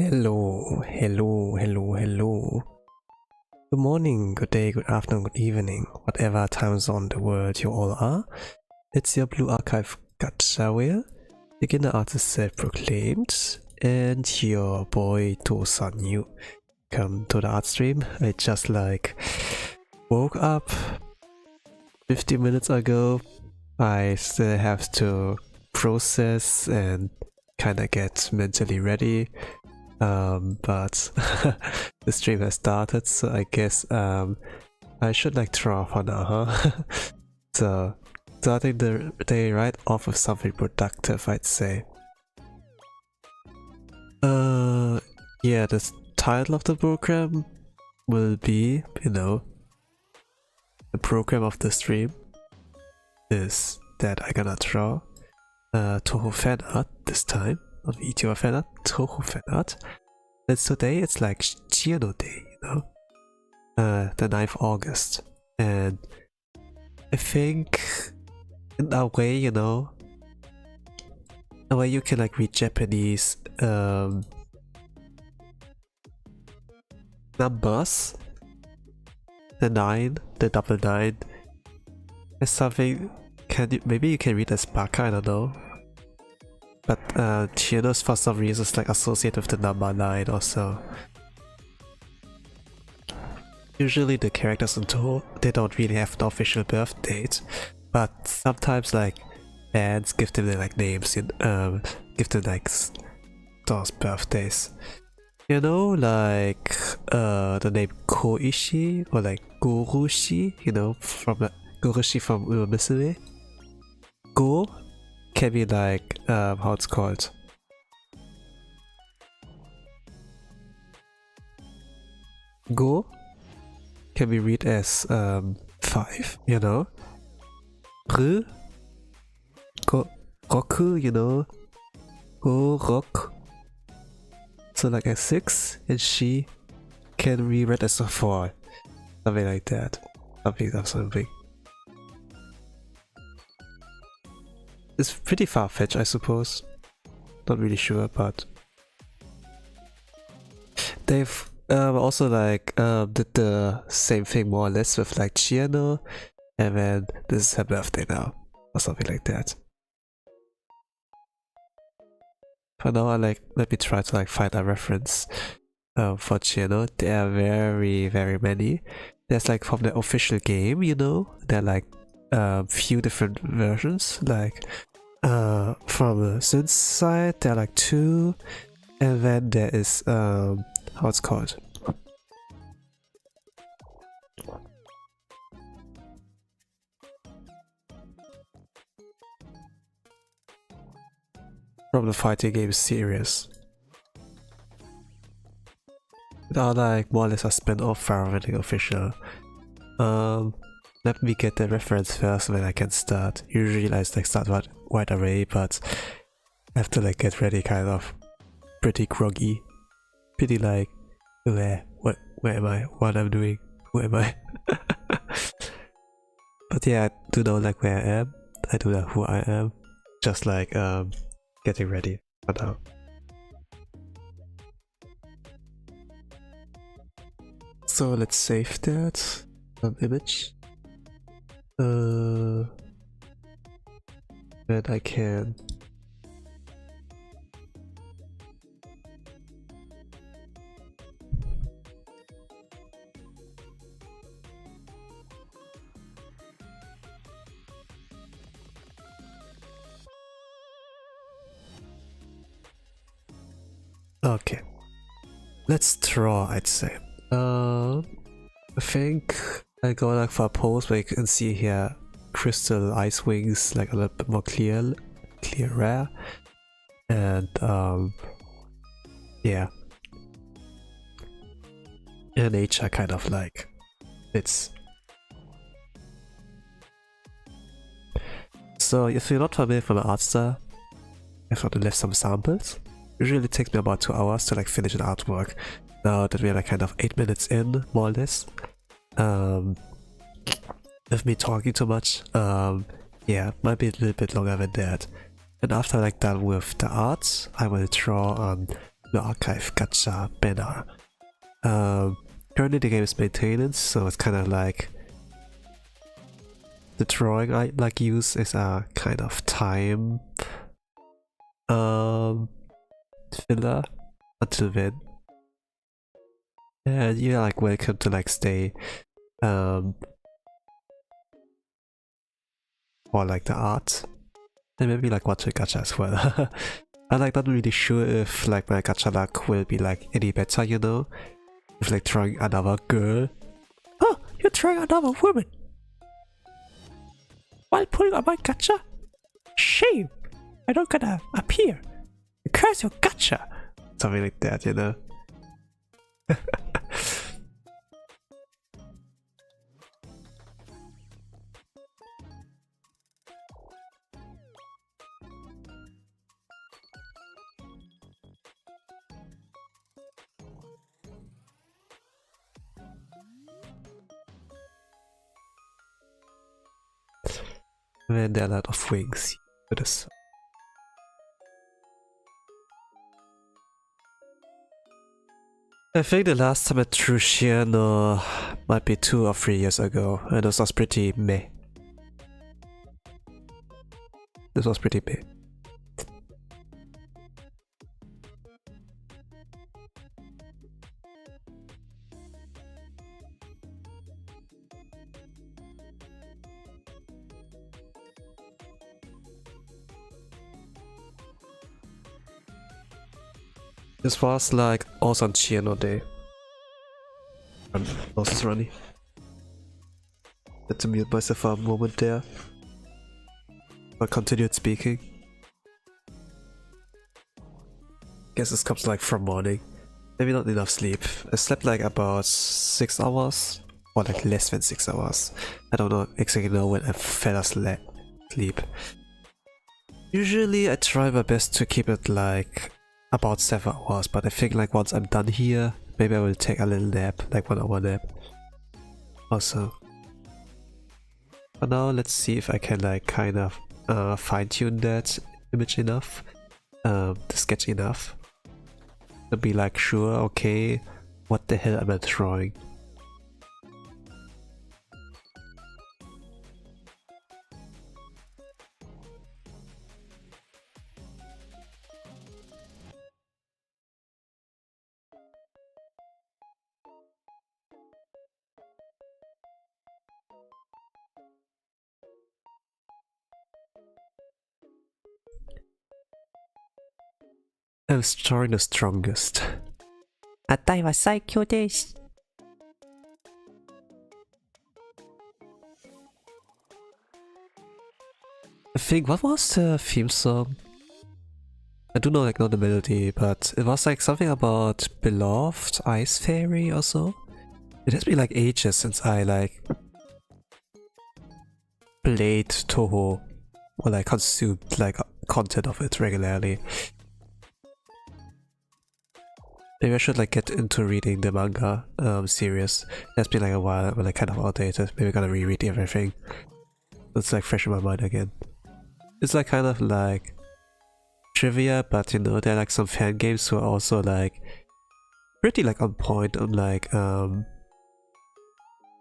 Hello, hello, hello, hello. Good morning, good day, good afternoon, good evening, whatever time zone the world you all are. It's your Blue Archive Gacha whale, beginner artist self-proclaimed, and your boy Touhou. Come to the art stream. I just woke up 15 minutes ago. I still have to process and kinda get mentally ready. But the stream has started, so I guess I should draw for now, huh? So starting the day right off with something productive, I'd say. Yeah, the title of the program will be, the program of the stream is that I'm gonna draw Touhou fan art this time. Not VTuber fan art, Touhou fan art. And today it's Cyano Day, the 9th of August. And I think in a way, a way you can read Japanese numbers, the 9, the double 9, as something. Maybe you can read as baka, I don't know. But Cyano's for some reason is associated with the number 9 or so. Usually the characters in Touhou, they don't really have an official birth date, but sometimes fans give them their names, give them those birthdays. The name Koishi or Gorushi, from Gorushi from Urumisue. Go can be how it's called. Go can be read as 5, Ru, Roku, Go, Rok. So a 6, and she can be read as a 4. Something like that. Something. It's pretty far-fetched, I suppose. Not really sure, but they've also did the same thing more or less with Cyano, and then this is her birthday now, or something like that. For now, let me try to find a reference for Cyano. There are very, very many. There's from the official game, there are few different versions. From the Synth side, there are 2, and then there is how it's called. From the fighting game series. They are more or less a spin-off rather than official. Let me get the reference first, then I can start. Usually I start right away, but I have to get ready, kind of pretty groggy. Pretty where am I? What I'm doing? Who am I? But yeah, I do know where I am. I do know who I am. Just getting ready for now. So let's save that image. Then I can okay, let's draw, I'd say. I think I go for a pose where you can see here crystal ice wings, a little bit more clearer, and yeah, and nature kind of fits. So if you're not familiar with my art style, I've already left some samples. Usually it takes me about 2 hours to finish an artwork. Now that we're kind of 8 minutes in, more or less. With me talking too much, yeah, might be a little bit longer than that. And after done with the art, I will draw on Blue Archive Gacha banner. Currently the game is maintenance, so it's kind of like the drawing I like use is a kind of time filler until then. And you're like welcome to like stay for like the art and maybe like watch a gacha as well. I'm like not really sure if like my gacha luck will be like any better, you know, if like trying another girl. Oh, you're trying another woman while pulling on my gacha? Shame! I don't gonna appear. Curse your gacha! Something like that, you know. And there are a lot of wings for this. I think the last time I drew Cirno might be 2 or 3 years ago, and this was pretty meh. This was pretty meh. This was like also on Cirno day. Nose is runny. Had to mute myself for a moment there. But continued speaking. Guess this comes like from morning. Maybe not enough sleep. I slept like about 6 hours. Or like less than 6 hours. I don't know exactly when I fell asleep. Usually I try my best to keep it like about 7 hours, but I think like once I'm done here, maybe I will take a little nap, like 1 hour nap. Also. For now, let's see if I can like kind of fine-tune that image enough, the sketch enough, to be like sure, okay, what the hell am I drawing? I'm drawing the strongest. あたいは最強です。I think, what was the theme song? I do know like not the melody, but it was like something about beloved Ice Fairy or so. It has been like ages since I like played Touhou or like consumed like content of it regularly. Maybe I should like get into reading the manga series. It's been like a while, but like kind of outdated. Maybe I'm gonna reread everything. It's like fresh in my mind again. It's like kind of like trivia, but you know, there are like some fan games who are also like pretty like on point on like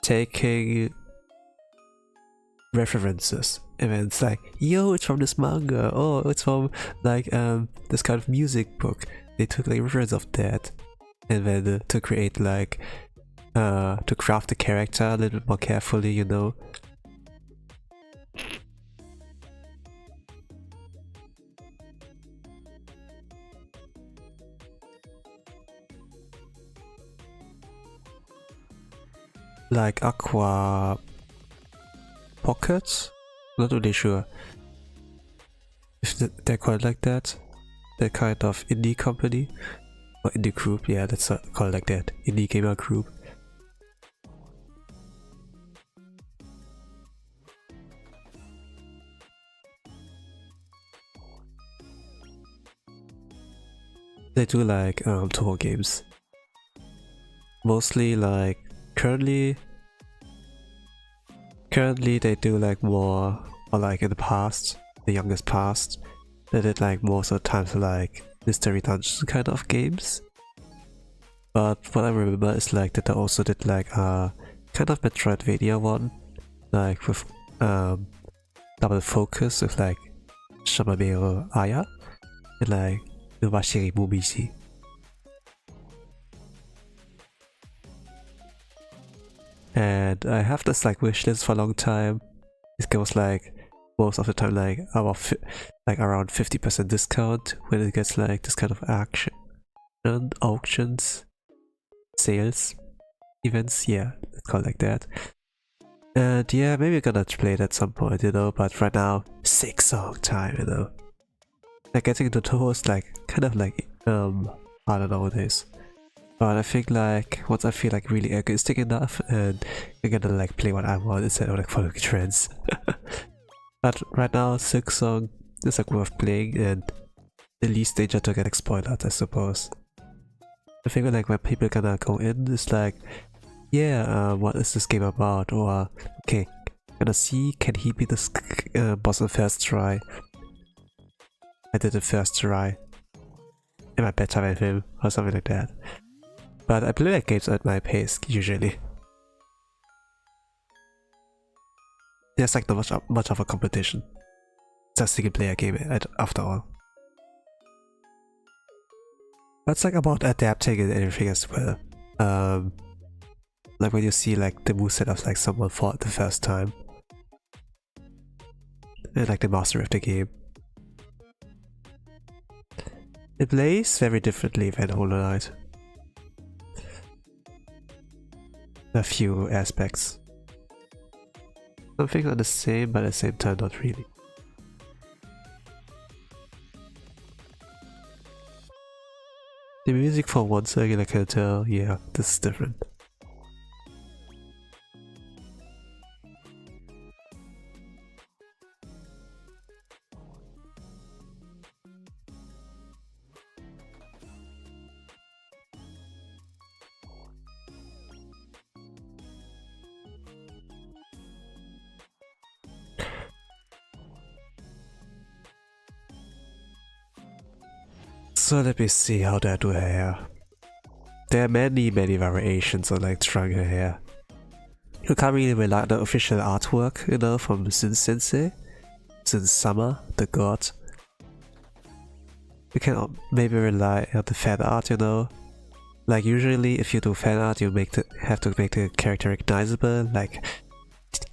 taking references. And then it's like, yo, it's from this manga. Oh, it's from like this kind of music book. They took like reference of that, and then to create like to craft the character a little bit more carefully, you know. Like Aqua Pockets? Not really sure if they're called like that. They're kind of indie company or indie group, yeah, that's called like that. Indie gamer group. They do like Touhou games. Mostly like currently they do like more, or like in the past, the youngest past, they did like most of the times like mystery dungeon kind of games. But what I remember is like that I also did like a kind of Metroidvania one, like with double focus with like Shamamero Aya and like Nubashiri Mumishi. And I have this like wishlist for a long time. It goes like most of the time like around 50% discount when it gets like this kind of action and auctions, sales, events, yeah, let's call it like that. And yeah, maybe we're gonna play it at some point, you know, but right now, 6 song time, you know. Like getting into Touhou is like kind of like harder nowadays. But I think like once I feel like really egoistic enough and I'm gonna like play what I want instead of like following trends. But right now 6 song is like worth playing and the least danger to getting spoiled, I suppose. I think like when people gonna go in is like, yeah, what is this game about? Or okay, gonna see, can he beat this boss on first try? I did it first try. Am I better than him? Or something like that. But I play like games at my pace usually. There's like not much of a competition. It's a single player game after all. But it's like about adapting and everything as well. Like when you see like the moveset of like someone fought the first time. And like the master of the game. It plays very differently than Hollow Knight. A few aspects. Some things are the same, but at the same time not really. The music for one second I can tell, yeah, this is different. So let me see how do I do her hair. There are many variations on like drawing her hair. You can't really rely on the official artwork, you know, from Sin Sensei, Sin Sama, the god. You can maybe rely on the fan art, you know. Like usually if you do fan art you have to make the character recognizable, like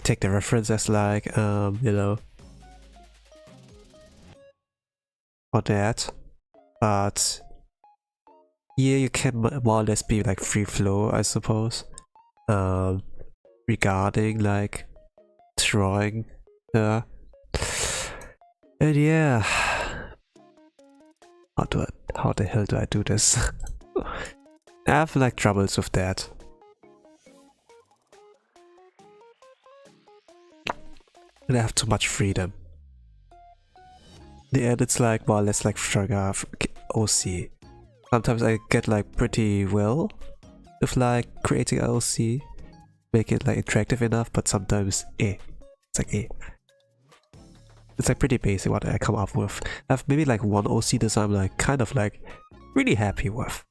take the references like, you know, or that. But here you can more or less be like free flow, I suppose, regarding like drawing her. And yeah, how the hell do I do this? I have like troubles with that. And I have too much freedom. In the end it's like more or less like sugar OC. Sometimes I get like pretty well with like creating an OC, make it like attractive enough, but sometimes it's like it's like pretty basic what I come up with. I have maybe like one OC design I'm like kind of like really happy with.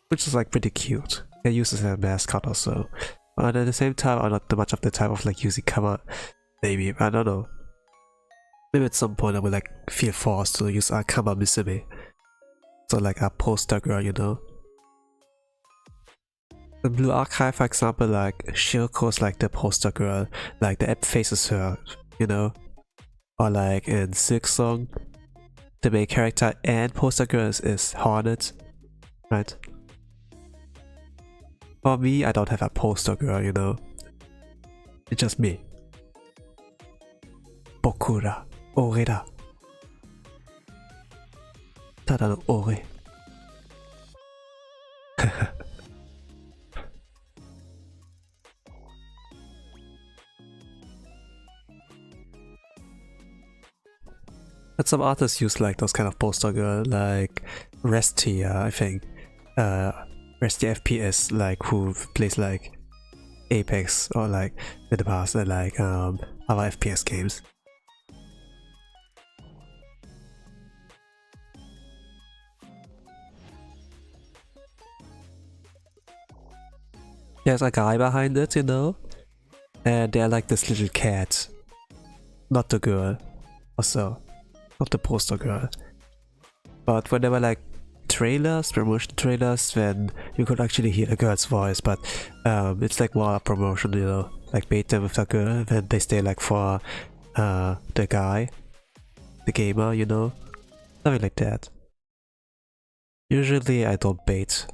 Which is like pretty cute. I use this as a mascot or so. But at the same time, I'm not much of the type of like using Kama. Maybe, I don't know. Maybe at some point I will like feel forced to use a Kama Musume. So like a poster girl, you know. In Blue Archive, for example, like Shiroko's like the poster girl. Like the app faces her, you know. Or like in Silk Song, the main character and poster girl is Hornet, right? For me, I don't have a poster girl, you know. It's just me. Bokura, ore da. Tada no ore. But some artists use like those kind of poster girl, like Restia, I think. Restia FPS, like who plays like Apex or like in the past and like other FPS games. There's a guy behind it, you know? And they're like this little cat. Not the girl. Also, not the poster girl. But when there were like trailers, promotion trailers, then you could actually hear the girl's voice, but it's like more a promotion, you know? Like beta with the girl, then they stay like for the guy, the gamer, you know? Something like that. Usually I don't bait.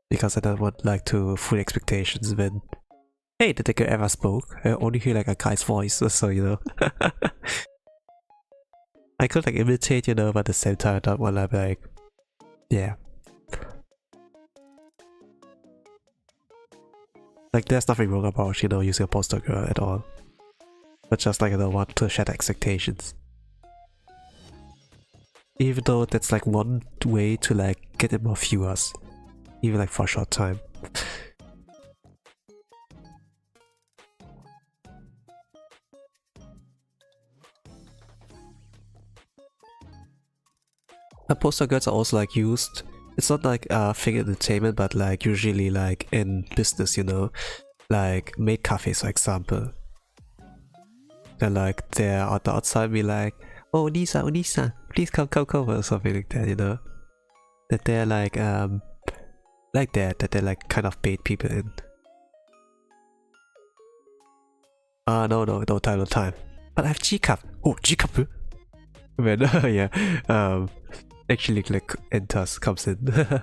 Because I don't want like to fool expectations when, hey, did the girl ever spoke? I only hear like a guy's voice, so you know. I could like imitate, you know, but at the same time I don't want to be like, yeah. Like there's nothing wrong about, you know, using a poster girl at all. But just like I don't want to shatter expectations. Even though that's like one way to like get in more viewers. Even like for a short time. The poster girls are also like used. It's not like thing in entertainment, but like usually like in business, you know, like maid cafes, for example. They're like they're on the outside, be like, "Oh, Onisa, please come, or something like that, you know. That they're like that they like kind of bait people in. No time. But I have G-Cup. Oh, G-Cup. When yeah, actually like enters, comes in. I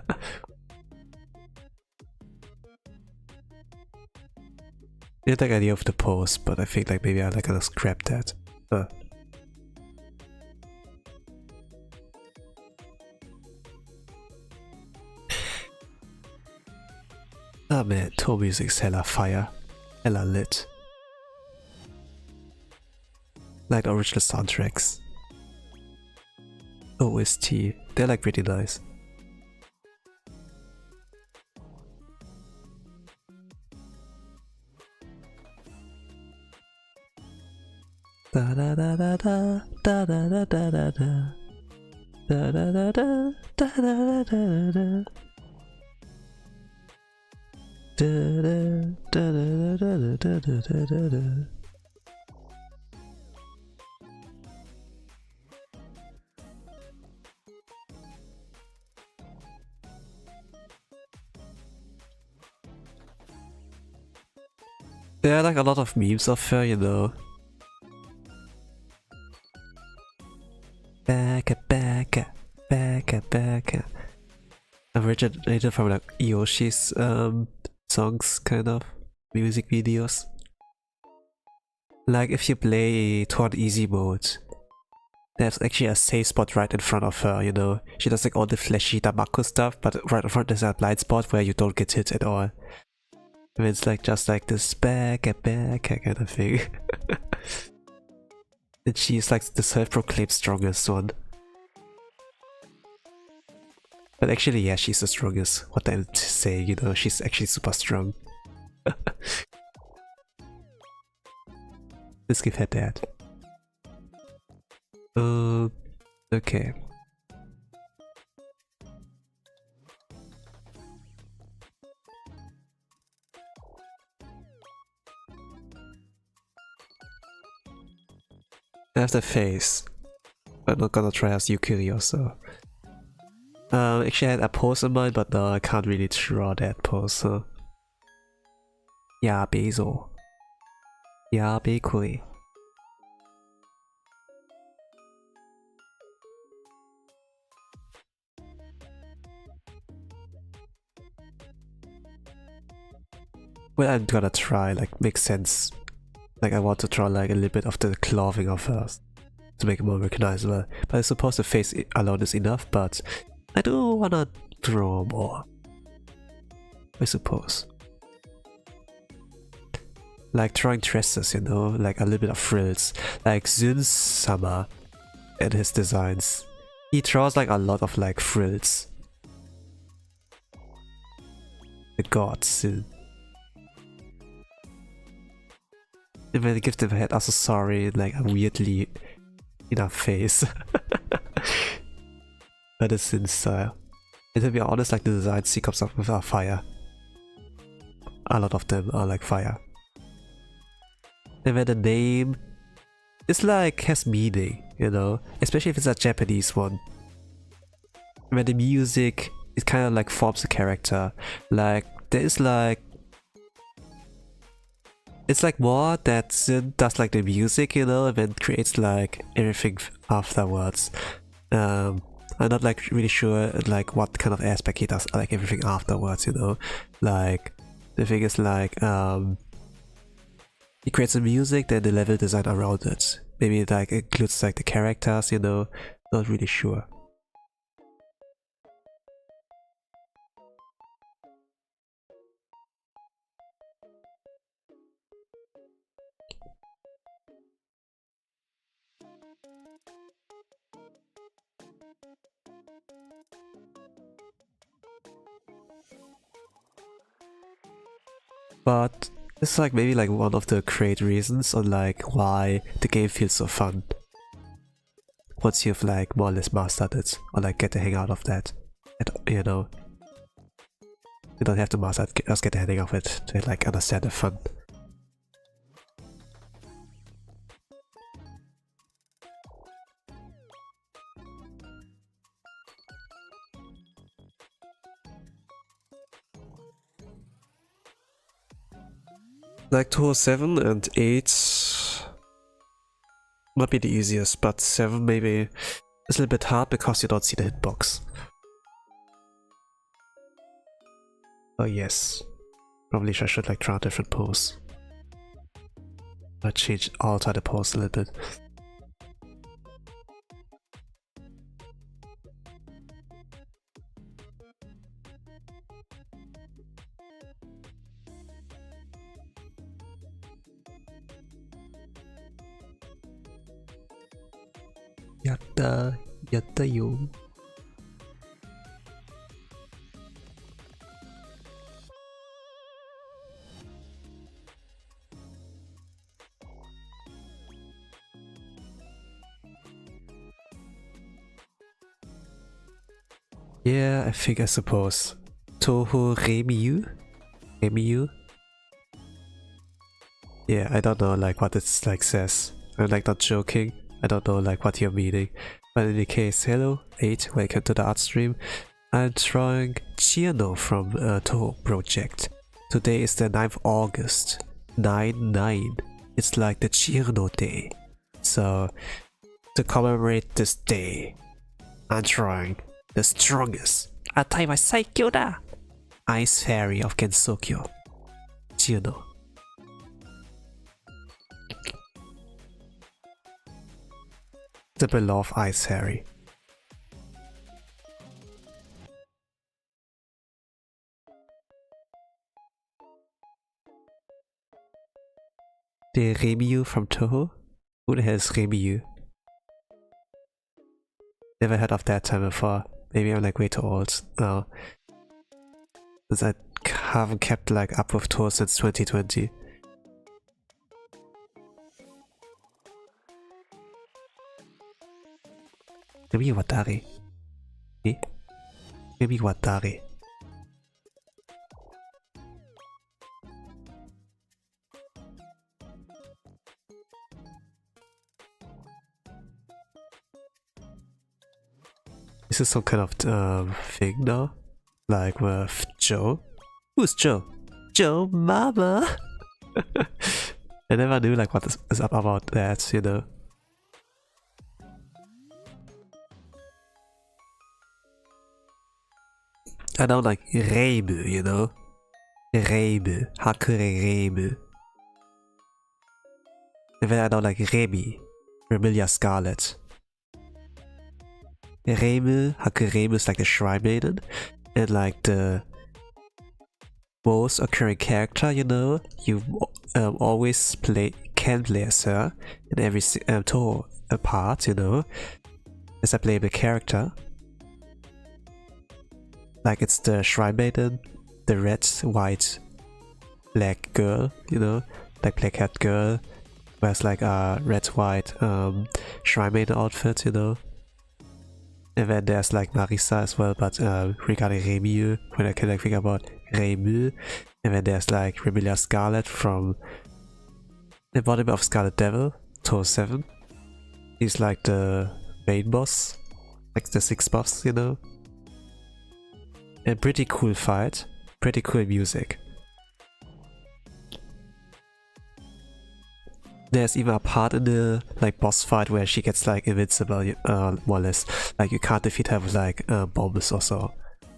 didn't like idea of the pose, but I think like maybe I'm like gonna scrap that. Oh man, Touhou music's hella fire, hella lit. Like the original soundtracks. OST, they're like really nice. Da da da da da da da da da da da da da da da da da da da. There are like a lot of memes of her, you know. Back. Originated from like Yoshi's songs, kind of music videos. Like if you play toward easy mode, there's actually a safe spot right in front of her, you know. She does like all the flashy Tamako stuff, but right in front there's a blind spot where you don't get hit at all. And it's like just like this back kind of thing. And she's like the self-proclaimed strongest one. But actually, yeah, she's the strongest. What I'm saying, you know, she's actually super strong. Let's give her that. Okay. I have the face. I'm not gonna try as Yukiri also. Actually I had a pose in mind, but no, I can't really draw that pose, so... Yabezo. Yabekui. Well, I'm gonna try, like, make sense. Like, I want to draw like a little bit of the clothing of hers to make it more recognizable. But I suppose the face alone is enough, but I do wanna draw more. I suppose. Like drawing dresses, you know, like a little bit of frills. Like Zun-sama and his designs. He draws like a lot of like frills. The god Zun. And when they give the head accessory like a weirdly enough face. But it's in style. And to be honest, like the design she comes up with are fire. a lot of them are like fire. And then the name is like has meaning, you know, especially if it's a Japanese one. When the music, it kind of like forms a character. Like there is like, it's like more that Syn does like the music, you know, and then creates like everything afterwards. I'm not like really sure like what kind of aspect he does like everything afterwards, you know. Like the thing is like he creates the music, then the level design around it. Maybe it like includes like the characters, you know. Not really sure. But it's like maybe like one of the great reasons on like why the game feels so fun. Once you've like more or less mastered it, or like get the hang out of that, you know. You don't have to master it, just get the hang of it to like understand the fun. Like 207 and 8 might be the easiest, but 7 maybe is a little bit hard because you don't see the hitbox. Oh yes, probably I should like try a different pose. I alter the pose a little bit. Yatta yo. Yeah, I think I suppose. Touhou Remiyu? Yeah, I don't know like what it's like says. I'm like not joking. I don't know like what you're meaning. But in any case, hello 8, welcome to the art stream. I'm drawing Cirno from Touhou Project. Today is the 9th August. 9-9. It's like the Cirno day. So to commemorate this day, I'm drawing the strongest Ice Fairy of Gensokyo, Cirno. The beloved Ice Fairy. The Remiyu from Touhou? Who the hell is Remiyu? Never heard of that time before. Maybe I'm like way too old now. Since I haven't kept like up with Touhou since 2020. Maybe Watari. Maybe Watari. Is this some kind of thing now? Like with Joe? Who's Joe? Joe Mama! I never knew like what is up about that, you know. I know like Reimu, you know? Reimu. Hakure Reimu. And then I know like Remi. Remilia Scarlet. Reimu, Hakuremu is like the Shrine Maiden. And like the most occurring character, you know? You always can play as her in every Touhou part, you know? As a playable character. Like it's the Shrine Maiden, the red, white, black girl, you know, like black haired girl, wears like a red, white Shrine Maiden outfit, you know. And then there's like Marisa as well, but regarding Remiyu, when I can like think about Reimu, And then there's like Rebellia Scarlet from the embodiment of Scarlet Devil, Touhou 7. He's like the main boss, like the 6 boss, you know. A pretty cool fight, pretty cool music. There's even a part in the like boss fight where she gets like invincible, more or less. Like you can't defeat her with like bombs or so,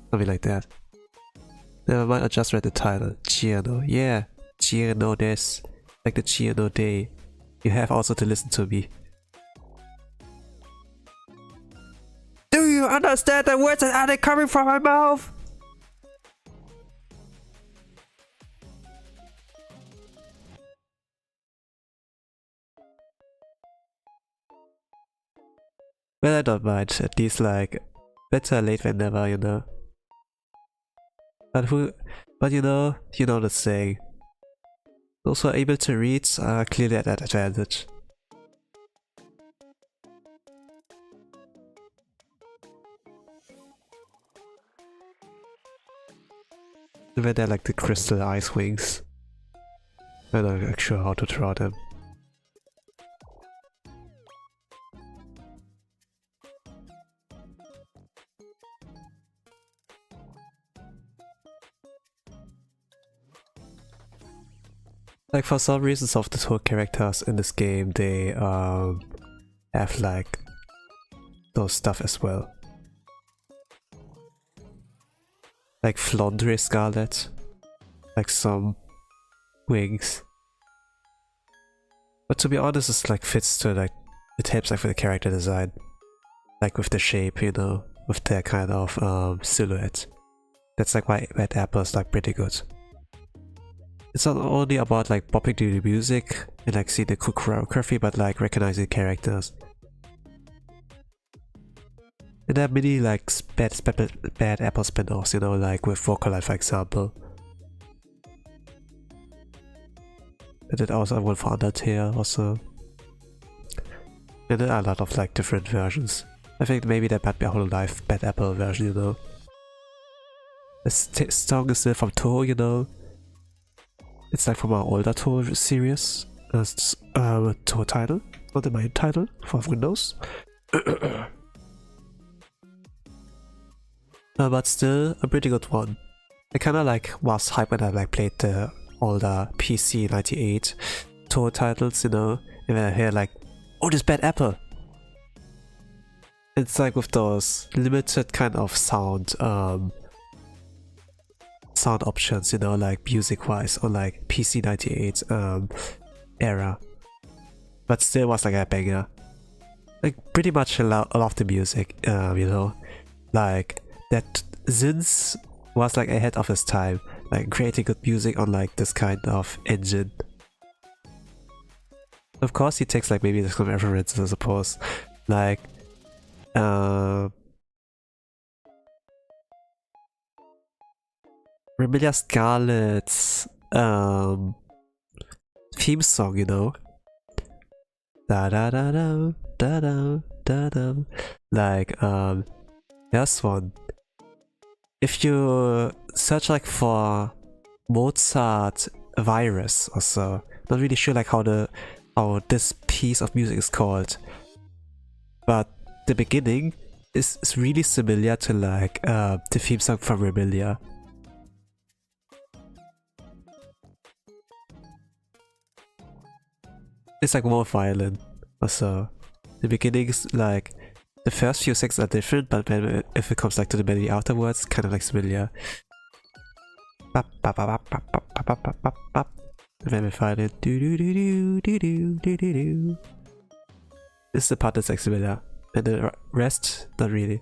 something like that. Never mind, I just read the title. Cirno, yeah, Cirno des, like the Cirno day. You have also to listen to me. Do you understand the words that are coming from my mouth? Well, I don't mind. At least like better late than never, you know. But you know the saying. Those who are able to read are clearly at that advantage. Where they're like the crystal ice wings. I'm not sure how to draw them. Like for some reasons of the Touhou characters in this game, they have like those stuff as well. Like Flandre Scarlet, like some wings. But to be honest, it's like fits to like it helps like for the character design, like with the shape, you know, with their kind of silhouette. That's like why Red Apple is like pretty good. It's not only about like bopping to the music and like seeing the cool choreography, but like recognizing characters. And there are many like bad Apple spin-offs, you know, like with Vocaloid for example. I did also one for Undertale also. And there are a lot of like different versions. I think maybe there might be a whole life Bad Apple version, you know. The song is still from Touhou, you know. It's like from our older Touhou series. It's Touhou title, not the main title for Windows. But still a pretty good one. I kinda like was hyped when I like played the older PC 98 Touhou titles, you know, and then I hear like, oh, this Bad Apple. It's like with those limited kind of sound options, you know, like music wise on like PC 98 era, but still was like a banger. Like pretty much a lot of the music, you know, like that Zins was like ahead of his time, like creating good music on like this kind of engine. Of course he takes like maybe some references, I suppose, like Rebellia Scarlet's theme song, you know. Da da da da da da da da. Like there's one. If you search like for Mozart virus or so, not really sure like how this piece of music is called, but the beginning is really similar to like the theme song from Rebellia. It's like more violent also. The beginning is like the first few seconds are different, but then if it comes like to the melody afterwards, kind of like similar. And then we find it. This is the part that's like similar, and the rest not really.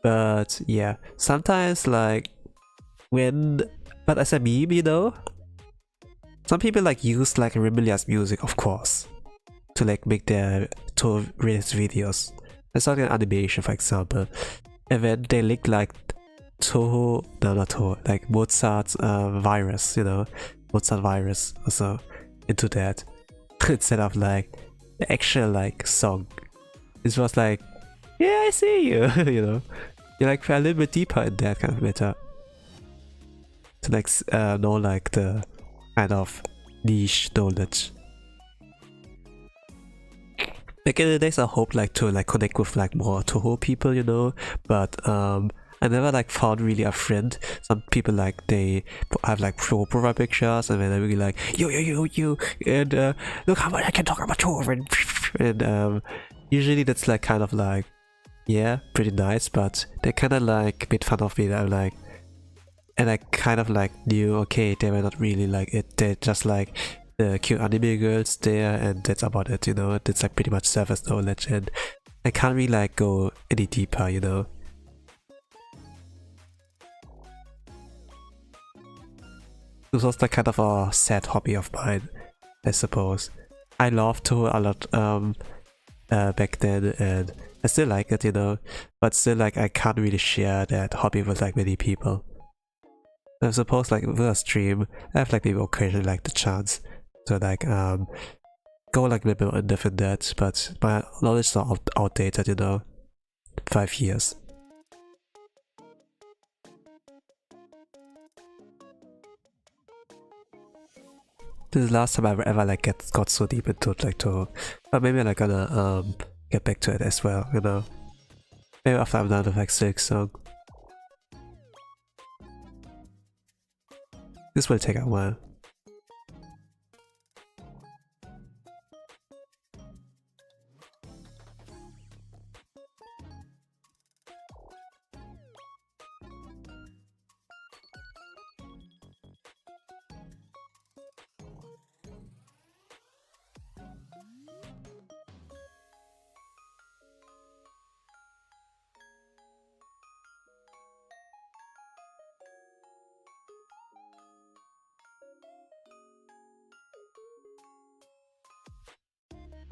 But yeah, sometimes like but as a meme, you know, some people like use like Rebellia's music, of course, to like make their Touhou related videos. It's like an animation, for example, and then they link like like Mozart's virus, you know, Mozart virus also into that instead of like the actual like song. It was like Yeah, I see you. You know, you're like a little bit deeper in that kind of meta. To like know like the kind of niche knowledge. Like in the days I hope like to like connect with like more Touhou people, you know, but I never like found really a friend. Some people like they have like show profile pictures and then they're really like you and look how much I can talk about Touhou and usually that's like kind of like yeah, pretty nice, but they kind of like made fun of me that I'm like, and I kind of like knew okay they were not really like it, they're just like the cute anime girls there and that's about it, you know. It's like pretty much surface knowledge and I can't really like go any deeper, you know. This was like kind of a sad hobby of mine, I suppose. I loved to a lot back then and I still like it, you know, but still like I can't really share that hobby with like many people. I suppose like with a stream, I have like maybe occasionally like the chance to like go like a little bit in depth in that, but my knowledge is outdated, you know. 5 years. This is the last time I ever like got so deep into it, like to, but maybe I'm like gonna get back to it as well, you know. Maybe after I'm done with like 6 song. This will take a while.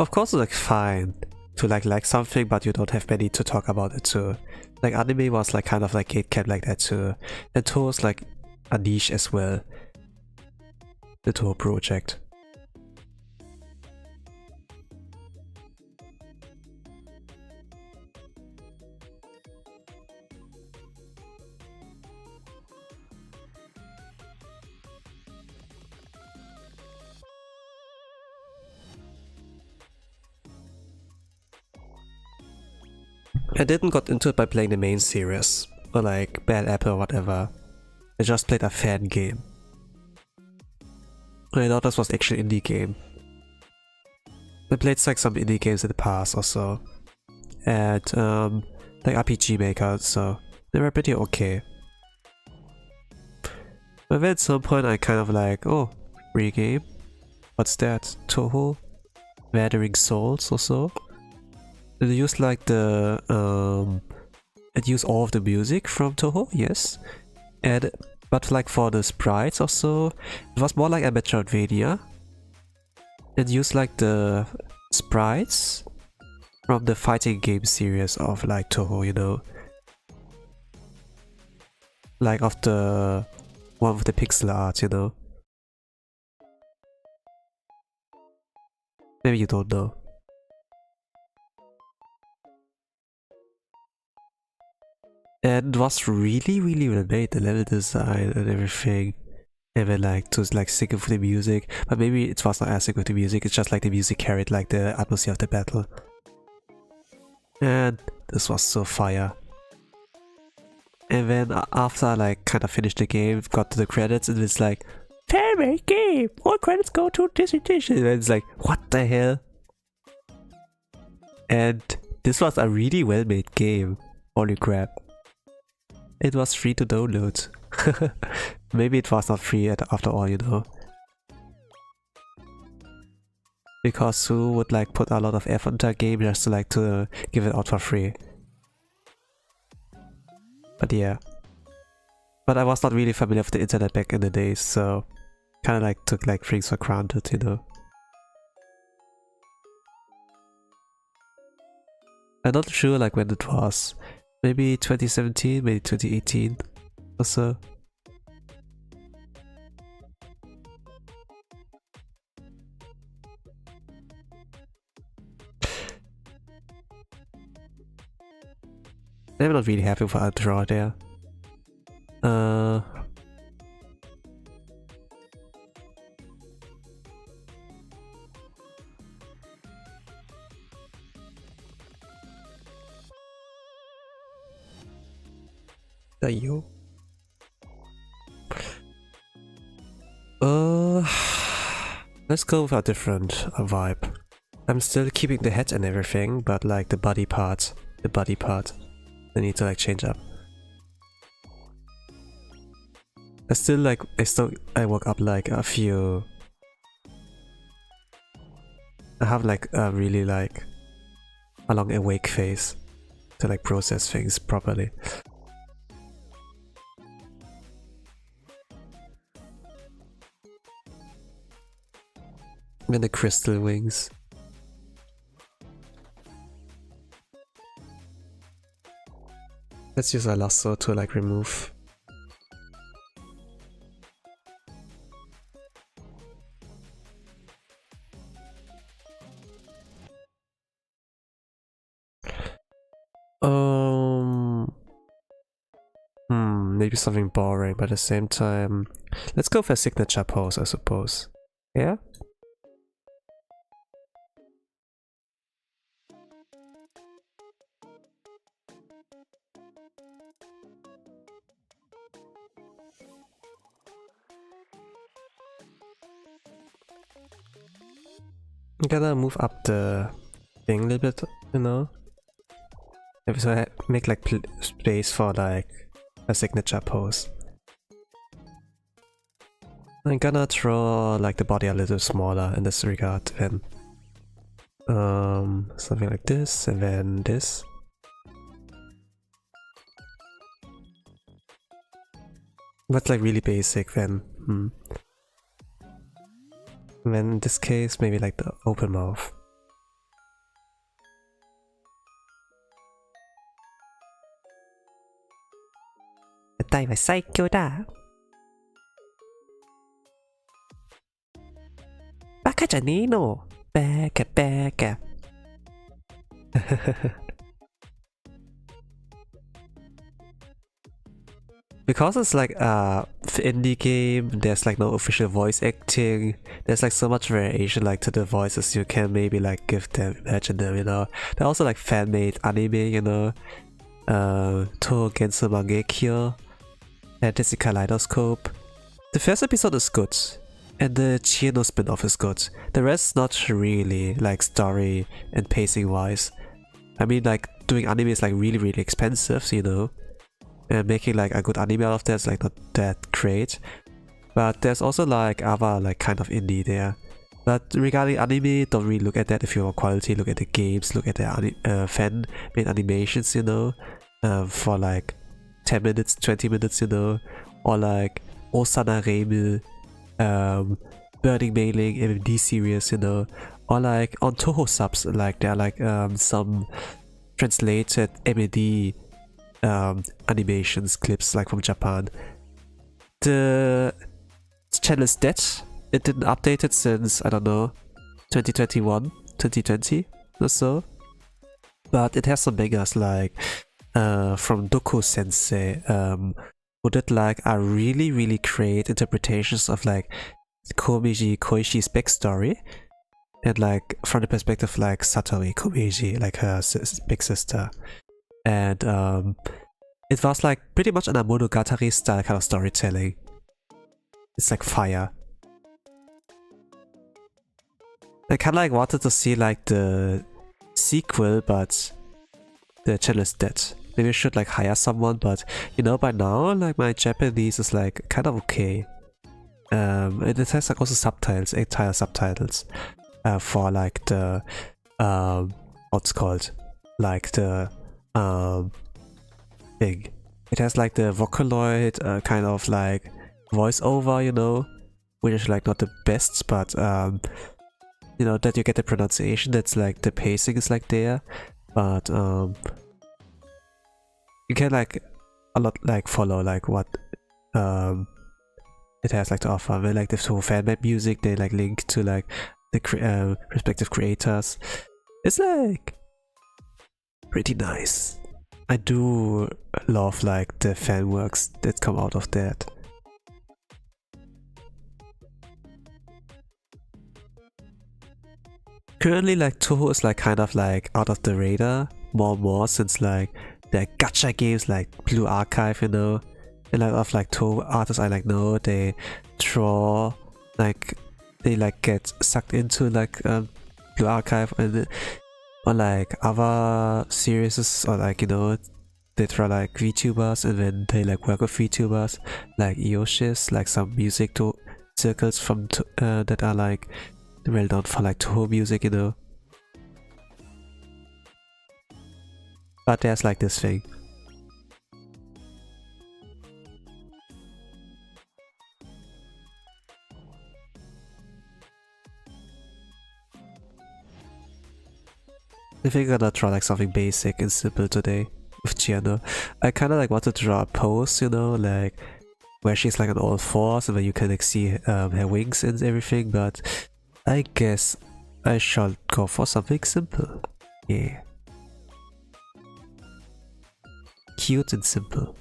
Of course it's like fine to like something but you don't have many to talk about it too. Like anime was like kind of like gatekept like that too. And Touhou was like a niche as well. The Touhou Project. I didn't got into it by playing the main series, or like Bad Apple or whatever. I just played a fan game. I thought this was actually an indie game. I played like some indie games in the past or so. And like RPG Maker, so they were pretty okay. But then at some point I kind of like, oh, free game? What's that? Touhou? Weathering Souls or so? It used like the it used all of the music from Touhou, yes. And but like for the sprites or so, it was more like a Metroidvania. It used like the sprites from the fighting game series of like Touhou, you know. Like of the one with the pixel art, you know. Maybe you don't know. And it was really well made, the level design and everything. And then like to like sync with the music. But maybe it was not as sync with the music, it's just like the music carried like the atmosphere of the battle. And this was so fire. And then after I like kind of finished the game, got to the credits and it's like, fan-made game! All credits go to this edition! And it's like, what the hell? And this was a really well made game. Holy crap. It was free to download. Maybe it was not free after all, you know. Because who would like put a lot of effort into a game just to like to give it out for free? But yeah. But I was not really familiar with the internet back in the days, so kinda like took like things for granted, you know. I'm not sure like when it was. Maybe 2017, maybe 2018 or so. I'm not really happy for a draw there. You. Let's go with a different vibe. I'm still keeping the head and everything, but like the body part, I need to like change up. I woke up like a few. I have like a really like a long awake phase to like process things properly. And the crystal wings. Let's use a lasso to like remove. Maybe something boring, but at the same time, let's go for a signature pose, I suppose. Yeah? I'm gonna move up the thing a little bit, you know? So I make like space for like a signature pose. I'm gonna draw like the body a little smaller in this regard, then something like this, and then this. That's like really basic then. And then in this case, maybe like the open mouth. Advertiseは最強だ。バカじゃねえの。バカバカ。Because it's like a indie game, there's like no official voice acting. There's like so much variation like to the voices you can maybe like give them, imagine them, you know. They're also like fan-made anime, you know. Touhou Mangekyo and this is Kaleidoscope. The first episode is good, and the Chino spin-off is good. The rest not really, like story and pacing wise. I mean, like doing anime is like really expensive, you know. And making like a good anime out of that is like not that great. But there's also like other like kind of indie there. But regarding anime, don't really look at that if you want quality. Look at the games, look at the fan-made animations, you know. For like 10 minutes, 20 minutes, you know. Or like Osana Remel, Burning Mailing, MMD series, you know. Or like on Touhou subs, like there are like some translated MMD animations, clips like from Japan. The channel is dead. It didn't update it since, I don't know, 2021, 2020 or so. But it has some bangers like from Doku Sensei, who did like a really great interpretations of like Komiji Koishi's backstory. And like from the perspective like Satori Komiji, like her big sister. And it was like pretty much an Monogatari style kind of storytelling. It's like fire. I kinda like wanted to see like the sequel, but the channel is dead. Maybe I should like hire someone, but you know, by now like my Japanese is like kind of okay. And it has like also subtitles, entire subtitles for like the what's called, like the thing. It has like the Vocaloid kind of like voiceover, you know, which is like not the best, but you know, that you get the pronunciation, that's like the pacing is like there, but you can like a lot like follow like what it has like to offer. And like the two fan-made music, they like link to like the respective creators. It's like pretty nice. I do love like the fan works that come out of that. Currently, like Touhou is like kind of like out of the radar more and more since like the gacha games like Blue Archive, you know, and like of like Touhou artists I like know they draw like they like get sucked into like Blue Archive and or like other series or like, you know, they draw like VTubers and then they like work with VTubers like Yoshis, like some music to circles from that are like well known for like Touhou music, you know. But there's like this thing. I think I'm gonna draw like something basic and simple today with Gianna. I kinda like want to draw a pose, you know, like where she's like on all fours and then you can like see her wings and everything, but I guess I shall go for something simple. Yeah. Cute and simple.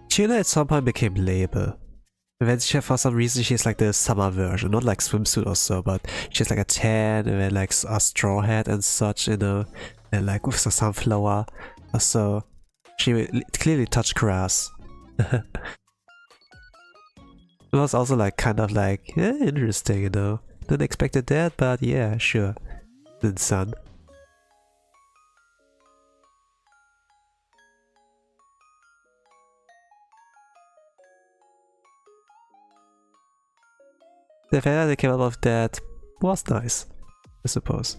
Gina at some point became label. And then she, for some reason she's like the summer version, not like swimsuit or so, but she's like a tan and then like a straw hat and such, you know, and like with a sunflower or so. She clearly touched grass. It was also like kind of like, yeah, interesting, you know. Didn't expect that, but yeah, sure. Then sun. The fact that came out of that was nice, I suppose.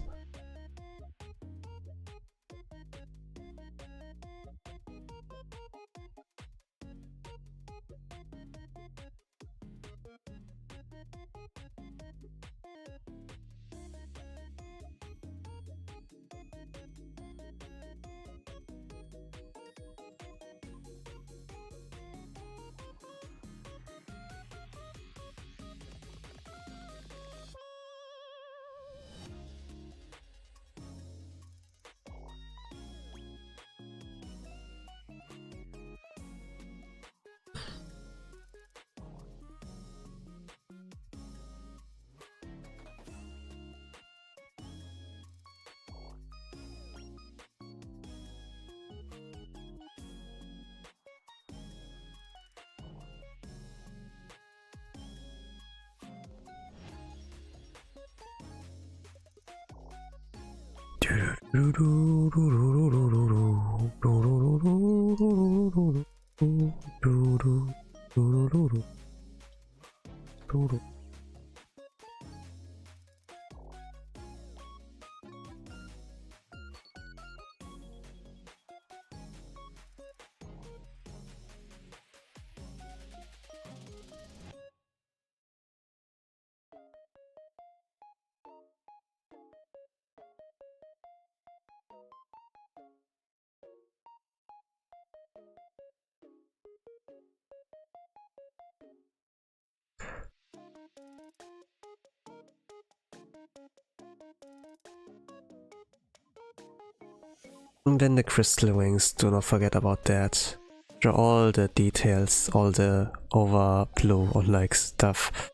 And then the crystal wings, do not forget about that. Draw all the details, all the overflow or like stuff.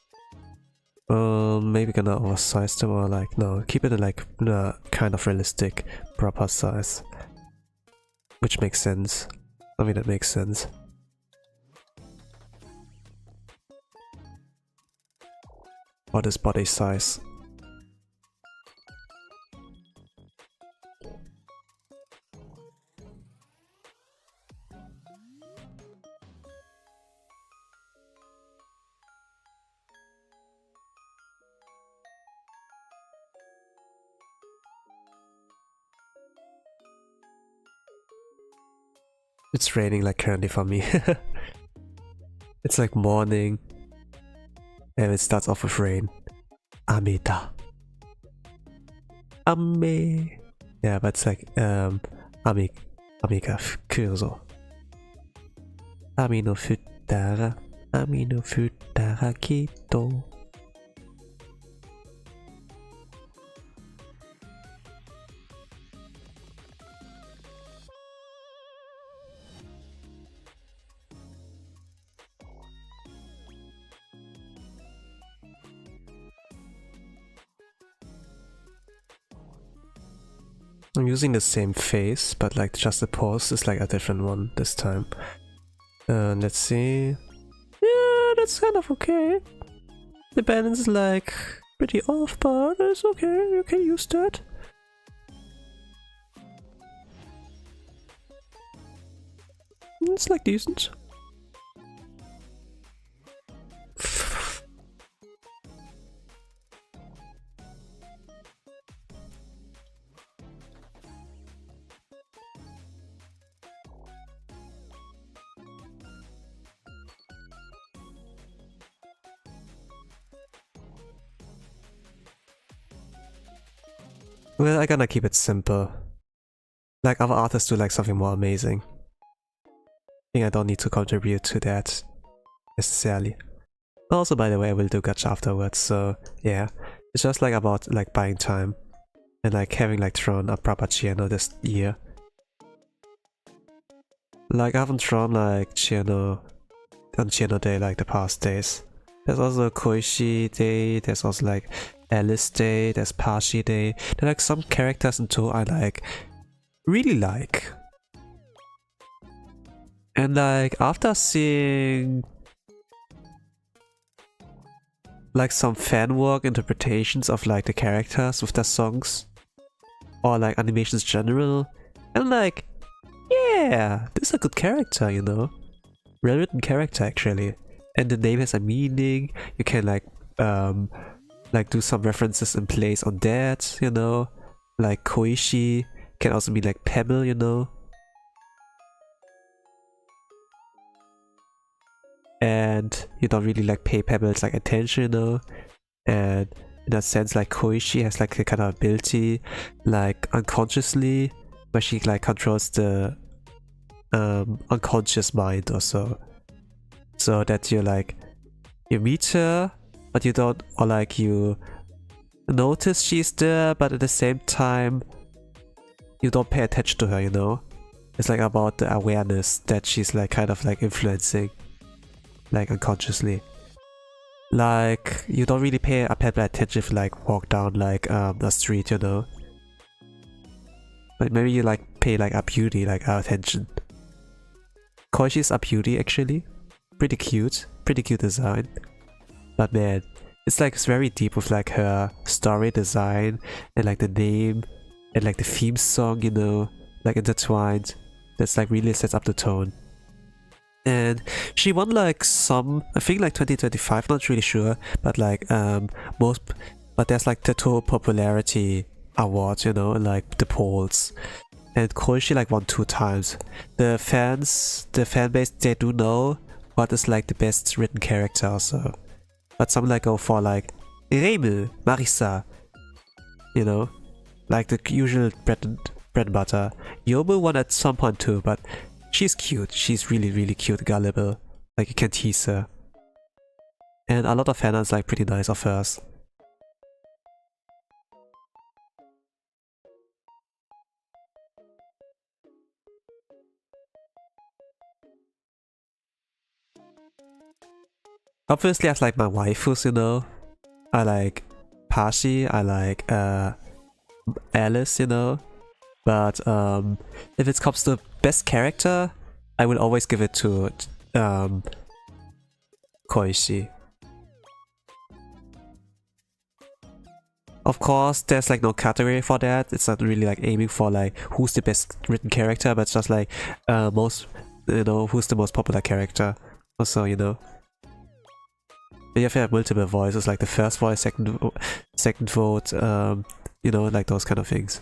Maybe gonna oversize them or like, no, keep it like kind of realistic, proper size. Which makes sense. I mean, that makes sense. What is body size? It's raining like currently for me. It's like morning and it starts off with rain. Ameda. Ame. Yeah, but it's like Amika Kurso. Ami no futara. Ami no futara kito. I'm using the same face, but like just the pose is like a different one this time. Let's see. Yeah, that's kind of okay. The balance is like pretty off, but it's okay. You can use that. It's like decent. Well, I'm gonna keep it simple. Like other artists do like something more amazing. I think I don't need to contribute to that necessarily. Also, by the way, I will do gacha afterwards, so yeah. It's just like about like buying time and like having like drawn a proper Chiano this year. Like I haven't drawn like Chiano on Chiano Day like the past days. There's also Koishi Day, there's also like Alice Day, there's Pashi Day. There are like some characters in Touhou I like really like. And like after seeing like some fan work interpretations of like the characters with their songs or like animations in general, and like yeah, this is a good character, you know, well written character actually, and the name has a meaning. You can like do some references in place on that, you know, like Koishi can also mean like pebble, you know. And you don't really like pay pebbles like attention, you know. And in that sense, like Koishi has like a kind of ability, like unconsciously, where she like controls the unconscious mind or so. So that you like you meet her, but you don't, or like you notice she's there, but at the same time you don't pay attention to her, you know. It's like about the awareness that she's like kind of like influencing, like unconsciously. Like you don't really pay a pebble attention if you like walk down like a street, you know. But maybe you like pay like a beauty like attention. Koishi's a beauty actually. Pretty cute design. But man, it's like it's very deep with like her story design and like the name and like the theme song, you know, like intertwined. That's like really sets up the tone. And she won like some, I think like 2025, not really sure, but like but there's like the Touhou popularity awards, you know, like the polls. And Koishi like won 2 times. The fan base, they do know what is like the best written character also. But some like go for like Reimu, Marisa, you know, like the usual bread and butter. Yomu won at some point too, but she's cute. She's really cute, gullible. Like you can tease her. And a lot of fan art's like pretty nice of hers. Obviously I have like my waifus, you know. I like Pashi, I like Alice, you know. But if it comes to best character, I will always give it to Koishi. Of course, there's like no category for that. It's not really like aiming for like who's the best written character, but it's just like most, you know, who's the most popular character. Also, you know. But you have multiple voices, like the first voice, second vote, you know, like those kind of things.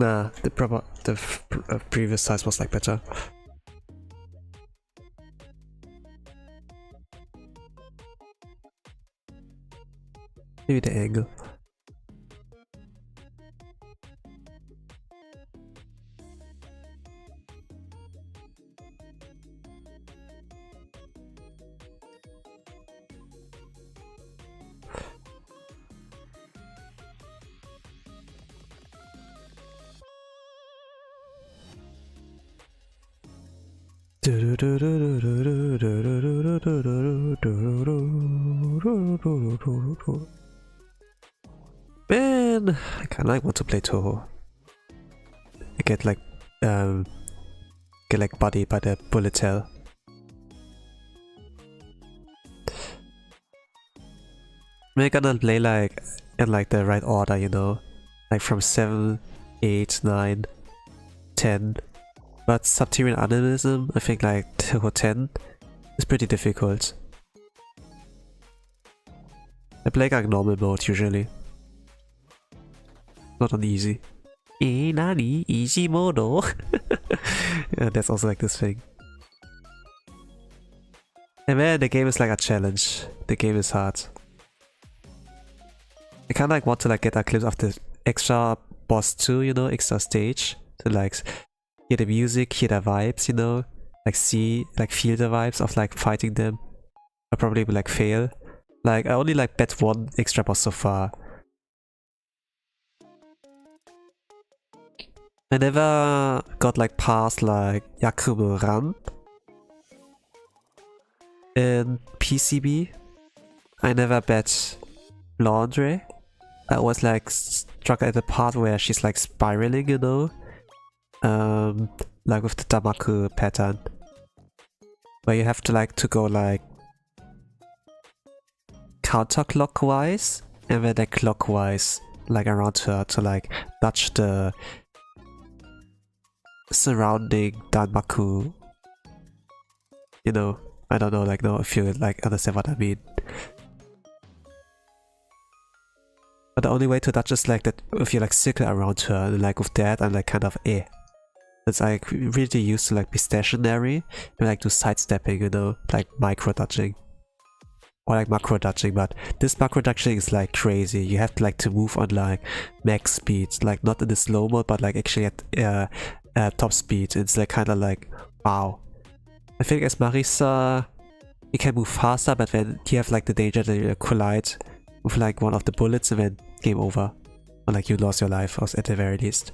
Nah, the previous size was like better. Maybe the angle. Man, I kinda want to play Touhou. I get like bodied by the bullet hell. We're gonna play like in like the right order, you know, like from 7, 8, 9, 10. But Subterranean Animism, I think like Touhou 10 is pretty difficult. I play like normal mode usually. Not on easy. Nani? Easy mode? Yeah, that's also like this thing. And man, the game is like a challenge. The game is hard. I kinda like want to like get a glimpse of the extra boss too, you know, extra stage. To like hear the music, hear the vibes, you know, like feel the vibes of like fighting them. I probably will like fail. Like I only like bet one extra boss so far. I never got like past like Yakumo Ran in PCB. I never bet Laundry. I always like struck at the part where she's like spiraling, you know, like with the Damaku pattern, where you have to like to go like counterclockwise and then like clockwise, like around her to like dodge the surrounding Danmaku. You know, I don't know, like, no, if you like understand what I mean. But the only way to dodge is like that if you like circle around her, and like with that I'm like kind of It's like really used to like be stationary and like do sidestepping, you know, like micro dodging. Or like macro dodging, but this macro dodging is like crazy. You have to like to move on like max speed, like not in the slow mode, but like actually at top speed. It's like kind of like wow. I think as Marisa, you can move faster, but then you have like the danger that you collide with like one of the bullets and then game over, or like you lost your life, or at the very least.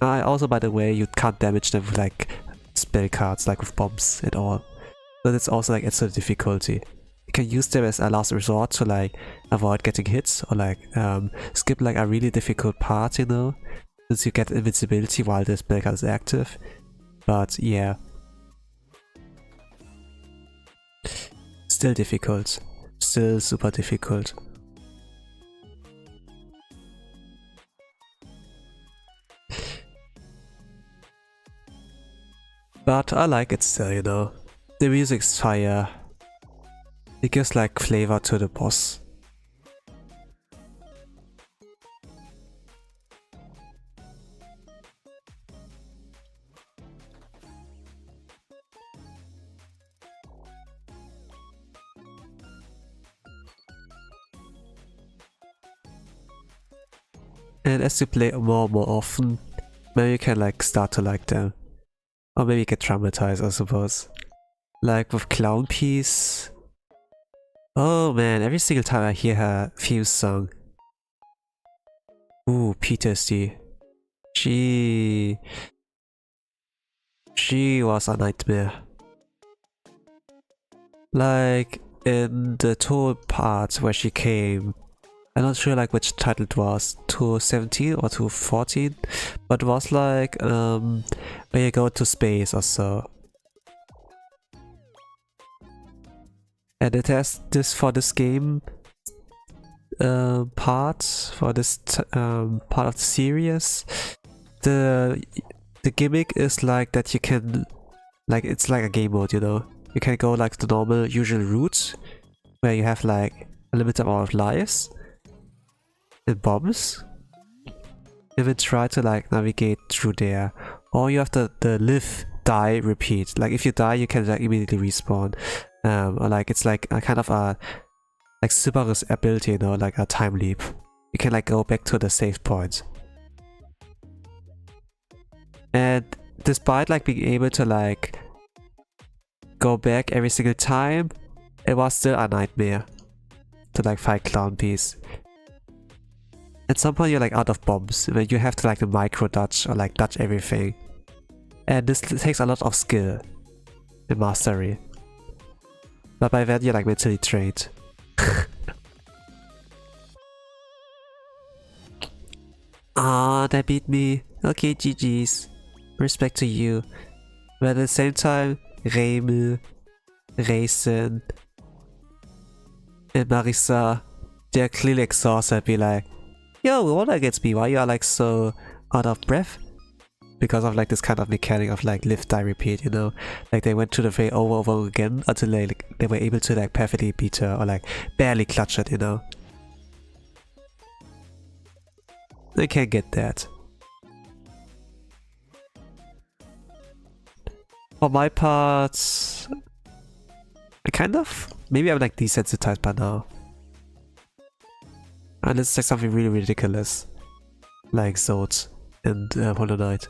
Also, by the way, you can't damage them with like spell cards, like with bombs at all. So that's also like extra difficulty. You can use them as a last resort to like avoid getting hits, or like skip like a really difficult part, you know, since you get invincibility while the spell card is active. But yeah, still difficult, still super difficult. But I like it still, you know. The music's fire. It gives like flavor to the boss. And as you play more and more often, maybe you can like start to like them. Or maybe get traumatized, I suppose. Like with Clown Piece. Oh man, every single time I hear her theme song. Ooh, PTSD. She was a nightmare. Like in the tour part where she came, I'm not sure like which title it was, 217 or 214, but it was like when you go to space or so. And it has this for this game part, for this part of the series. The gimmick is like that you can, like, it's like a game mode, you know. You can go like the normal usual route where you have like a limited amount of lives and bombs, and then try to like navigate through there. Or you have the live, die, repeat. Like if you die, you can like immediately respawn. Or like it's like a kind of a like Subaru's ability, you know, like a time leap. You can like go back to the save point. And despite like being able to like go back every single time, it was still a nightmare to like fight Clown Piece. At some point you're like out of bombs, where you have to like micro dodge or like dodge everything. And this takes a lot of skill and mastery. But by then you're like mentally drained. Ah, they beat me. Okay, GG's. Respect to you. But at the same time, Remel, Raisin, and Marisa, they're clearly exhausted. Be like, yo, what against me? Why you are like so out of breath? Because of like this kind of mechanic of like live, die, repeat, you know? Like they went through the way over again until they were able to like perfectly beat her or like barely clutch it, you know? I can't get that. For my part, I kind of... Maybe I'm like desensitized by now. And it's like something really ridiculous. Like Zod and Hollow Knight.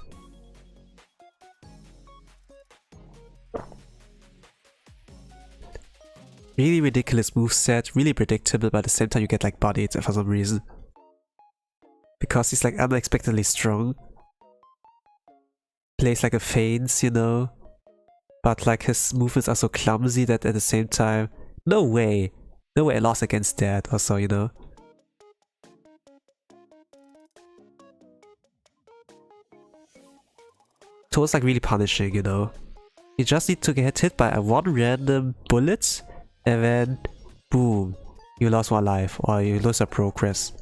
Really ridiculous moveset, really predictable, but at the same time you get like bodied for some reason. Because he's like unexpectedly strong. Plays like a feint, you know? But like his movements are so clumsy that at the same time... No way! No way I lost against that also, you know? So it's like really punishing, you know? You just need to get hit by a one random bullet and then boom, you lost one life or you lose your progress.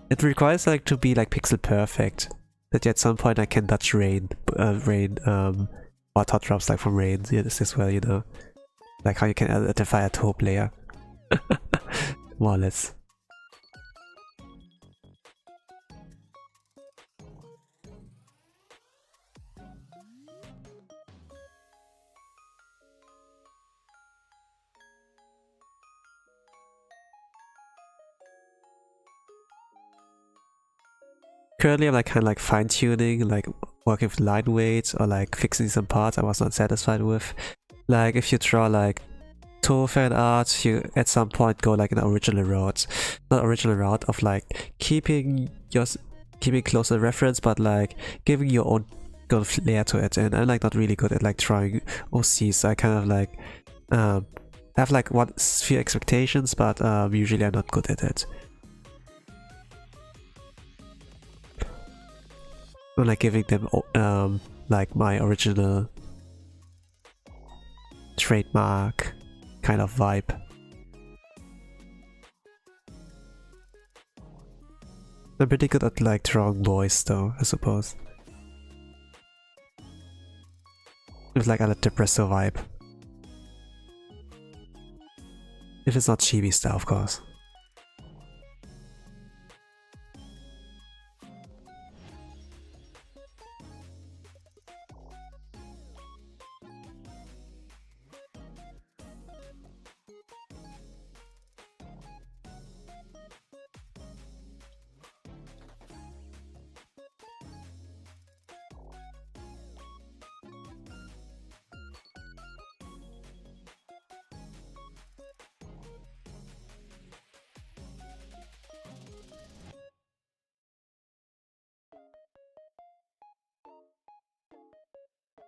It requires like to be like pixel perfect. That at some point I can dodge rain or top drops like from rain as well, you know. Like how you can identify a Touhou player. More or less. Currently I'm like kind of like fine-tuning, like working with line weights or like fixing some parts I was not satisfied with. Like if you draw like Touhou fan art, you at some point go like an original route. Not original route of like keeping close to the reference, but like giving your own good flair to it. And I'm like not really good at like drawing OCs, so I kind of like have like few expectations, but usually I'm not good at it. Or like giving them like my original trademark kind of vibe. I'm pretty good at like drawing boys though, I suppose. With like a depressor vibe. If it's not chibi style, of course.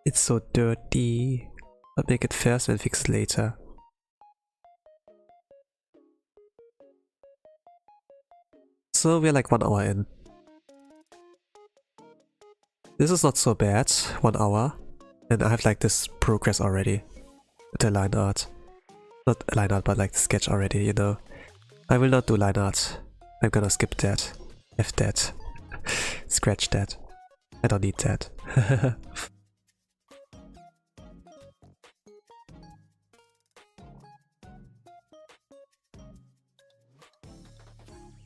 It's so dirty. I'll make it first and fix it later. So we're like 1 hour in. This is not so bad, 1 hour. And I have like this progress already. The line art. Not line art, but like the sketch already, you know. I will not do line art. I'm gonna skip that. F that. Scratch that. I don't need that.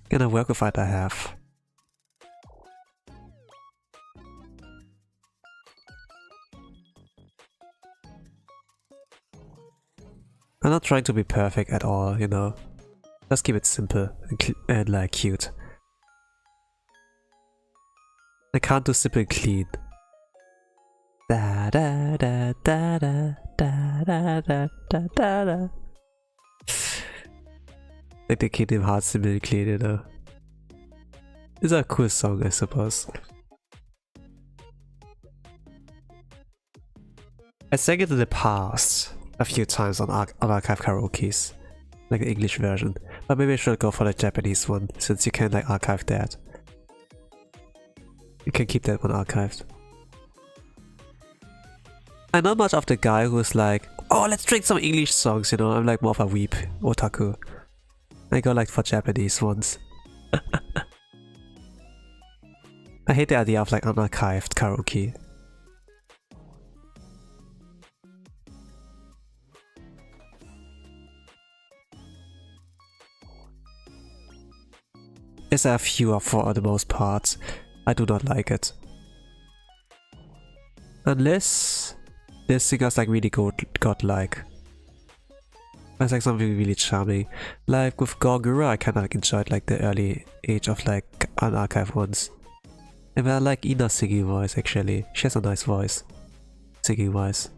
Gonna work with what I have. I'm not trying to be perfect at all, you know. Just keep it simple and like cute. I can't do simple and clean. Da da da da da da da da da da da. Like the Kingdom Hearts simple and clean, you know. It's a cool song, I suppose. I sang it in the past a few times on archive karaokes, like the English version, but maybe I should go for the Japanese one since you can like archive that. You can keep that one archived. I'm not much of the guy who's like, oh, let's drink some English songs, you know. I'm like more of a weep otaku. I go like for Japanese ones. I hate the idea of like unarchived karaoke. It's a few for the most part. I do not like it. Unless the singer's like really godlike. It's like something really charming. Like with Gogura, I kinda like enjoyed like the early age of like unarchived ones. And I like Ina's singing voice actually. She has a nice voice. Singing wise.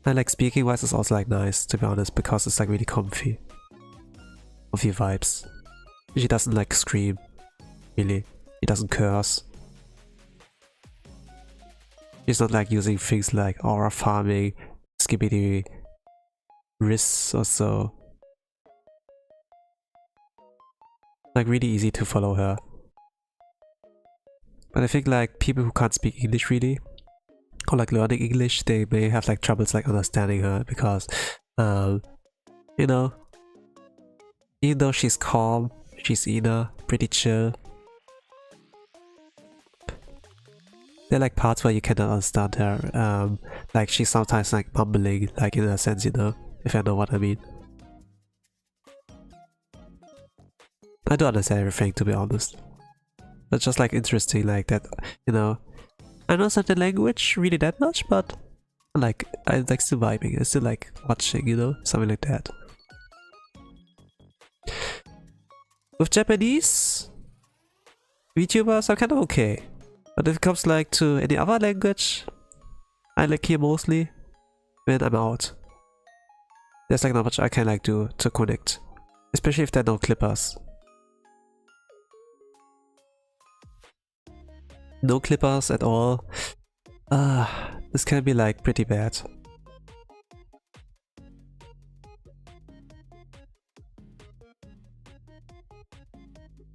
And like speaking wise is also like nice to be honest because it's like really comfy. Comfy vibes. She doesn't like scream. Really. She doesn't curse. She's not like using things like aura farming, skibidi risks or so. Like really easy to follow her. But I think like people who can't speak English really, or like learning English, they may have like troubles like understanding her because, you know, even though she's calm, she's Ina, pretty chill. There are like parts where you cannot understand her, like she's sometimes like mumbling, like in a sense, you know, if you know what I mean. I don't understand everything to be honest. But just like interesting like that, you know. I don't understand the language really that much, but like I'm like still vibing, I'm still like watching, you know, something like that. With Japanese VTubers, I'm kind of okay. But if it comes like to any other language, I like hear mostly, then I'm out. There's like not much I can like do to connect. Especially if there are no clippers. No clippers at all. This can be like pretty bad.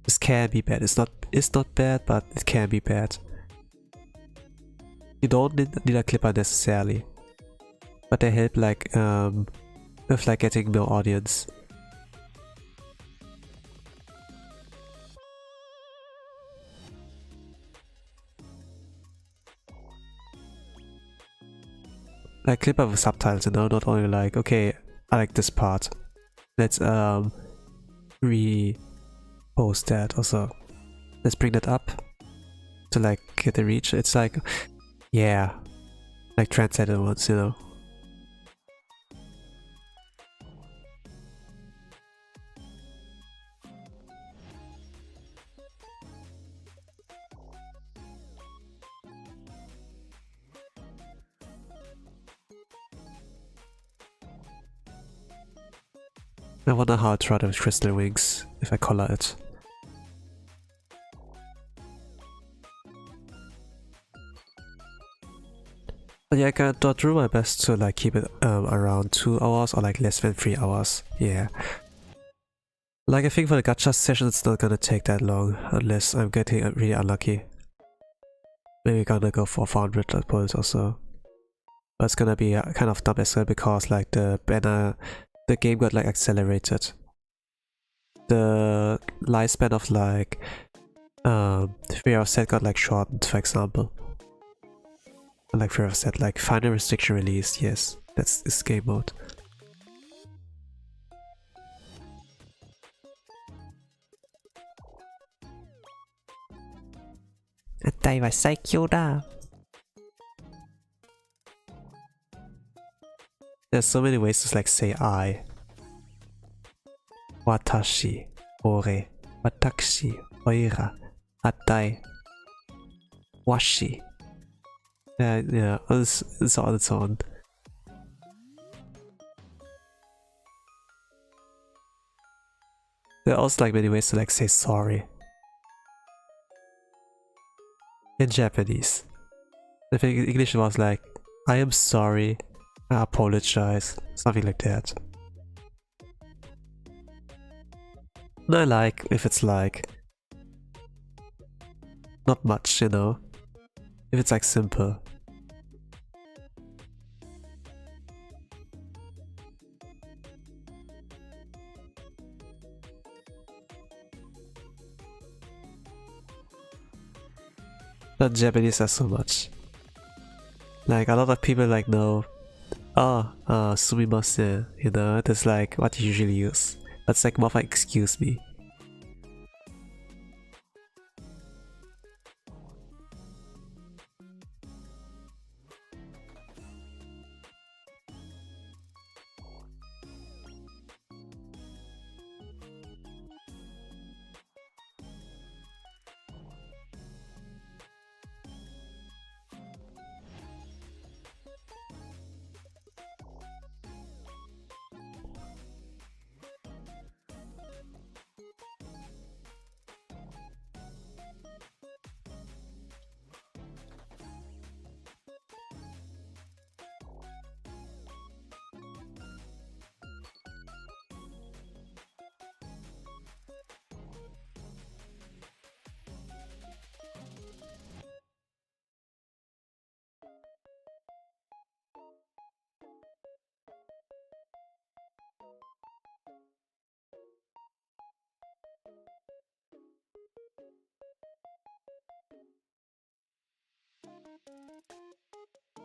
This can be bad. It's not bad, but it can be bad. You don't need a clipper necessarily, but they help like with like getting more audience. Like clipper with subtitles, you know, not only like, okay, I like this part. Let's repost that also. Let's bring that up to like get the reach. It's like, yeah, like trendsetter ones, you know. I wonder how I try with crystal wings if I color it. But yeah, I can do my best to like keep it around 2 hours or like less than 3 hours. Yeah. Like I think for the gacha session it's not gonna take that long unless I'm getting really unlucky. Maybe gonna go for 400 pulls or so. But it's gonna be kind of dumb as well because like the game got like accelerated. The lifespan of like 3 hour set got like shortened, for example. Like 3 hour set, like final restriction release, yes, that's this game mode. Atai wa saikyo da. There's so many ways to like say I. Watashi, ore, watashi, oira, atai, washi. Yeah, it's on its own. There are also like many ways to like say sorry. In Japanese. I think in English it was like, I am sorry, I apologize, something like that. And I like if it's like not much, you know, if it's like simple. But Japanese has so much. Like a lot of people like know, sumimasen, you know, that's like what you usually use. That's like more like excuse me.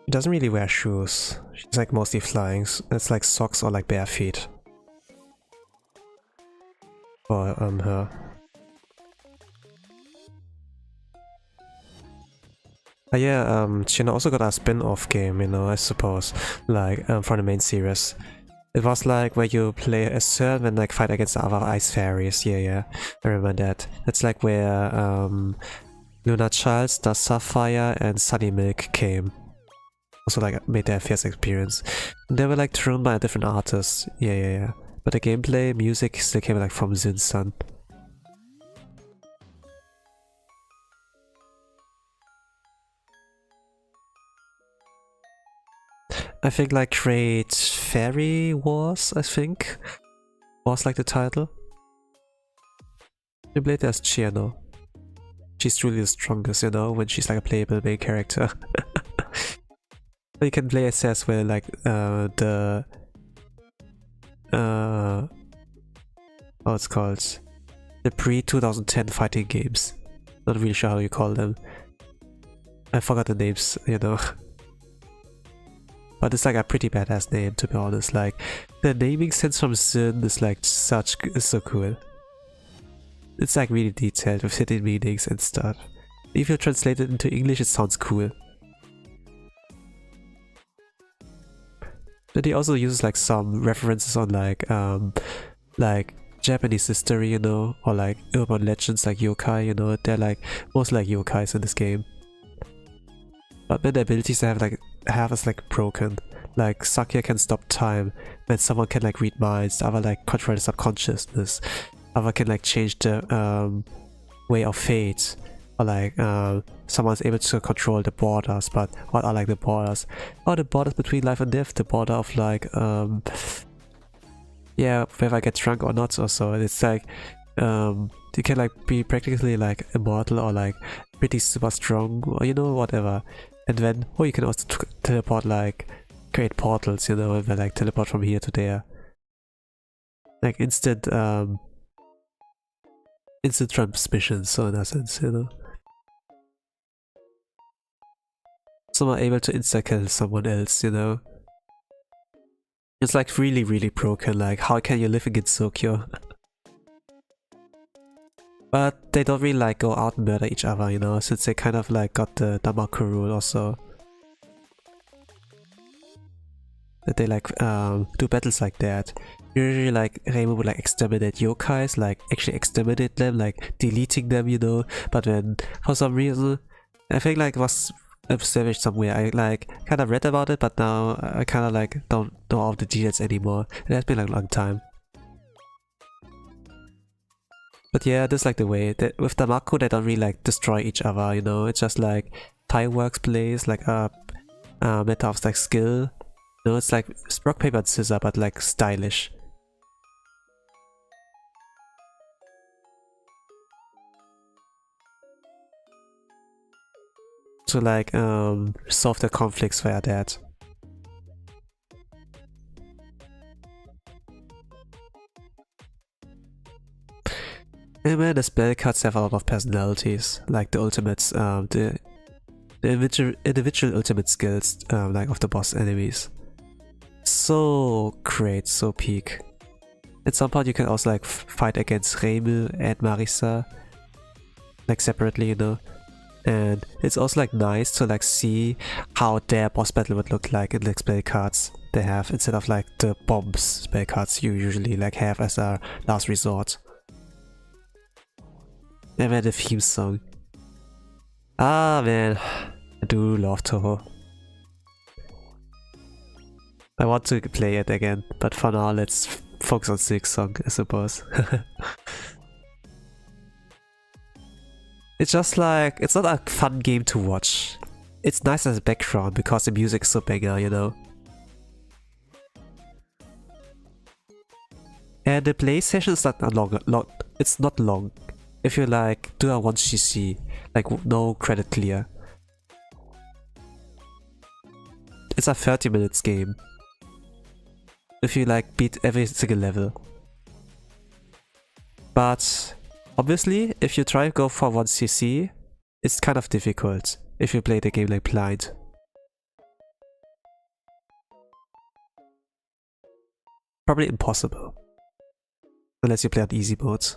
She doesn't really wear shoes. She's like mostly flying. It's like socks or like bare feet. For her. Yeah, China also got a spin-off game, you know, I suppose, like from the main series. It was like where you play a Cirno and like fight against the other Ice Fairies. Yeah, I remember that. That's like where Luna Childs, the Sapphire, and Sunny Milk came. Also like made their first experience. And they were like drawn by a different artist. Yeah. But the gameplay, music still came like from Zin-san. I think like Great Fairy Wars, I think, was like the title. You played as Cirno. She's truly the strongest, you know, when she's like a playable main character. You can play as well like the how it's called, the pre-2010 fighting games. Not really sure how you call them. I forgot the names, you know. But it's like a pretty badass name, to be honest. Like the naming sense from Zin is like so cool. It's like really detailed with hidden meanings and stuff. If you translate it into English, it sounds cool. But he also uses like some references on like Japanese history, you know, or like urban legends like yokai, you know. They're like most like yokais in this game. But when the abilities they have is like broken. Like Sakia can stop time, when someone can like read minds, the other like control the subconsciousness, other can like change the way of fate, or like someone's able to control the borders. But what are like the borders? Oh, the borders between life and death, the border of like yeah, whether I get drunk or not or so. And it's like you can like be practically like immortal or like pretty super strong, or you know, whatever. And then you can also teleport, like create portals, you know, and then like teleport from here to there. Like instant transmission, so in a sense, you know. Some are able to insta-kill someone else, you know. It's like really, really broken, like how can you live in Gensokyo? But they don't really like go out and murder each other, you know, since they kind of like got the Damaku rule also. That they like do battles like that. Usually like Reimu would like exterminate yokais, like actually exterminate them, like deleting them, you know. But then for some reason, I think like it was established somewhere. I like kind of read about it, but now I kind of like don't know all the details anymore. It has been like a long time. But yeah, this is like the way. With Damaku, they don't really like destroy each other, you know. It's just like fireworks blaze, like a matter of like skill. No, it's like rock, paper, and scissors, but like stylish. To like solve the conflicts via that. And man, the spell cards have a lot of personalities, like the ultimates, the individual ultimate skills, like of the boss enemies. So great, so peak. At some point you can also like fight against Reimu and Marisa, like separately, you know. And it's also like nice to like see how their boss battle would look like in the spell cards they have, instead of like the bombs spell cards you usually like have as a last resort. And then the theme song. Ah man, I do love Touhou. I want to play it again, but for now let's focus on Silk Song, I suppose. It's just like, it's not a fun game to watch. It's nice as a background because the music is so banger, you know. And the play session is not long, it's not long. If you like do a 1cc, like no credit clear. It's a 30 minutes game. If you like beat every single level. But obviously, if you try to go for 1cc, it's kind of difficult if you play the game like blind. Probably impossible. Unless you play on easy mode.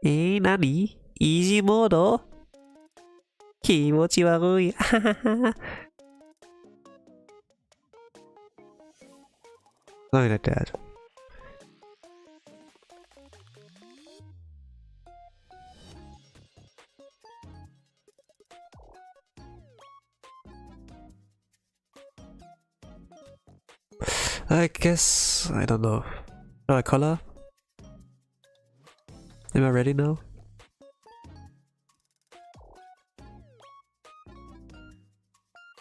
Eh, nani? Easy mode, oh? Kimochi warui. Something like that. I guess, I don't know. Color? Am I ready now?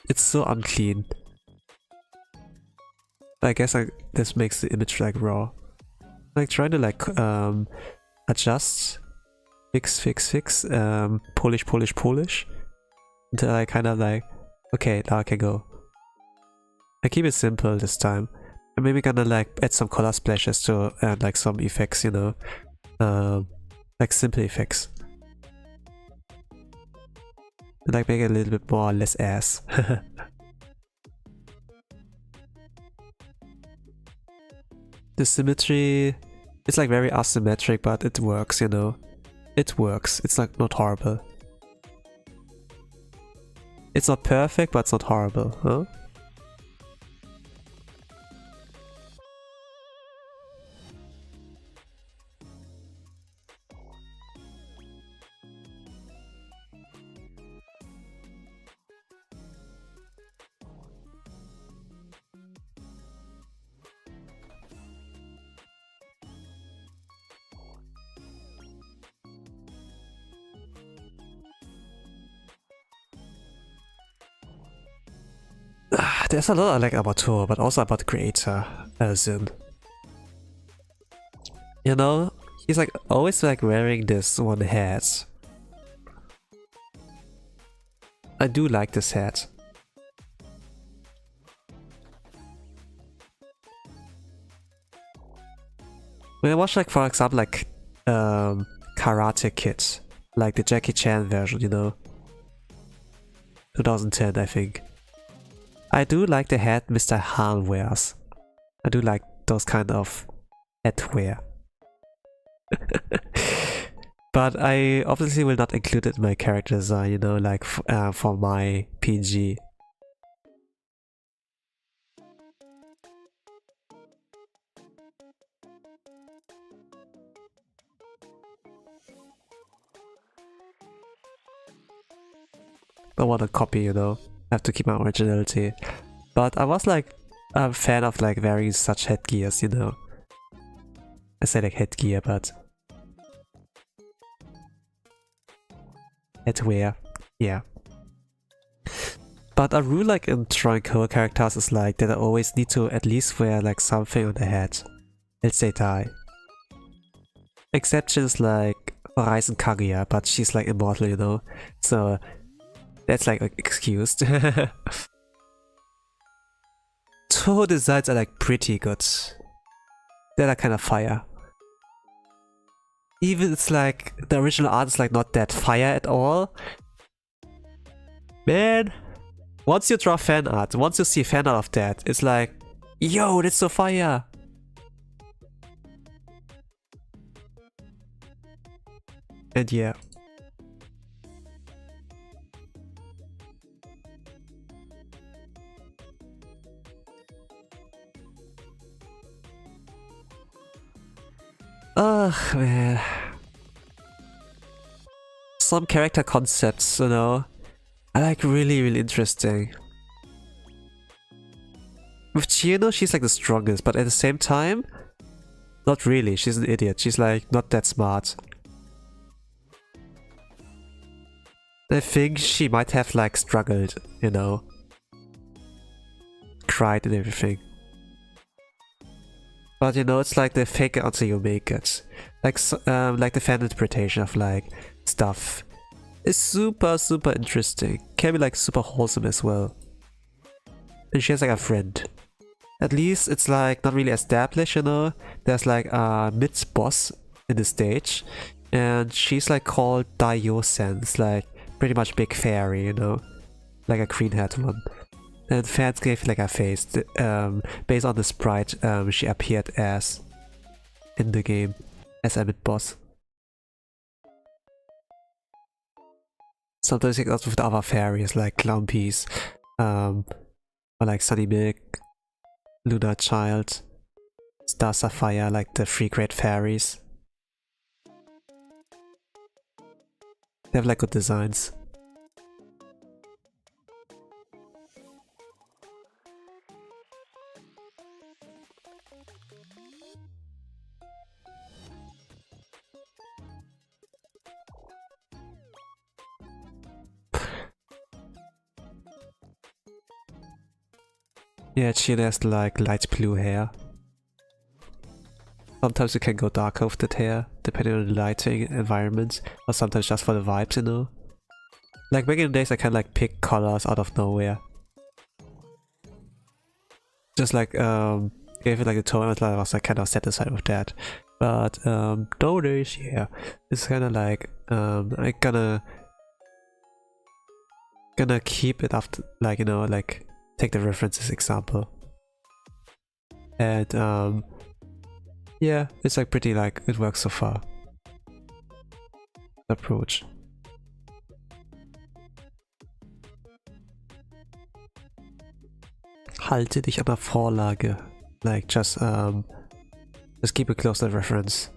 It's so unclean. I guess this makes the image like raw. Like trying to like adjust, fix, polish until I kind of like, okay, now I can go. I keep it simple this time. I'm maybe gonna like add some color splashes to add like some effects, you know, like simple effects. And like make it a little bit more less ass. The symmetry is like very asymmetric, but it works, you know. It works. It's like not horrible. It's not perfect, but it's not horrible, huh? There's a lot I like about Touhou, but also about the creator, Zin. You know, he's like always like wearing this one hat. I do like this hat. When I watch like for example like Karate Kid, like the Jackie Chan version, you know, 2010 I think. I do like the hat Mr. Han wears. I do like those kind of hat wear. But I obviously will not include it in my character design, you know, like for my PG. Don't want to copy, you know. I have to keep my originality. But I was like a fan of like wearing such headgears, you know. I say like headgear, but headwear, yeah. But a rule like in drawing cover characters is like that I always need to at least wear like something on the head, else they die. Exceptions like Horizon Kaguya, but she's like immortal, you know, so that's like excused. Touhou designs are like pretty good. They're like kind of fire. Even it's like the original art is like not that fire at all. Man, once you draw fan art, once you see fan art of that, it's like, yo, that's so fire. And yeah. Ugh, man. Some character concepts, you know, are like really interesting. With Chino, she's like the strongest, but at the same time, not really. She's an idiot. She's like not that smart. I think she might have like struggled, you know, cried and everything. But you know, it's like they fake it until you make it. Like the fan interpretation of like stuff is super interesting. Can be like super wholesome as well. And she has like a friend. At least it's like not really established, you know. There's like a mid-boss in the stage, and she's like called Daio-sen. It's like pretty much big fairy, you know, like a green-haired one. And fans gave like a face based on the sprite she appeared as in the game as a mid-boss. Sometimes it goes with other fairies like Clownpiece, or like Sunny Milk, Lunar Child, Star Sapphire, like the 3 great fairies. They have like good designs. Yeah, Chino has like light blue hair. Sometimes you can go darker with that hair, depending on the lighting environment, or sometimes just for the vibes, you know. Like back in the days I can like pick colors out of nowhere. Just like gave it like a tone, and I was like kind of satisfied with that. But nowadays, yeah, it's kind of like I gonna keep it after, like, you know, like take the references example. And yeah, it's like pretty like it works so far. Approach. Halte dich an der Vorlage. Like just keep it close to the reference.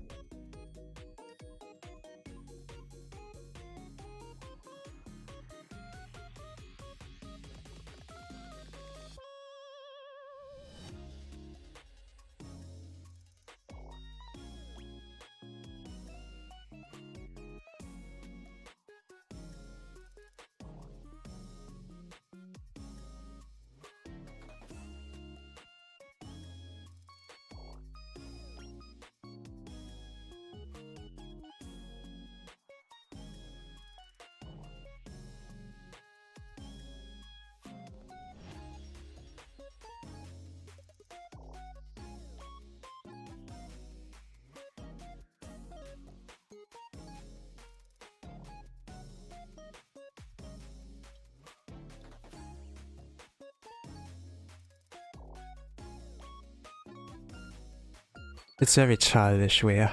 It's very childish, where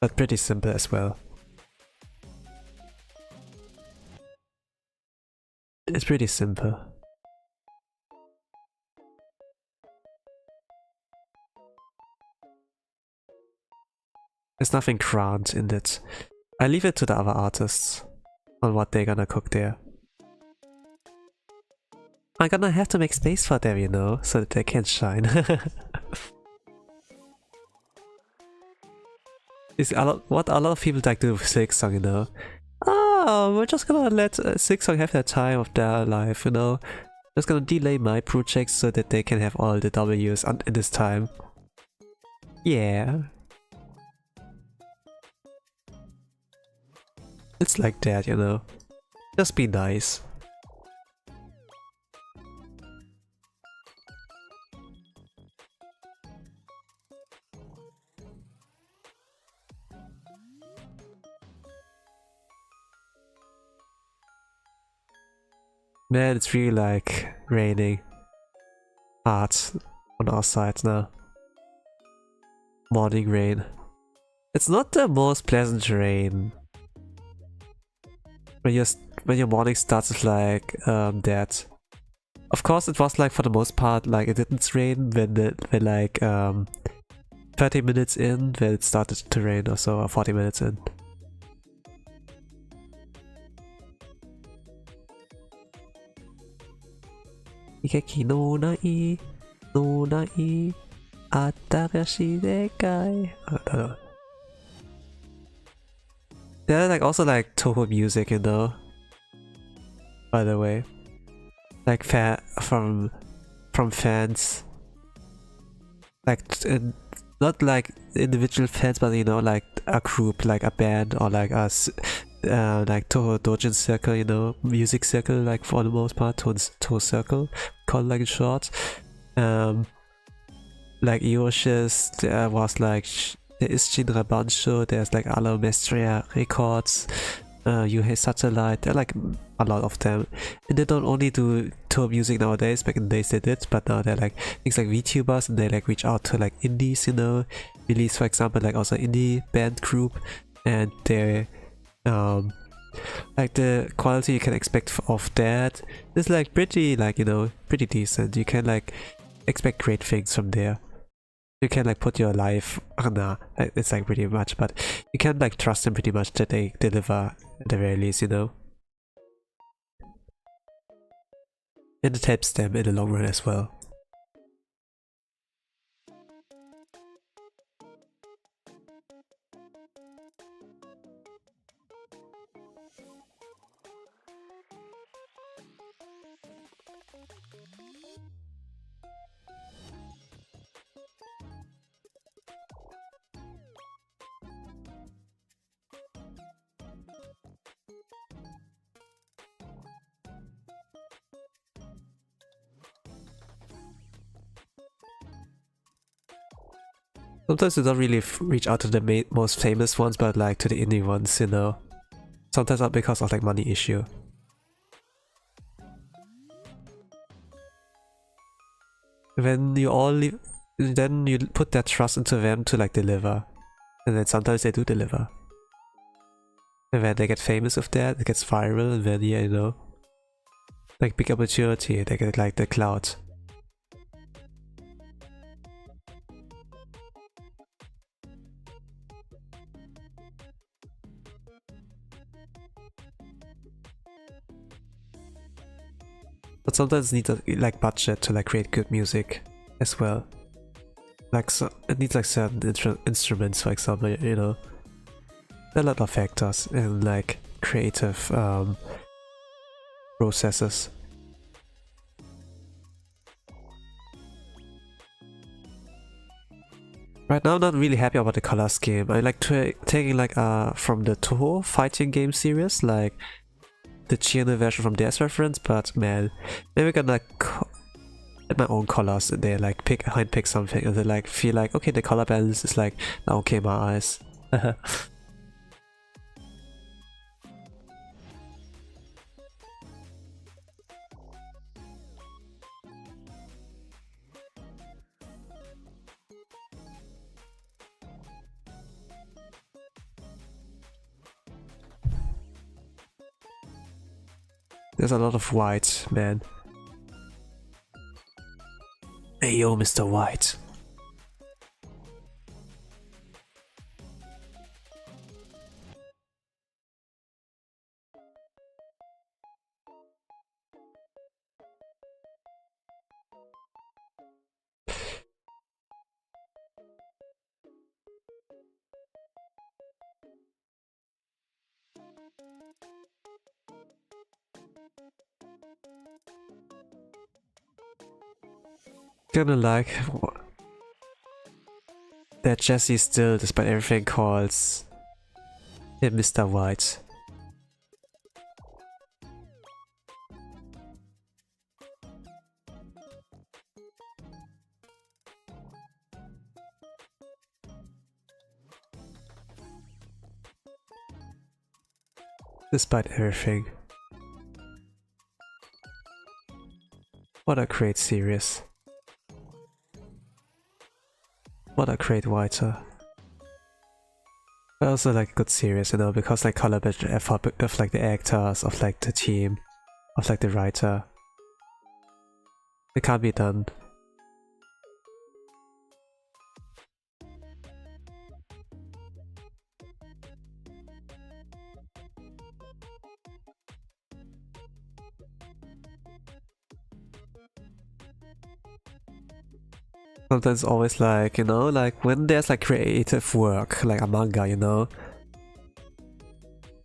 but pretty simple as well. It's pretty simple. There's nothing grand in it. I leave it to the other artists on what they're gonna cook there. I'm gonna have to make space for them, you know, so that they can shine. It's what a lot of people like to do with Silksong, you know. Oh, we're just gonna let Silksong have their time of their life, you know. Just gonna delay my projects so that they can have all the W's in this time. Yeah. It's like that, you know. Just be nice. Man, it's really like raining hard on our side now. Morning rain. It's not the most pleasant rain. When your morning starts with like that. Of course, it was like for the most part like it didn't rain when like 30 minutes in when it started to rain or so, or 40 minutes in. Ikeki no nai, no nai, atarashi dekai. I don't know. They're like also like Touhou music, you know. By the way, like from fans, like not like individual fans, but you know, like a group, like a band, or like us, like Touhou Dojin circle, you know, music circle, like for the most part, Touhou circle, called like in short. Like Yoshis, there was like. There is Shinra Bansho, there's like Alo Mestria Records, Yuhei Satellite, there are like a lot of them. And they don't only do tour music nowadays, back in the days they did, but now they're like things like VTubers and they like reach out to like indies, you know. Release for example like also indie band group, and they like the quality you can expect of that is like pretty like, you know, pretty decent. You can like expect great things from there. You can like put your life, nah, it's like pretty much, but you can like trust them pretty much that they deliver at the very least, you know. And it helps them in the long run as well. Sometimes you don't really reach out to the most famous ones, but like to the indie ones, you know. Sometimes not because of like money issue. When you all leave, then you put that trust into them to like deliver, and then sometimes they do deliver. And when they get famous with that, it gets viral, and then yeah, you know, like big opportunity, they get like the clout. But sometimes it needs a, like budget to like create good music as well. Like so, it needs like certain instruments, for example, you know. There are a lot of factors in like creative processes. Right now I'm not really happy about the color scheme. I like taking like from the Touhou fighting game series, like the Chino version from theirs reference, but man, maybe I can like add my own colors and they like handpick something and they like feel like okay, the color balance is like now okay in my eyes. There's a lot of white, man. Hey yo, Mr. White. Kinda like that Jesse still, despite everything, calls him Mr. White. Despite everything. What a great series. What a great writer. But also like a good series, you know, because like collaborative effort of like the actors, of like the team, of like the writer. It can't be done. Sometimes always like, you know, like when there's like creative work, like a manga, you know,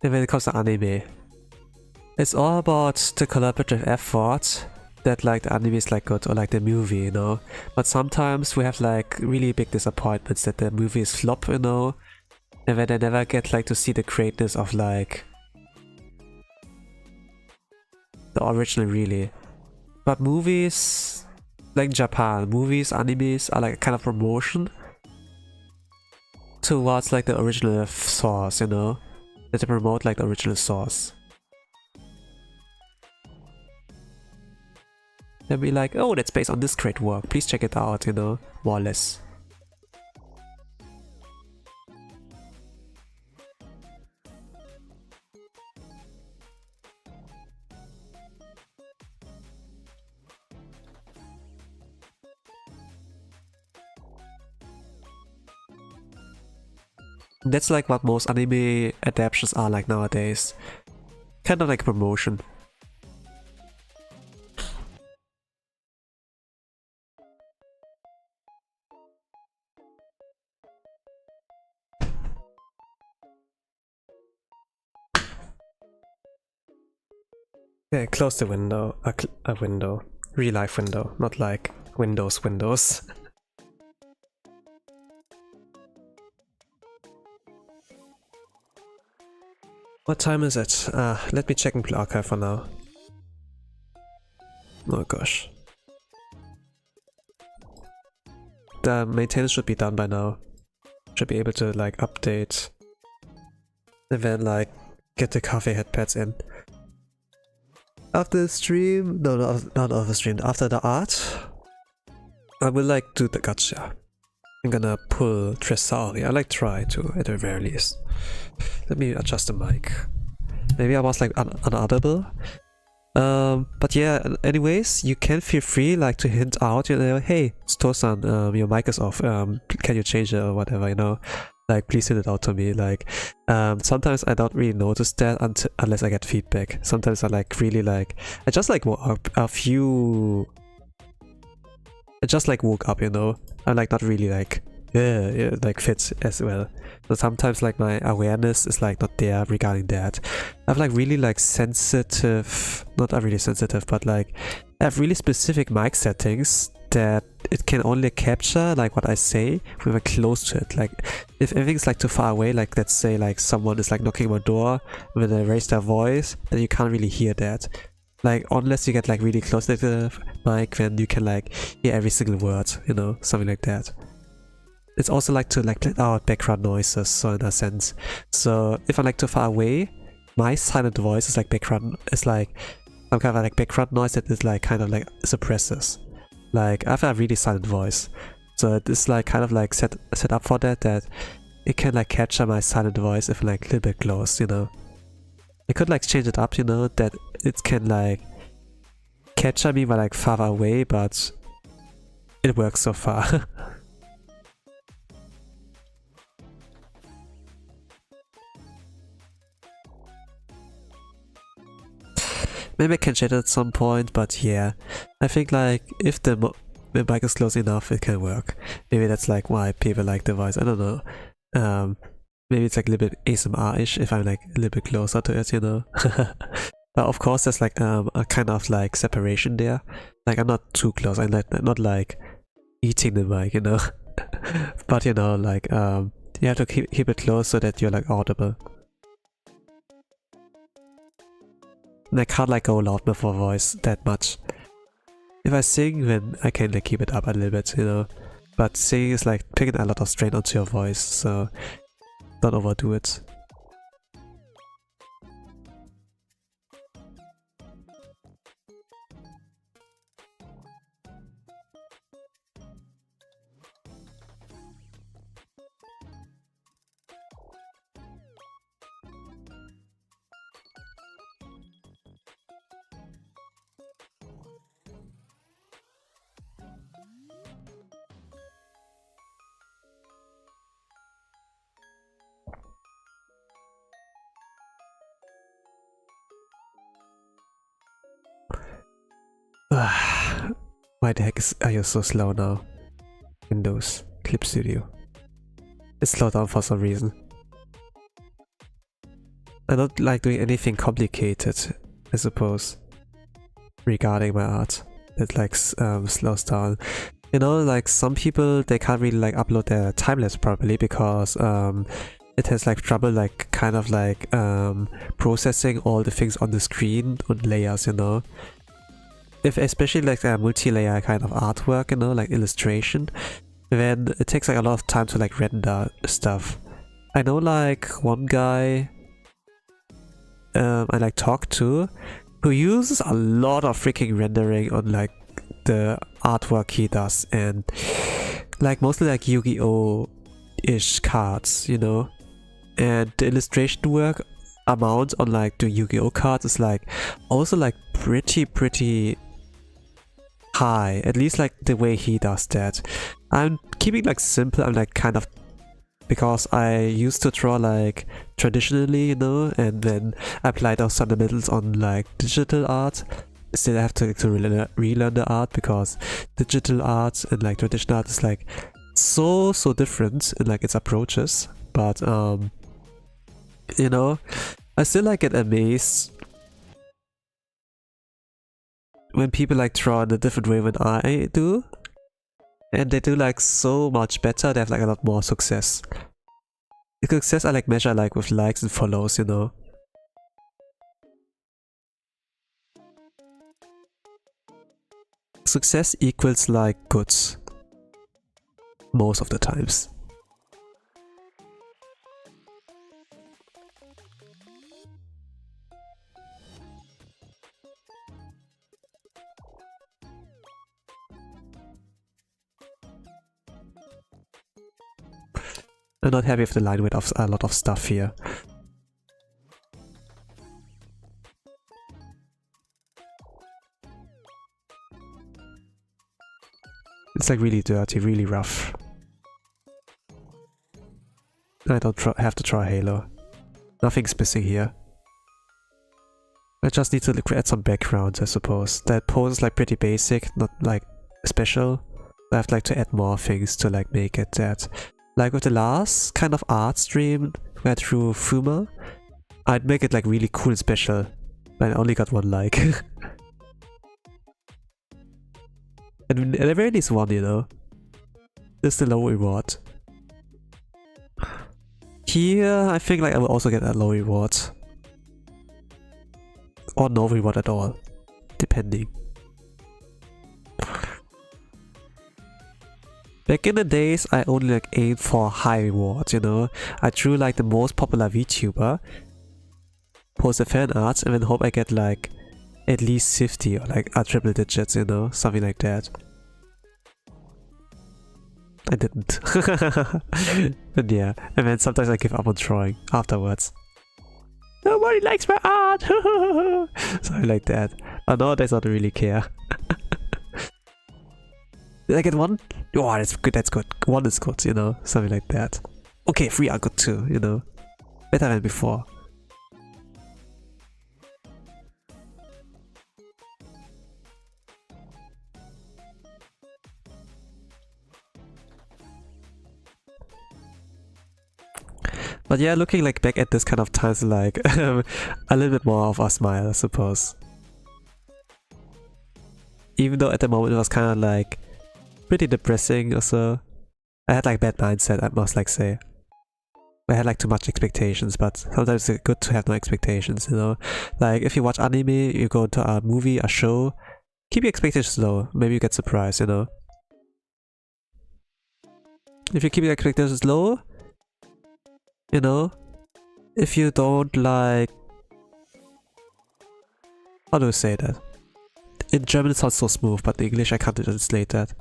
and when it comes to anime, it's all about the collaborative effort that like the anime is like good, or like the movie, you know. But sometimes we have like really big disappointments that the movie is flop, you know, and when I never get like to see the greatness of like the original really. But movies, like in Japan, movies, animes are like a kind of promotion towards like the original source, you know, that they promote like the original source. They'll be like, oh, that's based on this great work, please check it out, you know, more or less. That's like what most anime adaptations are like nowadays. Kind of like promotion. Yeah, close the window. A window. Real life window, not like windows. What time is it? Let me check in Blue Archive for now. Oh gosh. The maintenance should be done by now. Should be able to like update and then like get the coffee headpads in. After the stream, no, not after the stream, after the art, I will like do the gacha. I'm gonna pull Saoris. I like try to at the very least. Let me adjust the mic. Maybe I was like unaudible. But yeah, anyways, you can feel free like to hint out, you know, hey, Sto-san, your mic is off, can you change it or whatever, you know? Like, please hint it out to me. Like, sometimes I don't really notice that unless I get feedback. Sometimes I like really like, I just like woke up a few... I just like woke up, you know? I'm like not really like, yeah, like fit as well. So sometimes like my awareness is like not there regarding that. I have like really like sensitive, not really sensitive, but like I have really specific mic settings that it can only capture like what I say when we're close to it. Like if everything's like too far away, like let's say like someone is like knocking on my door, when they raise their voice, then you can't really hear that. Like unless you get like really close to the mic, then you can like hear every single word, you know, something like that. It's also like to like blend out background noises, so in a sense. So if I'm like too far away, my silent voice is like background, is like some kind of like background noise that is like kind of like suppresses. Like I have a really silent voice, so it is like kind of like set up for that it can like capture my silent voice if I'm like a little bit close, you know. I could like change it up, you know, that it can like capture me by like far away, but it works so far. Maybe I can chat at some point, but yeah, I think like if the mic is close enough, it can work. Maybe that's like why people like the voice. I don't know. Maybe it's like a little bit ASMR-ish if I'm like a little bit closer to it, you know. But of course, there's like a kind of like separation there. Like I'm not too close. I'm not like eating the mic, you know. But you know, like you have to keep it close so that you're like audible. And I can't like go loud with my voice that much. If I sing, then I can like keep it up a little bit, you know. But singing is like picking a lot of strain onto your voice, so don't overdo it. Why the heck are you so slow now? Windows, Clip Studio. It's slowed down for some reason. I don't like doing anything complicated, I suppose, regarding my art. It like slows down. You know, like some people, they can't really like upload their timelapse properly because it has like trouble like kind of like processing all the things on the screen and layers, you know. If especially like a multi-layer kind of artwork, you know, like illustration, then it takes like a lot of time to like render stuff. I know like one guy I like talked to who uses a lot of freaking rendering on like the artwork he does, and like mostly like Yu-Gi-Oh-ish cards, you know, and the illustration work amount on like the Yu-Gi-Oh cards is like also like pretty high, at least like the way he does that. I'm keeping like simple. I'm like kind of, because I used to draw like traditionally, you know, and then apply those fundamentals on like digital art. Still I have to relearn the art, because digital art and like traditional art is like so different in like its approaches. But you know, I still like get amazed when people like draw in a different way than I do, and they do like so much better. They have like a lot more success. The success I like measure like with likes and follows, you know. Success equals like goods most of the times. I'm not happy with the line width of a lot of stuff here. It's like really dirty, really rough. I don't have to draw a halo. Nothing's missing here. I just need to add some backgrounds, I suppose. That pose is like pretty basic, not like special. I have like to add more things to like make it that. Like with the last kind of art stream where I drew Fuma, I'd make it like really cool and special. But I only got one like. And at the very least one, you know. This is the low reward. Here, I think like I will also get a low reward. Or no reward at all. Depending. Back in the days, I only like aimed for high rewards, you know. I drew like the most popular VTuber, post a fan art, and then hope I get like at least 50 or like a triple digits, you know, something like that. I didn't. And yeah, and then sometimes I give up on drawing afterwards. Nobody likes my art! Something like that. But nowadays I don't really care. Did I get one? Oh, that's good, that's good. One is good, you know, something like that. Okay, 3 are good too, you know. Better than before. But yeah, looking like back at this kind of times, like a little bit more of a smile, I suppose. Even though at the moment it was kind of like pretty depressing or so. I had like bad mindset, I must like say. I had like too much expectations, but sometimes it's good to have no expectations, you know. Like if you watch anime, you go to a movie, a show, keep your expectations low. Maybe you get surprised, you know. If you keep your expectations low, you know, if you don't like... How do I say that? In German it sounds so smooth, but in English I can't translate that.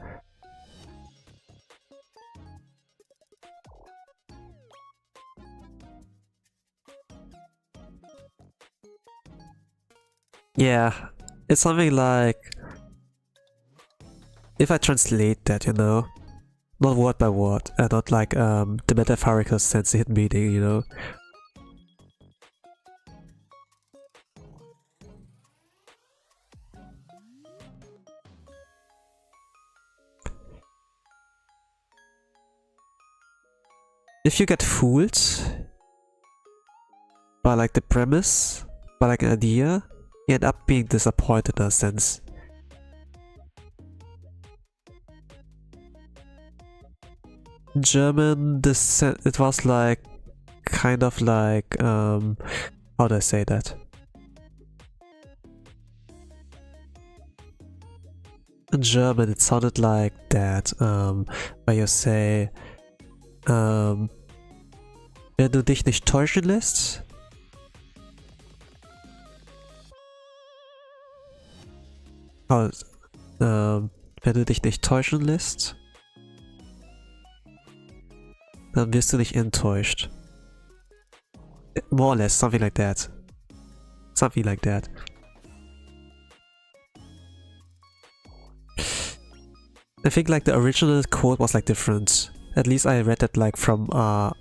Yeah, it's something like... If I translate that, you know, not word by word, and not like the metaphorical sense hidden meaning, you know. If you get fooled by like the premise, by like an idea, you end up being disappointed in a sense. In German, it was like kind of like how do I say that? In German, it sounded like that, where you say, wenn du dich nicht täuschen lässt. Wenn du dich nicht täuschen lässt, dann wirst du nicht enttäuscht. More or less, something like that. Something like that. I think like the original quote was like different. At least I read it like from a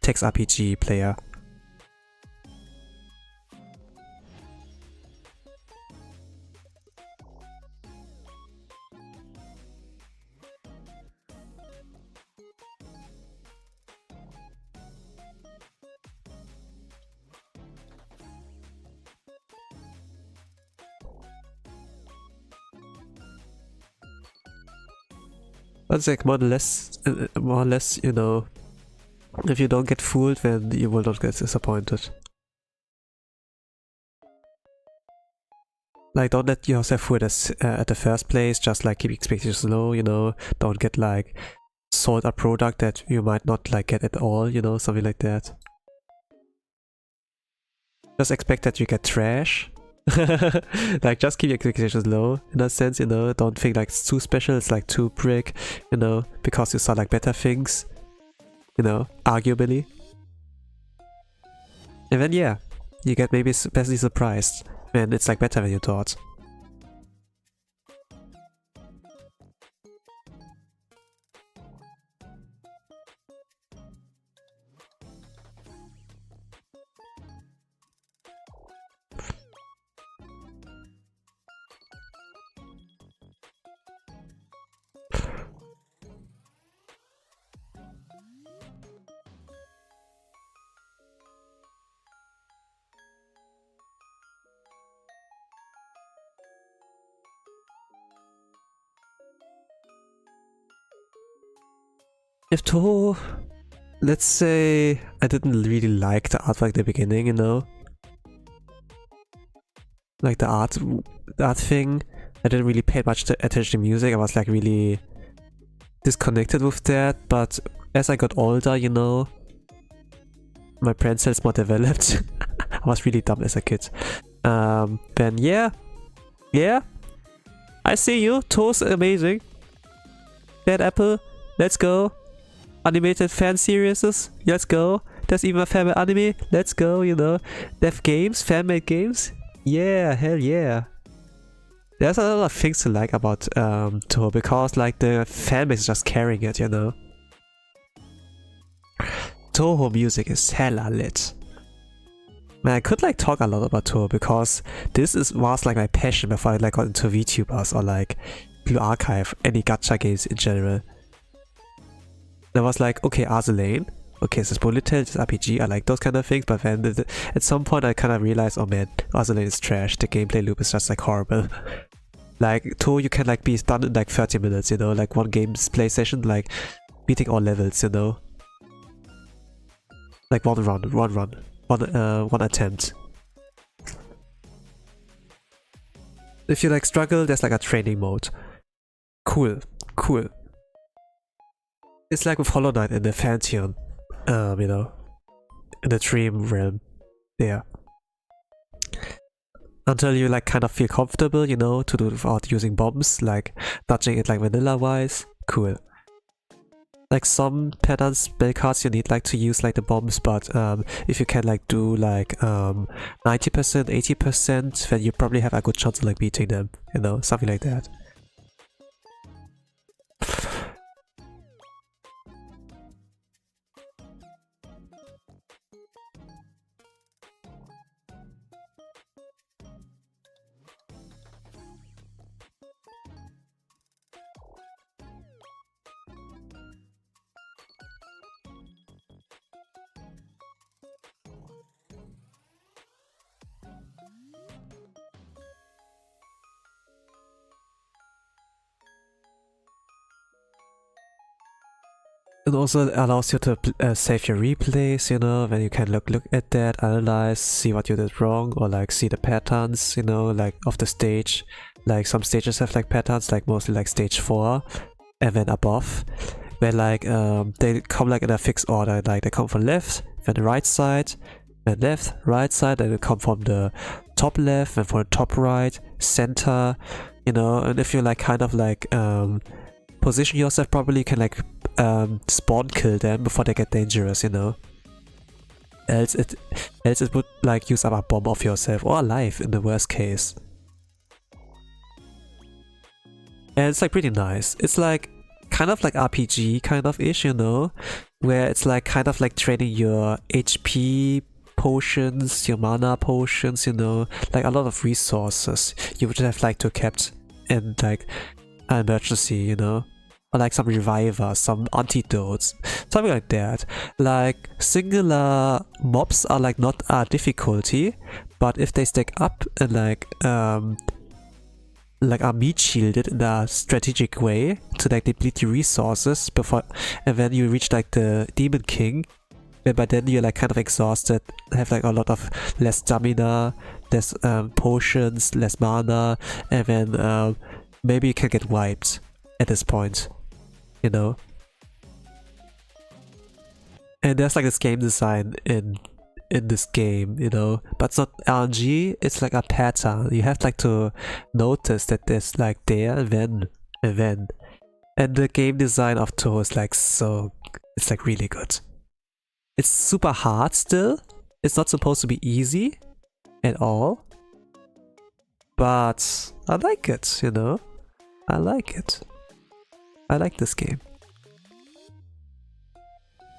text RPG player. But it's like more or less, you know, if you don't get fooled, then you will not get disappointed. Like, don't let yourself fooled at the first place, just like keep expectations low, you know, don't get like sold a product that you might not like get at all, you know, something like that. Just expect that you get trash. Like, just keep your expectations low in that sense, you know, don't think like it's too special, it's like too brick, you know, because you saw like better things, you know, arguably. And then yeah, you get maybe pleasantly surprised when it's like better than you thought. If Touhou, let's say I didn't really like the artwork at the beginning, you know, like the art thing, I didn't really pay much attention to music, I was like really disconnected with that, but as I got older, you know, my brain cells more developed. I was really dumb as a kid. Then yeah, I see you, Touhou's amazing. Bad Apple, let's go. Animated fan series, let's go. There's even a fan-made anime. Let's go, you know. They have games, fan-made games. Yeah, hell yeah. There's a lot of things to like about Touhou because like the fanbase is just carrying it, you know. Touhou music is hella lit. Man, I could like talk a lot about Touhou because this was like my passion before I like got into VTubers or like Blue Archive, any gacha games in general. I was like, okay, Azulane. Okay, it's bullet hell, it's RPG, I like those kind of things, but then at some point I kind of realized, oh man, Azulane is trash, the gameplay loop is just like horrible. Like, Touhou you can like be done in like 30 minutes, you know, like one gameplay session, like beating all levels, you know. Like one attempt. If you like struggle, there's like a training mode. Cool. It's like with Hollow Knight in the Pantheon. You know, in the dream realm there. Until you like kind of feel comfortable, you know, to do it without using bombs, like dodging it like vanilla wise. Cool. Like some pattern spell cards you need like to use like the bombs, but if you can like do like 90%, 80%, then you probably have a good chance of like beating them, you know, something like that. It also allows you to save your replays, you know, when you can look at that, analyze, see what you did wrong, or like see the patterns, you know, like of the stage. Like some stages have like patterns, like mostly like stage 4 and then above, where like they come like in a fixed order, like they come from left, then the right side, then left, right side, and they come from the top left, and from the top right, center, you know. And if you like kind of like position yourself properly, you can like spawn kill them before they get dangerous, you know. Else it would like use up a bomb of yourself, or a life in the worst case. And it's like pretty nice. It's like kind of like RPG kind of ish, you know, where it's like kind of like training your HP potions, your mana potions, you know, like a lot of resources you would have like to kept in like an emergency, you know. Or like some revivers, some antidotes, something like that. Like singular mobs are like not a difficulty, but if they stack up and like are meat shielded in a strategic way to like deplete your resources before, and then you reach like the Demon King, and by then you're like kind of exhausted, have like a lot of less stamina, less potions, less mana, and then maybe you can get wiped at this point, you know. And there's like this game design in this game, you know, but it's not RNG, it's like a pattern. You have like to notice that there's like there and then. And the game design of Touhou is like so, it's like really good. It's super hard still. It's not supposed to be easy at all. But I like it, you know. I like it. I like this game.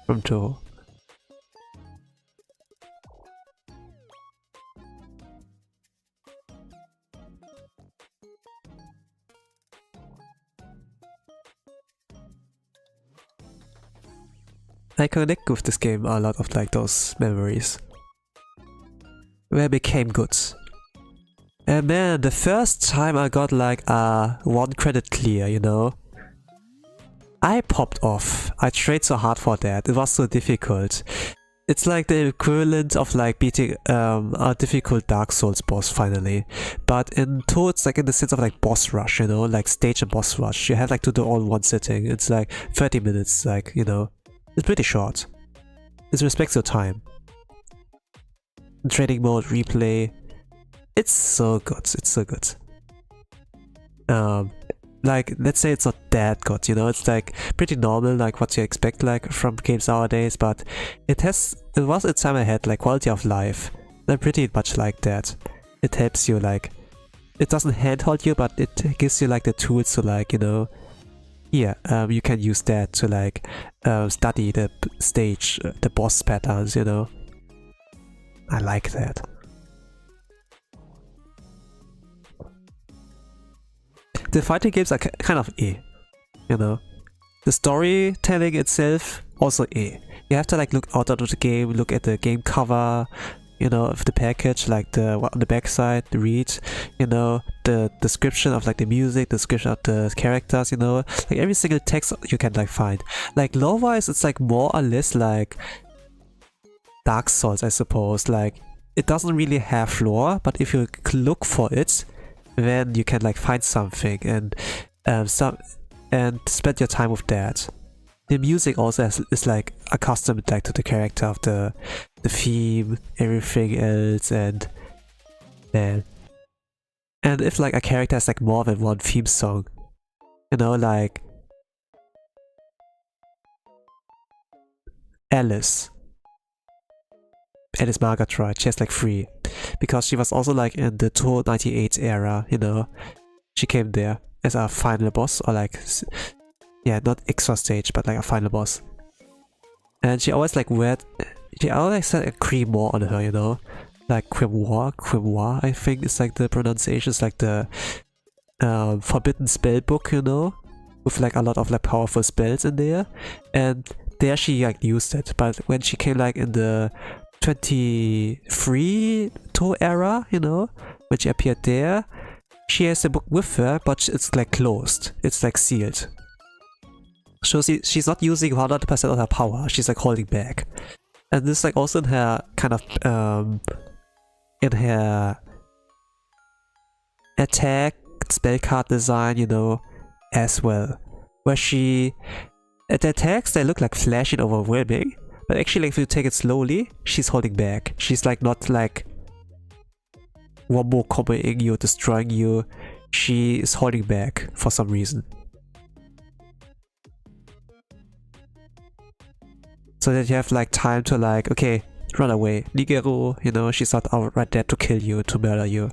From Touhou. I connect with this game a lot of like those memories where it became good. And man, the first time I got like a 1 credit clear, you know, I popped off. I tried so hard for that. It was so difficult. It's like the equivalent of like beating a difficult Dark Souls boss finally. But in Touhou it's like in the sense of like boss rush, you know, like stage and boss rush. You have like to do all in one sitting. It's like 30 minutes, like, you know. It's pretty short. It respects your time. Training mode, replay. It's so good. It's so good. like, let's say it's not that good, you know, it's like pretty normal, like what you expect like from games nowadays, but it was its time ahead, like quality of life. They're pretty much like that. It helps you, like, it doesn't handhold you, but it gives you like the tools to, like, you know, yeah, you can use that to like study the stage, the boss patterns, you know. I like that. The fighting games are kind of you know. The storytelling itself, also You have to like look out of the game, look at the game cover, you know, of the package, like the on the backside, read, you know, the description of like the music, the description of the characters, you know, like every single text you can like find. Like lore-wise, it's like more or less like Dark Souls, I suppose. Like it doesn't really have lore, but if you look for it, then you can like find something and spend your time with that. The music also is like accustomed like to the character of the theme, everything else, and if like a character has like more than one theme song, you know, like Alice Margaret, she has like 3. Because she was also like in the Touhou 98 era, you know. She came there as a final boss, or like, yeah, not extra stage, but like a final boss. And she always like she always had a cream more on her, you know. Like Grimoire, I think is like the pronunciation, is like the forbidden spell book, you know. With like a lot of like powerful spells in there. And there she like used it, but when she came like in the 23 Touhou era, you know, when she appeared there, she has the book with her, but it's like closed, it's like sealed. So she's not using 100% of her power, she's like holding back. And this is like also in her kind of in her attack spell card design, you know, as well. Where the attacks, they look like flashy and overwhelming, but actually, like, if you take it slowly, she's holding back. She's like not like wombo comboing you, destroying you. She is holding back for some reason. So that you have like time to like, okay, run away. Nigeru, you know, she's not outright there to kill you, to murder you.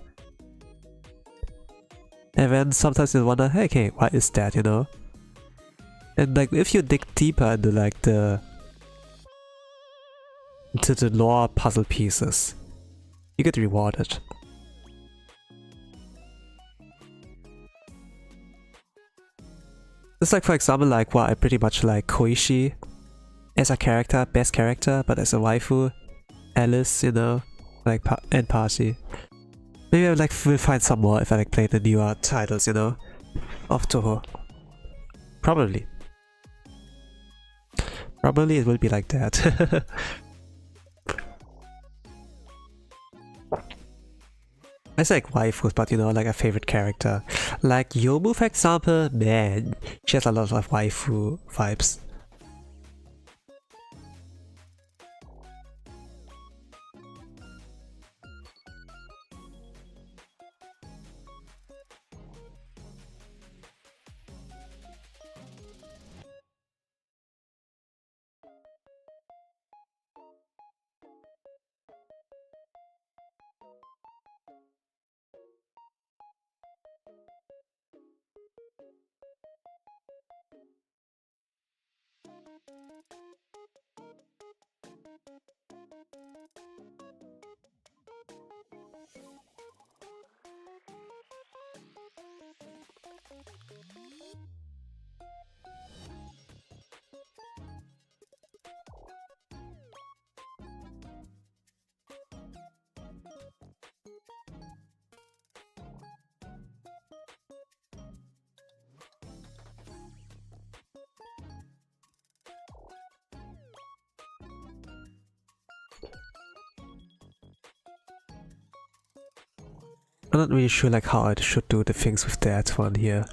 And then sometimes you wonder, hey, okay, why is that, you know? And like if you dig deeper into like into the lore puzzle pieces, you get rewarded. It's like, for example, like I pretty much like Koichi as a character, best character, but as a waifu, Alice, you know, like and Parsi. Maybe I like will find some more if I like play the newer titles, you know, of Touhou. Probably it will be like that. I say like waifus, but you know, like a favorite character. Like Yomu, for example, man, she has a lot of waifu vibes. I'm not really sure like how I should do the things with that one here.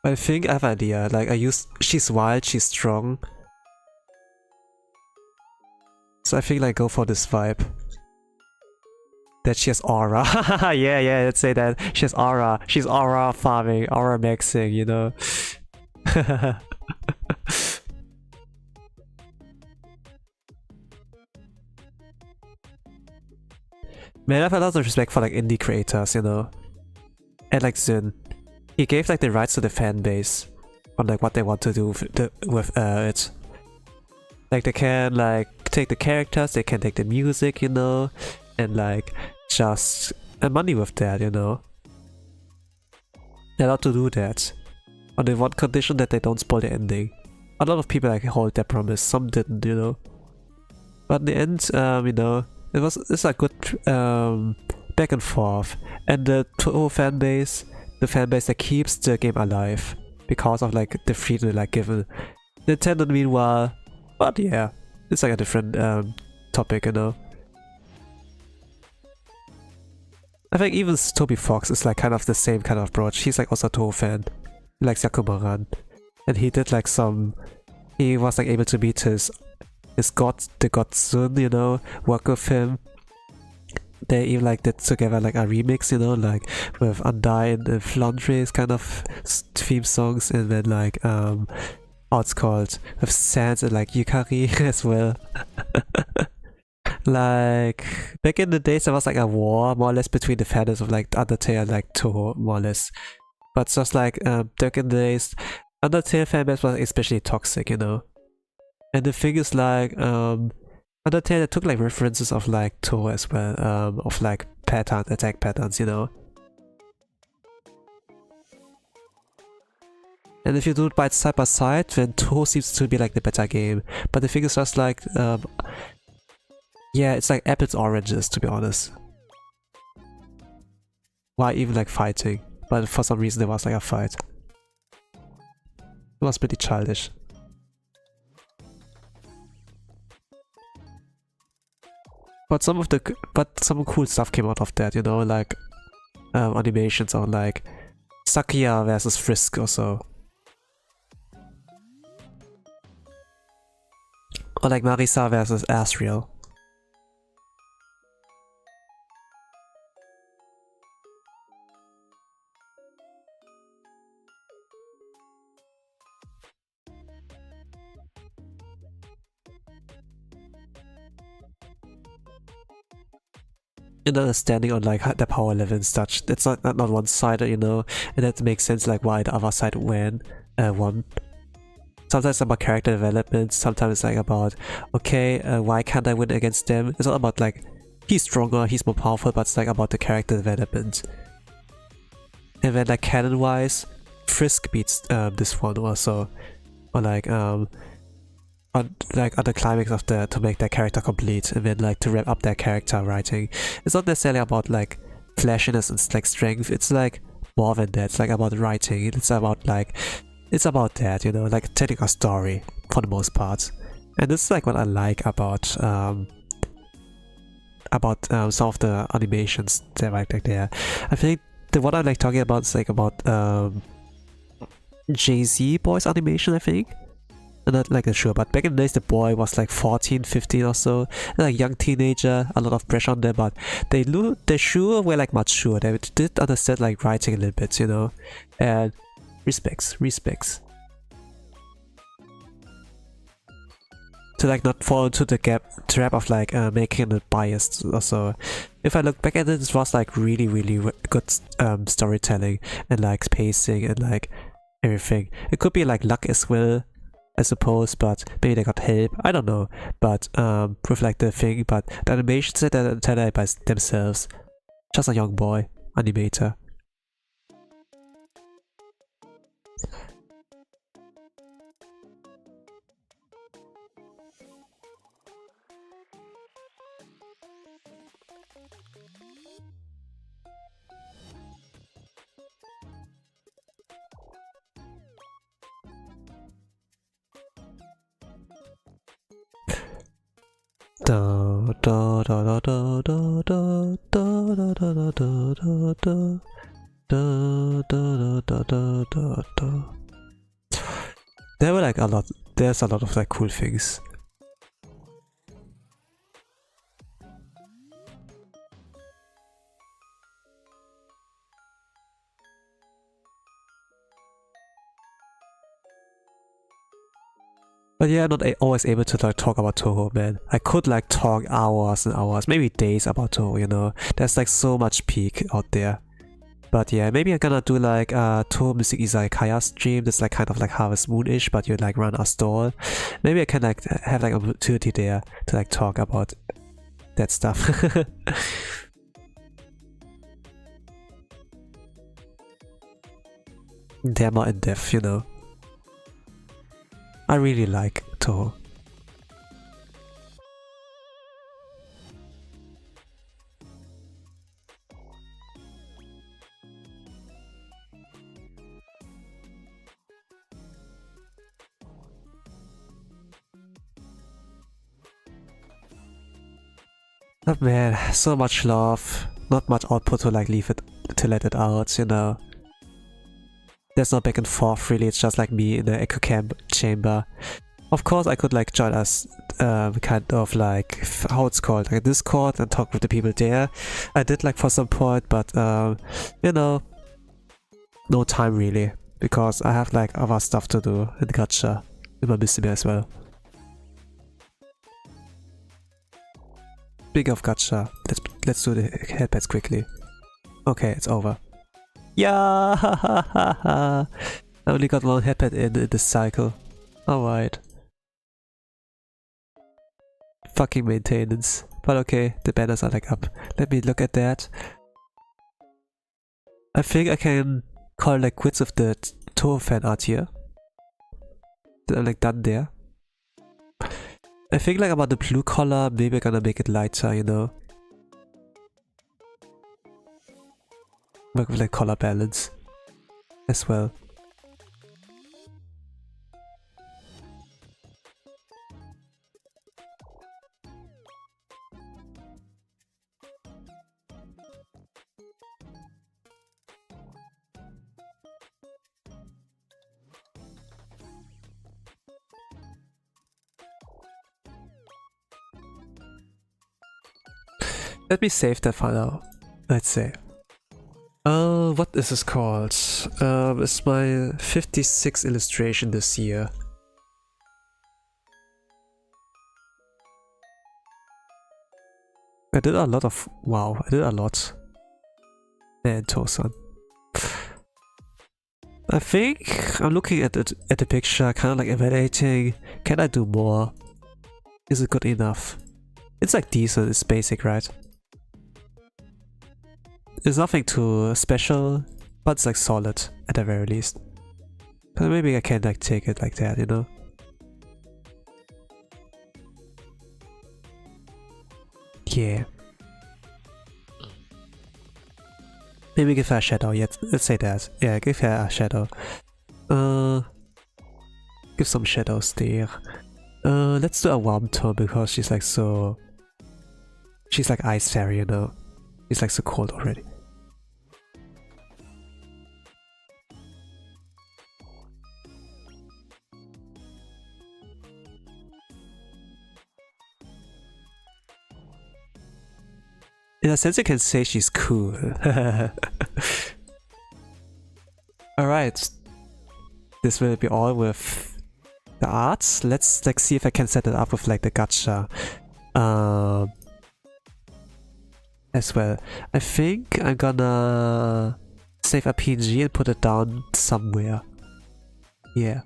But I think I have an idea. Like she's wild, she's strong. So I think like go for this vibe. That she has aura. Yeah, let's say that. She has aura. She's aura farming, aura maxing, you know. Man, I have a lot of respect for like indie creators, you know. And like Zyn. He gave like the rights to the fan base on like what they want to do with it. Like they can like take the characters, they can take the music, you know, and like just earn money with that, you know. They're allowed to do that. On the one condition that they don't spoil the ending. A lot of people like hold their promise, some didn't, you know. But in the end, you know, it's a good back and forth. And the Touhou fan base, the fan base that keeps the game alive because of like the freedom like given. Nintendo meanwhile, but yeah, it's like a different topic, you know. I think even Toby Fox is like kind of the same kind of approach. He's like also a Touhou fan. He likes Yakumaran. And he did like he was like able to meet the god Zyn, you know, work with him. They even like did together like a remix, you know, like with Undyne and Flandre's kind of theme songs, and then like how it's called, with Sans and like Yukari as well. Like back in the days there was like a war more or less between the fandoms of like Undertale and like Touhou, more or less. But just like back in the days, Undertale fanbase was especially toxic, you know. And the thing is like Undertale took like references of like Touhou as well, of like attack patterns, you know. And if you do it by side by side, then Touhou seems to be like the better game. But the thing is just like yeah, it's like apples oranges, to be honest. Why even like fighting? But for some reason there was like a fight. It was pretty childish. But some cool stuff came out of that, you know, like animations on like Sakuya versus Frisk or so. Or like Marisa versus Asriel. Understanding on like the power level and such. It's not one-sided, you know, and that makes sense like why the other side won. Sometimes it's about character development, sometimes it's like about, okay, why can't I win against them? It's not about like, he's stronger, he's more powerful, but it's like about the character development. And then like canon-wise, Frisk beats this one also. Or like on the climax of to make their character complete, and then like to wrap up their character writing. It's not necessarily about like flashiness and like strength, it's like more than that. It's like about writing, it's about that, you know, like telling a story for the most part. And this is like what I like about some of the animations that are like there. I think the one I like talking about is like about Jay-Z boys animation, I think. I'm not like sure, but back in the days the boy was like 14, 15 or so, and like young teenager, a lot of pressure on them, but they sure were like mature. They did understand like writing a little bit, you know, and respects. To like not fall into the trap of like making it biased or so. If I look back at it, it was like really good storytelling and like pacing and like everything. It could be like luck as well, I suppose, but maybe they got help, I don't know. But with like the thing, but the animations that are entirely by themselves. Just a young boy animator. There were like there's a lot of like cool things. But yeah, I'm not always able to like talk about Touhou, man. I could like talk hours and hours, maybe days about Touhou, you know. There's like so much peak out there. But yeah, maybe I'm gonna do like a Touhou Music Izakaya stream that's like kind of like Harvest Moon-ish, but you like run a stall. Maybe I can like have like an opportunity there to like talk about that stuff. They're more in depth, you know. I really like Touhou. Oh man, so much love, not much output to like leave it, to let it out, you know. There's no back and forth really, it's just like me in the echo chamber. Of course I could like join us kind of like, how it's called, like a Discord and talk with the people there. I did like for some point, but you know, no time really, because I have like other stuff to do in Gacha, in my Missime as well. Speaking of Gacha, let's do the headpads quickly. Okay, it's over. Yeah, I only got one headpad in this cycle. Alright. Fucking maintenance. But okay, the banners are like up. Let me look at that. I think I can call like quits with the Touhou fan art here. I'm like done there. I think like about the blue color, maybe I'm gonna make it lighter, you know. Work with like color balance as well. Let me save that for now, let's say. What is this called? It's my 56th illustration this year. I did a lot of... wow, I did a lot. Man, Tosan. I think I'm looking at the picture, kind of like evaluating, can I do more? Is it good enough? It's like decent, it's basic, right? There's nothing too special, but it's like solid at the very least. So maybe I can like take it like that, you know? Yeah. Maybe give her a shadow, yeah, let's say that. Yeah, give her a shadow. Give some shadows there. Let's do a warm tone because she's like so... she's like Ice Fairy, you know? It's like so cold already. In a sense, you can say she's cool. Alright. This will be all with the arts. Let's like see if I can set it up with like the gacha. As well. I think I'm gonna save a PNG and put it down somewhere. Yeah.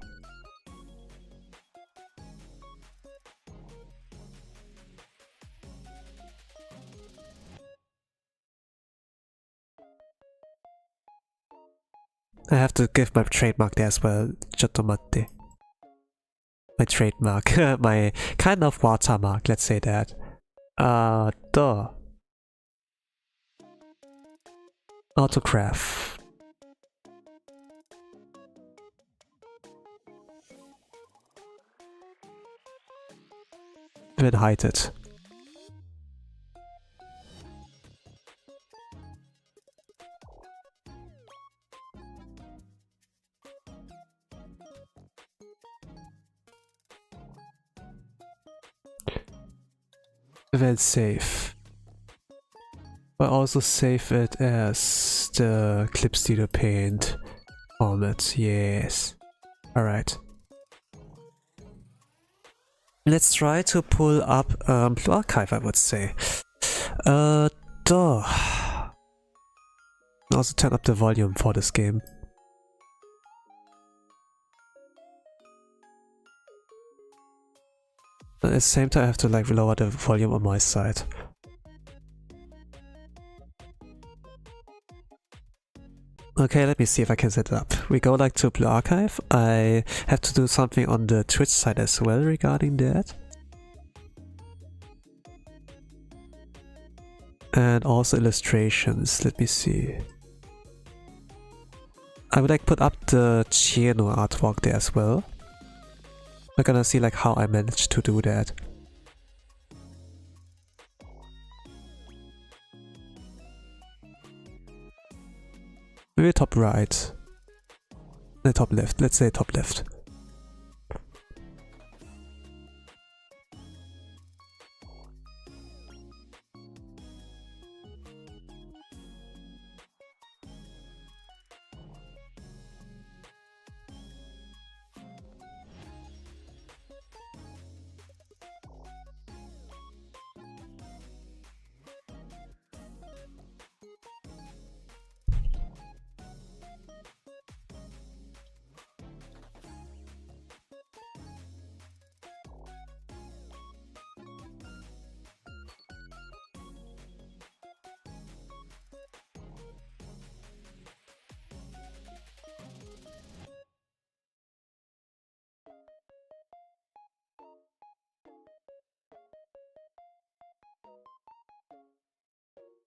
I have to give my trademark there as well. Chotomate. My trademark. My kind of watermark, let's say that. Duh. Autograph. Then hide it. Then save. But also save it as the Clip Studio Paint format. Yes. Alright. Let's try to pull up Blue Archive, I would say. Duh. Also turn up the volume for this game. At the same time I have to like lower the volume on my side. Okay, let me see if I can set it up. We go like to Blue Archive. I have to do something on the Twitch side as well regarding that. And also illustrations, let me see. I would like put up the Cirno artwork there as well. We're gonna see like how I managed to do that. Maybe top right. No, top left. Let's say top left.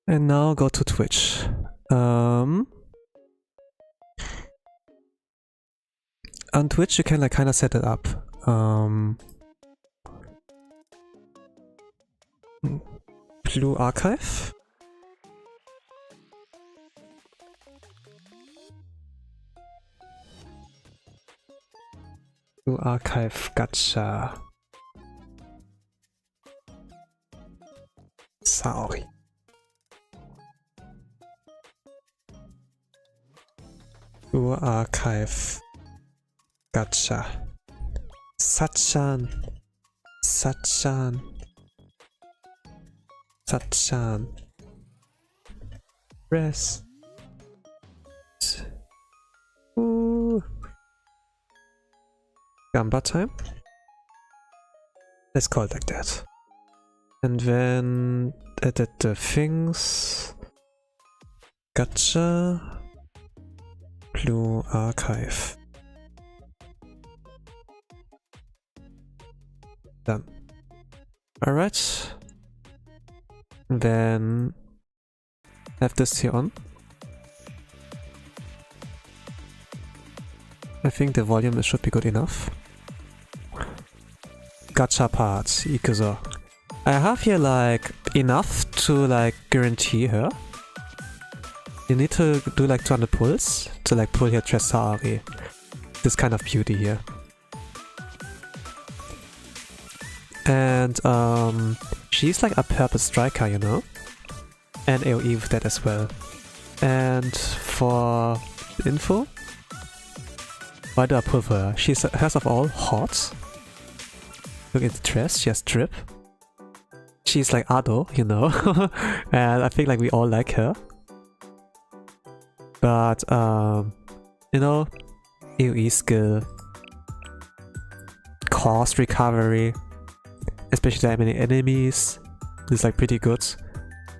And now go to Twitch. On Twitch you can like kind of set it up. Blue Archive. Blue Archive Gacha. Saoris. Blue Archive Gacha. Sachan. Press. Ooh. Gamba time. Let's call it like that. And then edit the things. Gacha. Blue Archive. Done. Alright. Then have this here on. I think the volume should be good enough. Gacha part, Ikuzo. I have here like enough to like guarantee her. You need to do like 200 pulls to like pull here Saori. This kind of beauty here. And she's like a purple striker, you know? And AoE with that as well. And for info, why do I pull for her? She's first of all hot. Look at the dress, she has drip. She's like Ado, you know? And I think like we all like her. But, you know, AoE skill, cost recovery, especially that many enemies, is like pretty good.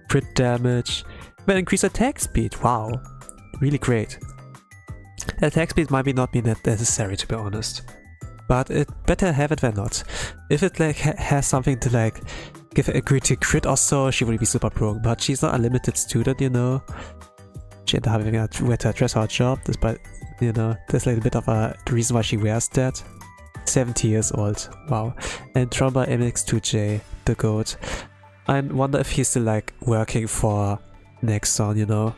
Crit damage, but increase attack speed, wow, really great. Attack speed might not be that necessary, to be honest, but it better have it than not. If it like has something to like give a gritty crit or so, she would be super broke, but she's not a limited student, you know. She ended up having a wear dress her job, despite, you know, there's like a bit of a reason why she wears that. 70 years old, wow. And Tromba MX2J, the GOAT. I wonder if he's still like working for Nexon, you know?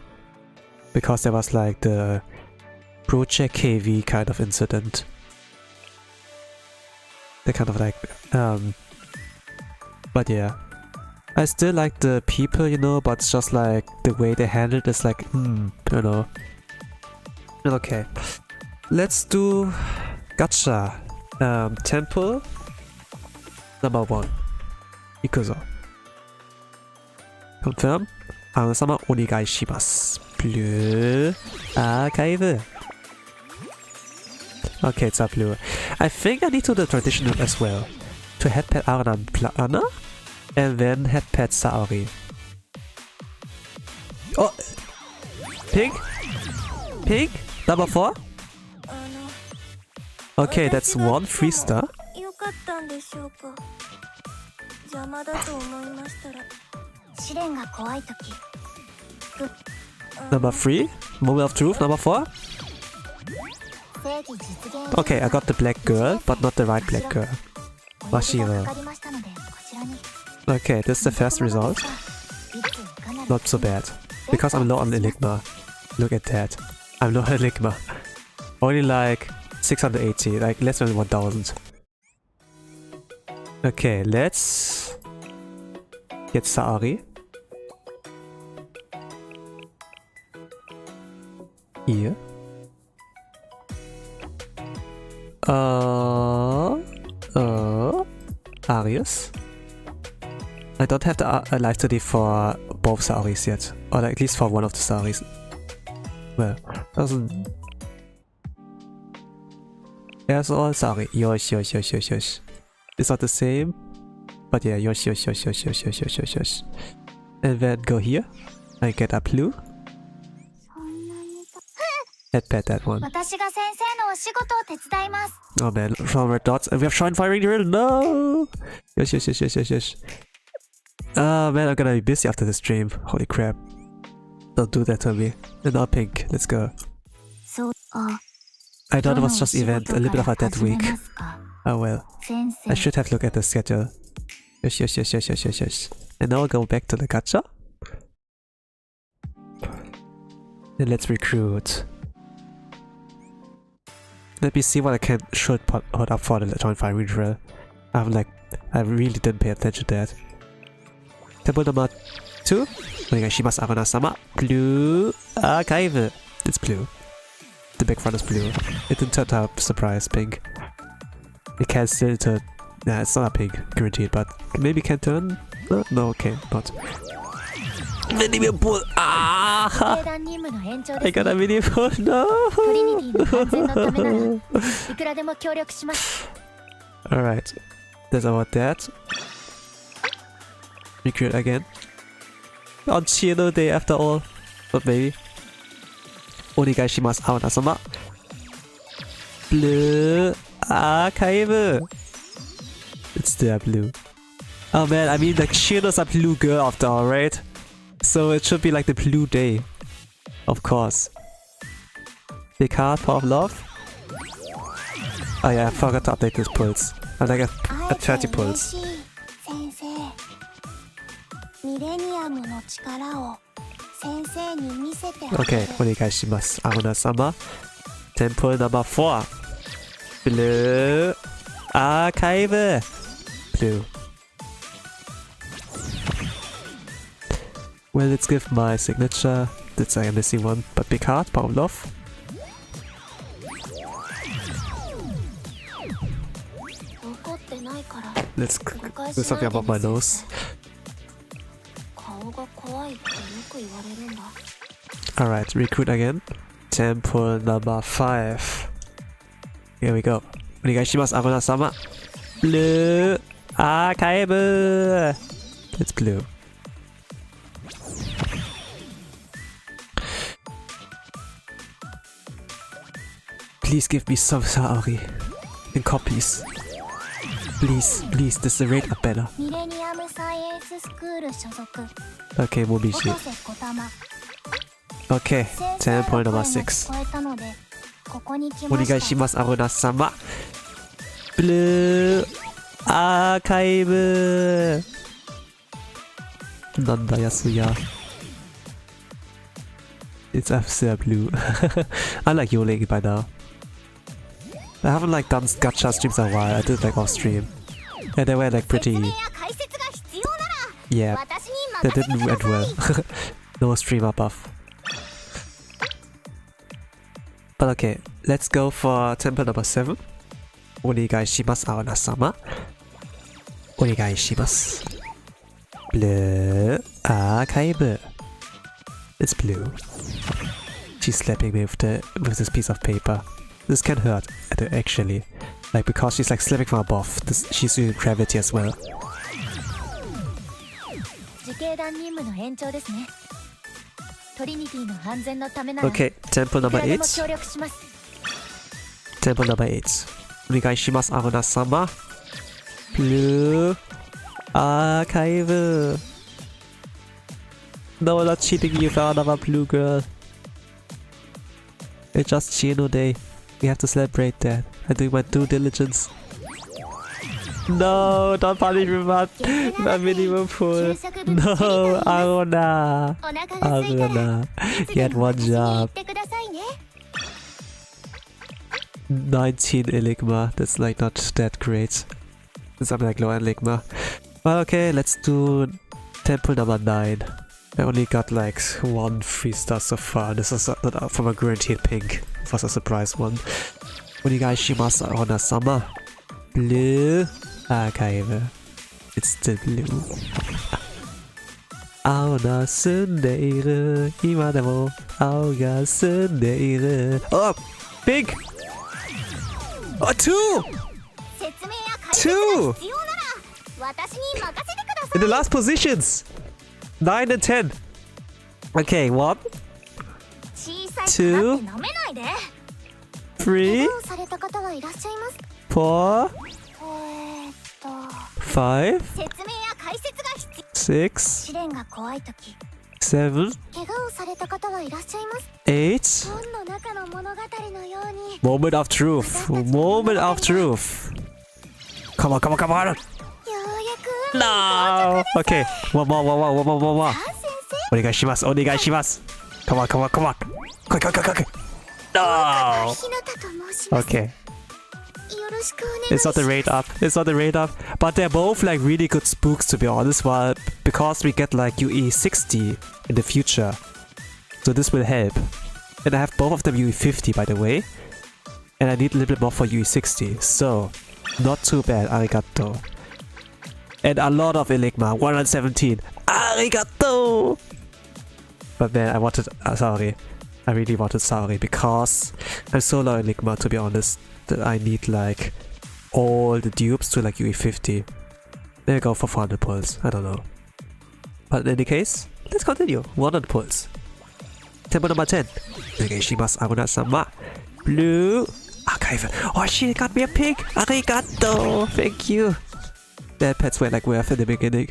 Because there was like the Project KV kind of incident. They kind of like, but yeah. I still like the people, you know, but it's just like the way they handle it is like, you know. Okay, let's do Gacha. Temple. Number 1. Ikuzo. Confirm. Aruna-sama onegai shimasu. Blue archive. Okay, it's a blue. I think I need to do the traditional as well. To head pet Aruna and then head pet Saori. Oh! Pink? Pink? Number 4? Okay, that's 1 free star. Number 3? Moment of truth, number 4? Okay, I got the black girl, but not the right black girl. Mashiro. Okay, this is the first result. Not so bad. Because I'm low on Enigma. Look at that. I'm low on Enigma. Only like 680, like less than 1000. Okay, let's get Saori. Here. Arius. I don't have the life study for both Saoris yet. Or at least for one of the Saoris. Well, doesn't... There's all Saori. Yosh. It's not the same. But yeah, yosh. And then go here. I get a blue. Head pet that one. Oh man, from red dots. And we have Shrine Firing Drill. No! Yosh. Oh man, I'm gonna be busy after the stream. Holy crap. Don't do that to me. And now pink. Let's go. I thought it was just event. A little bit of a dead week. Oh well. I should have looked at the schedule. Yes. And now I'll go back to the gacha. And let's recruit. Let me see what I should put up for the joint fire drill. I really didn't pay attention to that. Temple number 2. Onegaishimasu Aruna-sama. Blue archive. It's blue. The background is blue. It didn't turn out surprise pink. It can still turn. Nah, it's not a pink, guaranteed, but maybe can turn? No, okay, not. Mini pull! Ah! I got a mini pull, no! Alright, that's about that. Recruit again. On Chino Day after all. But maybe. Onegaishimasu Aruna-sama. Blue archive. It's still blue. Oh man, I mean like Shino's a blue girl after all, right? So it should be like the blue day. Of course. Big heart, power of love. Oh yeah, I forgot to update this pulse. I'm like at 30 pulse. Okay, onegaishimasu Aruna-sama. Temple number 4. Blue archive. Blue. Well, let's give my signature. That's a missing one, but big heart, power of love. Let's do something about my nose. Alright, recruit again. Temple number 5. Here we go. Onegaishimasu Aruna-sama. Blue archive. It's blue. Please give me some Saori in copies. Please, this is the rate up better. Okay, Mobishi. Okay, 10 number 6. Onegaishimasu Aruna-sama. Blue archive. Nanda Yasuya. It's absolutely blue. I like Yoling by now. I haven't like done gacha streams in a while. I did like off stream. And they were like pretty... Yeah, they didn't end well. No streamer buff. But okay, let's go for temple number 7. Onegaishimasu Aruna-sama. Onegai shimasu. Blue archive. It's blue. She's slapping me with this piece of paper. This can hurt, actually. Like, because she's like slapping from above. She's using gravity as well. Okay, temple number 8. Temple number 8. Onegai shimasu, Aruna-sama. Blue archive. No, not cheating, you found another blue girl. It's just Chino Day. We have to celebrate that. I'm doing my due diligence. No, don't punish me, man. My minimum pull. No, Aruna. Aruna. You had one job. 19 Enigma. That's like not that great. Since I'm like low Enigma. Well, okay, let's do temple number 9. I only got like 1 free star so far. This is not from a guaranteed pink. It was a surprise one. Onegai shimasu, Aruna-sama. Blue archive. It's still blue. Ao ga sunde iru. Ima demo ao ga sunde iru. Oh! Pink! Oh, 2! 2! In the last positions! 9 and 10. Okay, 1, 2, 3, 4, 5, 6, 7, 8. Moment of truth. Moment of truth. Come on, come on, come on. No! Okay, one more. Onegai shimasu, onegai shimasu. Come on, come on, come on. Quick. No! Okay. It's not the rate up. It's not the rate up. But they're both like really good spooks, to be honest. Well, because we get like UE 60 in the future. So this will help. And I have both of them UE 50, by the way. And I need a little bit more for UE 60. So, not too bad. Arigato. And a lot of Enigma. 117. Arigato! But then I wanted Saori. I really wanted Saori because I'm so low Enigma, to be honest, that I need like all the dupes to like UE 50. Maybe go for 400 pulls. I don't know. But in any case, let's continue. 100 pulls. Temple number 10. Onegai shimasu, Aruna-sama. Blue archive. Oh, she got me a pig. Arigato. Thank you. That pets were like worth in the beginning.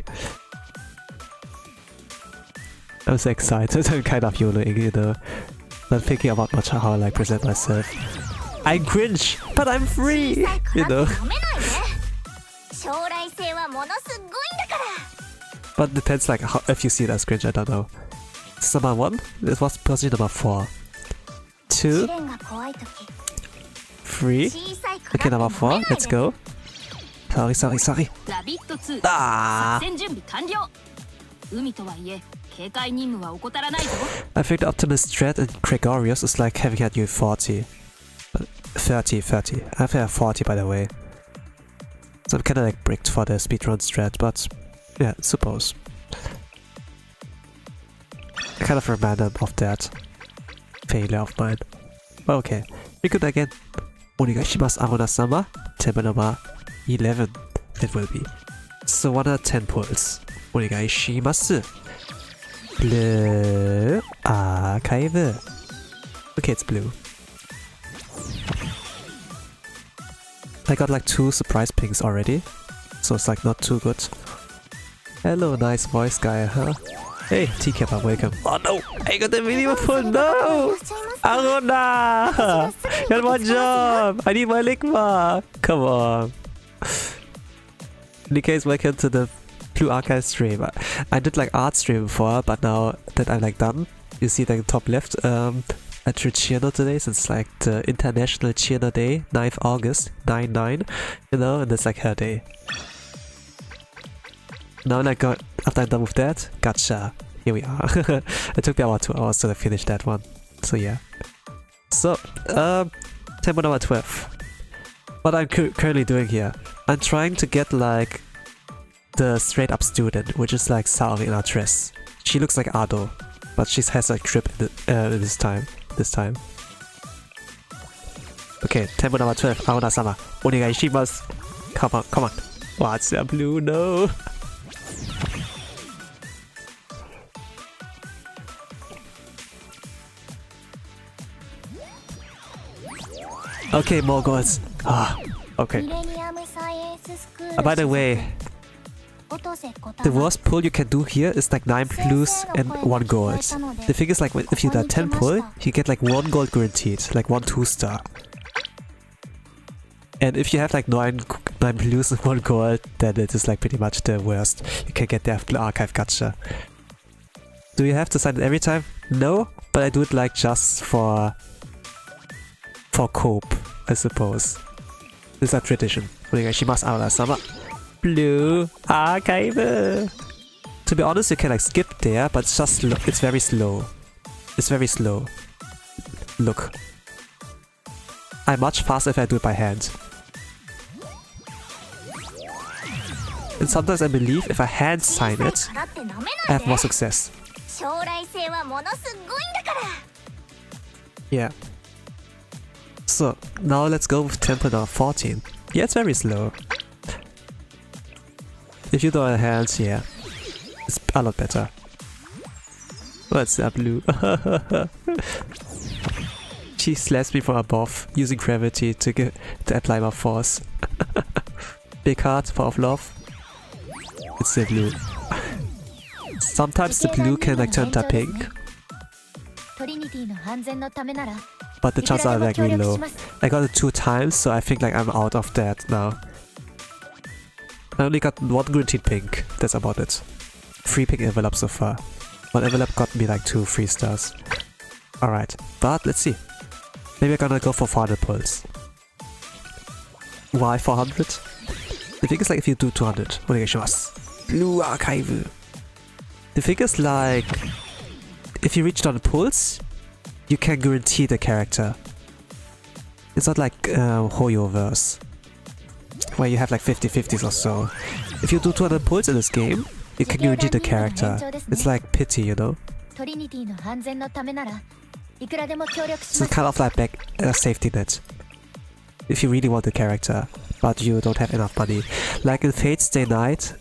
I'm so excited. I'm kind of YOLOing, you know. Not thinking about much how I like present myself. I'm cringe, but I'm free! You know. But depends like how, if you see it as cringe, I don't know. This is number 1. This was position number 4. 2. 3. Okay, number 4. Let's go. Sorry. Ah! I think the Optimus Dread and Gregorius is like having had you 40. 30. I have 40 by the way. So I'm kinda like bricked for the speedrun strat, but yeah, suppose. I kind of reminded of that failure of mine. But okay, we could again. Onegai shimasu, Aruna-sama. Temple number 11 it will be. So 110 pulls. Onegai shimasu. Blue archive. Okay, it's blue. I got like 2 surprise pings already, so it's like not too good. Hello, nice voice guy, huh? Hey, T-Kappa, welcome. Oh no! I got the video full, no! Aruna! You had one job! I need my Enigma! Come on. In any case, welcome to the Blue Archive stream. I did like art stream before, but now that I'm like done, you see the top left, I drew Cirno today, since it's like the International Cirno Day, 9th August, 9/9, you know, and it's like her day. Now like after I'm done with that, Gacha, here we are. It took me about 2 hours to finish that one, so yeah. So, tempo number 12. What I'm currently doing here, I'm trying to get like the straight up student, which is like Saori in our dress. She looks like Ado, but she has a grip this time. Okay, tempo number 12, Aona-sama. Onegai shimasu. Come on, come on. What's the blue? No. Okay, more goals. Ah, okay. By the way, the worst pull you can do here is like 9 blues and 1 gold. The thing is, like, if you do 10 pull, you get like 1 gold guaranteed, like 1 2-star. And if you have like 9 blues and 1 gold, then it is like pretty much the worst you can get the Blue Archive Gacha. Do you have to sign it every time? No, but I do it like just for cope, I suppose. This is a tradition. Onegaishimasu, Aona-sama. Blue Archive. To be honest, you can like skip there, but it's just it's very slow. It's very slow. Look. I'm much faster if I do it by hand. And sometimes I believe if I hand sign it, I have more success. Yeah. So, now let's go with tempo number 14. Yeah, it's very slow. If you do it hands, yeah, it's a lot better. What's that blue? She slaps me from above, using gravity to apply my force. Big heart, power of love. It's the blue. Sometimes the blue can like turn to pink, but the chances are like really low. I got it 2 times, so I think like I'm out of that now. I only got 1 guaranteed pink, that's about it. 3 pink envelopes so far. 1 envelope got me like 2 free stars. Alright, but let's see. Maybe I'm gonna go for 400 pulls. Why 400? The thing is like if you do 200, onegaishimasu. Blue Archive. The thing is like, if you reach down the pulls, you can guarantee the character. It's not like Hoyoverse, where you have like 50-50s or so. If you do 200 pulls in this game, you can guarantee the character. It's like pity, you know? It's kind of like a safety net. If you really want the character, but you don't have enough money. Like in Fate Stay Night,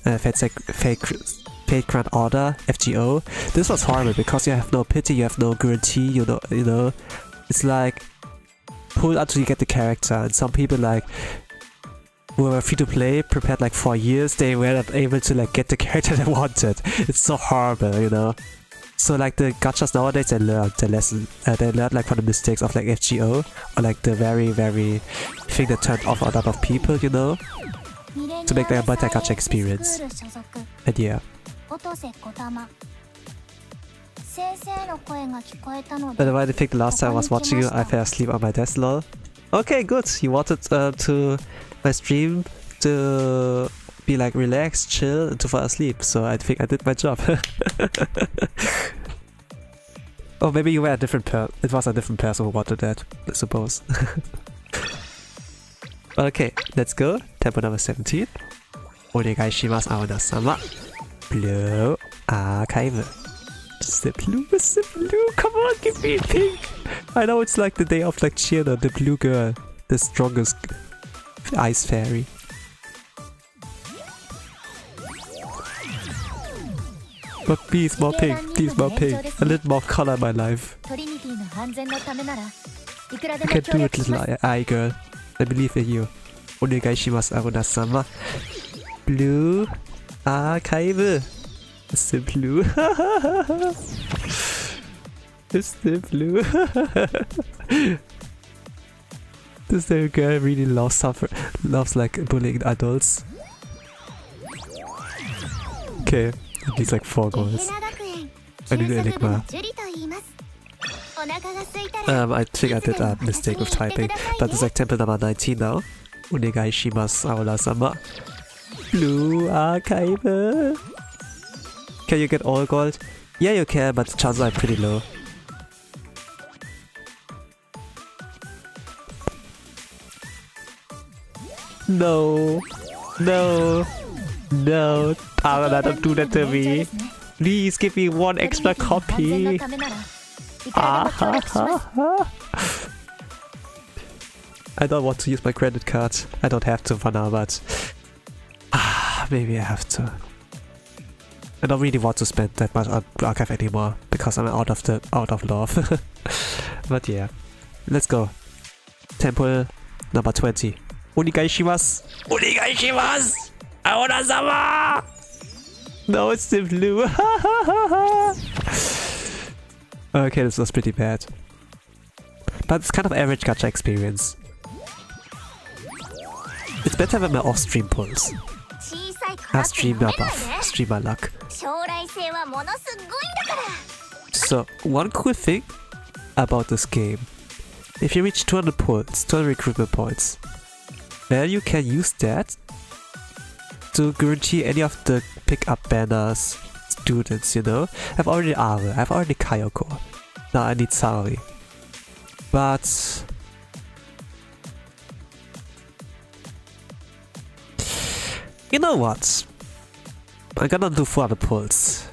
Fate Grand Order, FGO, this was horrible because you have no pity, you have no guarantee, you know. It's like pull until you get the character, and some people like who were free to play, prepared like 4 years, they were not able to like get the character they wanted. It's so horrible, you know. So like the gachas nowadays, they learned the lesson. They learned like from the mistakes of like FGO, or like the very thing that turned off a lot of people, you know, to make like a better gacha experience. And yeah. By the way, I think the last time I was watching you, I fell asleep on my desk, lol. Okay, good. You wanted to my stream to be like relaxed, chill, and to fall asleep. So I think I did my job. Or maybe you were a different it was a different person who wanted that, I suppose. Okay, let's go. Tempo number 17. Onegaishimasu, Aona-sama. Blue Archive. It's the blue, it's the blue. Come on, give me pink. I know it's like the day of like Cirno, the blue girl, the strongest Ice Fairy. But please, more pink, please, more pink. A little more color in my life. You can do it, little eye girl. I believe in you. Onegaishimasu, Aona-sama. Blue Archive. It's the blue. It's the blue. This little girl really loves like bullying adults. Okay, at least like 4 goals. I need an Enigma. I think I did a mistake with typing, but it's like temple number 19 now. Onegaishimasu, Aona-sama. Blue Archive. Can you get all gold? Yeah, you can, but the chances are pretty low. No. No. No, Arana, don't do that to me. Please give me one extra copy. I don't want to use my credit card. I don't have to for now, but maybe I have to. I don't really want to spend that much on archive anymore because I'm out of love. But yeah, let's go. Temple number 20. Onigaishimasu! Onigaishimasu! Aona-sama! No, it's the blue. Okay, this was pretty bad. But it's kind of average gacha experience. It's better than my off-stream pulls. Streamer buff, streamer luck. So, one cool thing about this game. If you reach 200 points, 200 recruitment points, then you can use that to guarantee any of the pickup banners students, you know? I've already Are, I've already Kyoko. Now I need Saori. But you know what? I'm gonna do 400 pulls.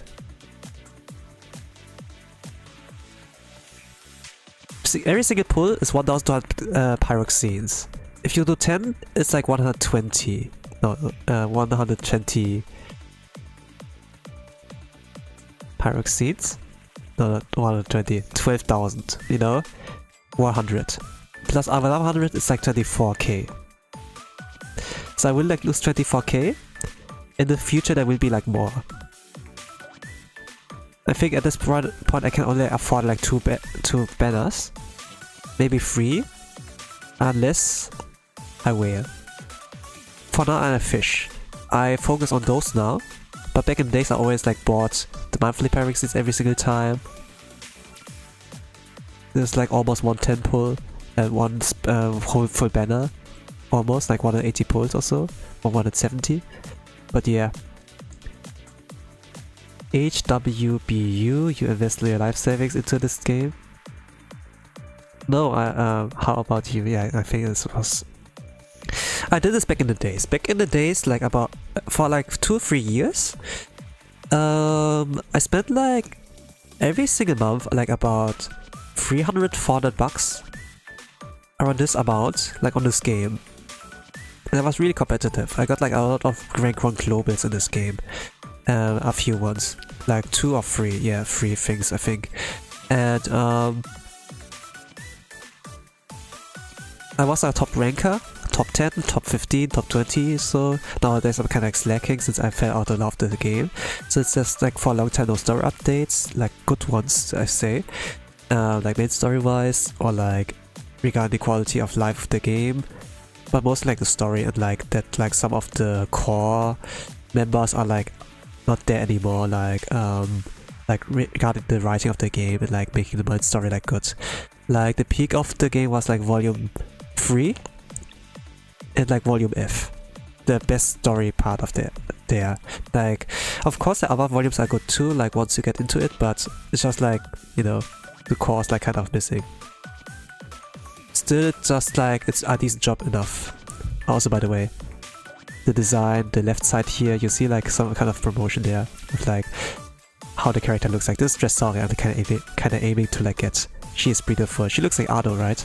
See, every single pull is 1200 pyroxenes. If you do 10, it's like 120. No, 120 pyroxenes. No, 120. 12,000, you know? 100. Plus 100 is like 24k. So I will like lose 24k. In the future there will be like more. I think at this point I can only afford like two banners. Maybe 3. Unless I whale. For now I'm a fish. I focus on those now. But back in the days I always like bought the monthly pyroxenes every single time. There's like almost 110 pull and one whole full banner. Almost like 180 pulls or so. Or 170. But yeah. HWBU, you invest your life savings into this game? No, how about you? Yeah, I think this was... I did this back in the days. Back in the days, like for like 2 or 3 years. I spent like every single month like about 300-400 bucks around this amount, like on this game. And I was really competitive. I got like a lot of rank 1 globals in this game. A few ones. Like 2 or 3, yeah, 3 things I think. And I was a top ranker, top 10, top 15, top 20, so nowadays I'm kinda like slacking since I fell out of love with the game. So it's just like for a long time no story updates, like good ones I say. Like main story wise, or like regarding the quality of life of the game. But mostly like the story and like that like some of the core members are like not there anymore, like regarding the writing of the game and like making the main story like good. Like the peak of the game was like volume 3 and like volume F, the best story part of there. Like of course the other volumes are good too, like once you get into it, but it's just like, you know, the core is like kind of missing. Still just like it's a decent job enough. Also by the way, the design, the left side here, you see like some kind of promotion there with like how the character looks like. This is just Saori, I'm kind of aiming to like get. She is beautiful. She looks like Ado, right?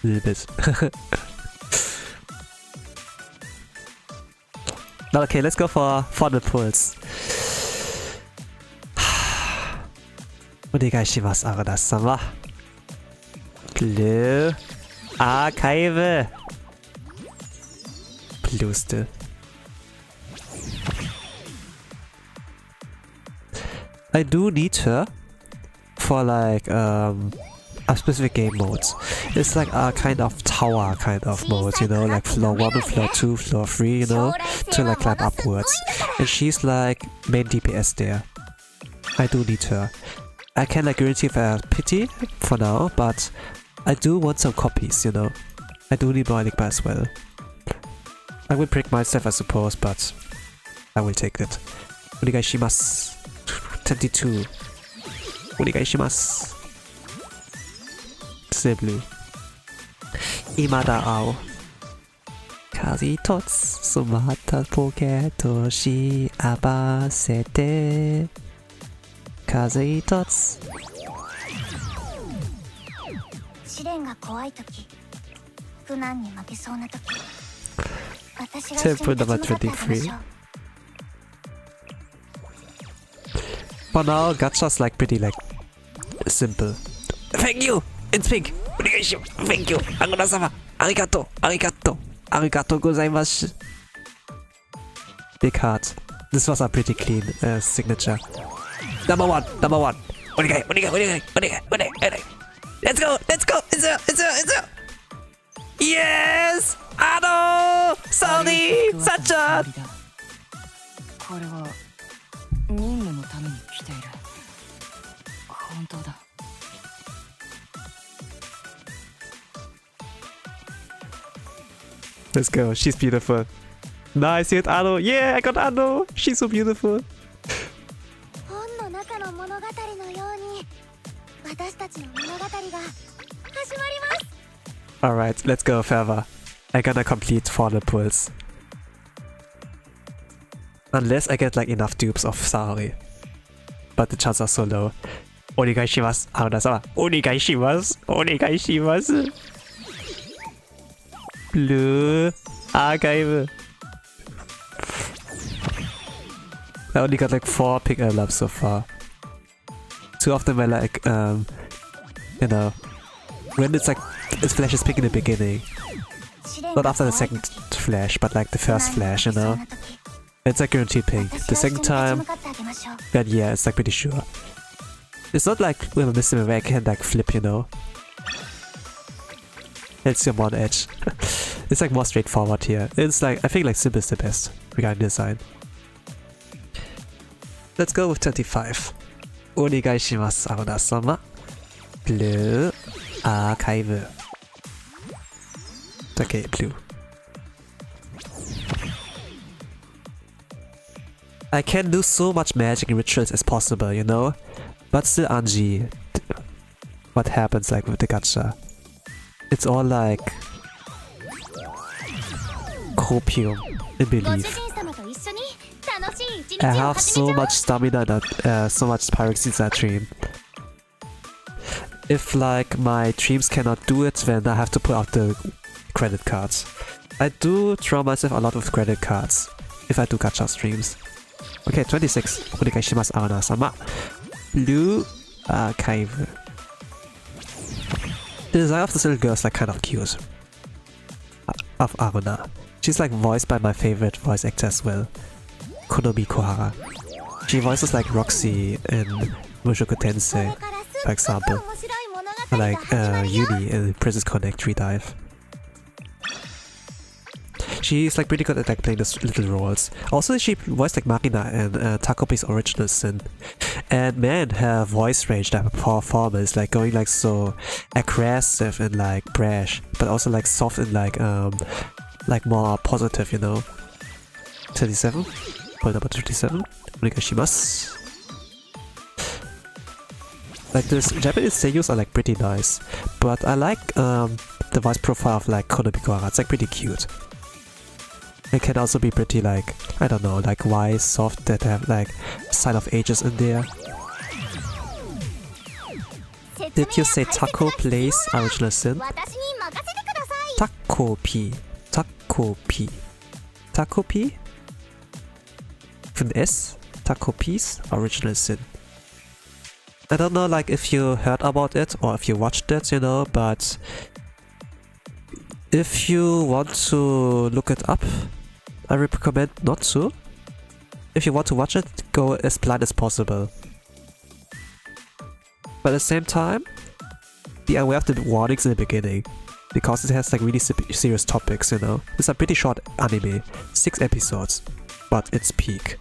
A little bit. Okay, let's go for the pulls. Onegaishimasu, Arada-sama. Blue. Archive. Blue still. I do need her for like a specific game modes. It's like a kind of tower kind of mode, you know, like floor 1, floor 2, floor 3, you know, to like climb upwards. And she's like main DPS there. I do need her. I can like guarantee her pity for now, but I do want some copies, you know. I do need more Enigma as well. I will break myself I suppose, but I will take it. Onegaishimasu. 22. Onegaishimasu. Still blue. Imada Ao. 風一つ染まったポケットし合わせて風一つ試練が怖い時不難に負けそうな時私が Temple number 23. For now, Gacha's like pretty like simple. Thank you! It's pink! Thank you! Angona-sama! Arigato! Arigato! Arigato gozaimasu! Big heart. This was a pretty clean signature. Number one! Number one! Onigai! Onigai! Onigai! Onigai! Onigai! Onigai! Let's go! Let's go! It's there! It's there! It's there! Yes! Ano! Sorry! Sacha! これは任務のために来ている。本当だ。Let's go. She's beautiful. Nice hit, Ano. Yeah, I got Ano. She's so beautiful. 本の中の物語のように私たちの物語が始まります。Alright, let's go further. I gotta complete 400 pulls. Unless I get like enough dupes of Saori. But the chances are so low. Onegai shimasu. Haruna-sama. Onegai shimasu. Onegai shimasu. Blue. Archive. I only got like 4 pick ups so far. 2 of them are like, you know, when it's like, its flash is pink in the beginning. Not after the second flash, but like the first flash, you know? It's like guaranteed pink. The second time, then yeah, it's like pretty sure. It's not like with a Mr. where I can like flip, you know? It's your one edge. It's like more straightforward here. It's like, I think like simple is the best regarding design. Let's go with 25. Onegai shimasu, Haruna-sama. Blue. Archive. Okay, blue. I can do so much magic and rituals as possible, you know? But still Anji, what happens like with the gacha? It's all like copium in belief. I have so much stamina and so much pyroxenes in that dream. If like my dreams cannot do it, then I have to put out the credit cards. I do throw myself a lot with credit cards if I do gacha streams. Okay, 26. Onegai shimasu, Haruna-sama. Blue Archive. The design of this little girl is like kind of cute. Of Aruna. She's like voiced by my favorite voice actor as well, Konomi Kohara. She voices like Roxy in Mushoku Tensei, for example. Or like Yuni in Princess Connect Redive. She's like pretty good at like playing those little roles. Also, she voiced like Marina in Takopi's Original Sin. And man, her voice range, that performance, like going like so aggressive and like brash, but also like soft and like more positive, you know. 37. Point number 37. Onegai shimasu. Like this Japanese seiyus are like pretty nice, but I like the voice profile of like Konomi Kohara. It's like pretty cute. It can also be pretty like, I don't know, like wise, soft, that have like sign of ages in there. Did you say Taco Place Original Sin? Takopi. Takopi. Takopi? With an S? Takopi's Original Sin. I don't know like if you heard about it or if you watched it, you know, but if you want to look it up, I recommend not to. If you want to watch it, go as blind as possible. But at the same time, be aware of the warnings in the beginning, because it has like really serious topics, you know. It's a pretty short anime, 6 episodes, but it's peak.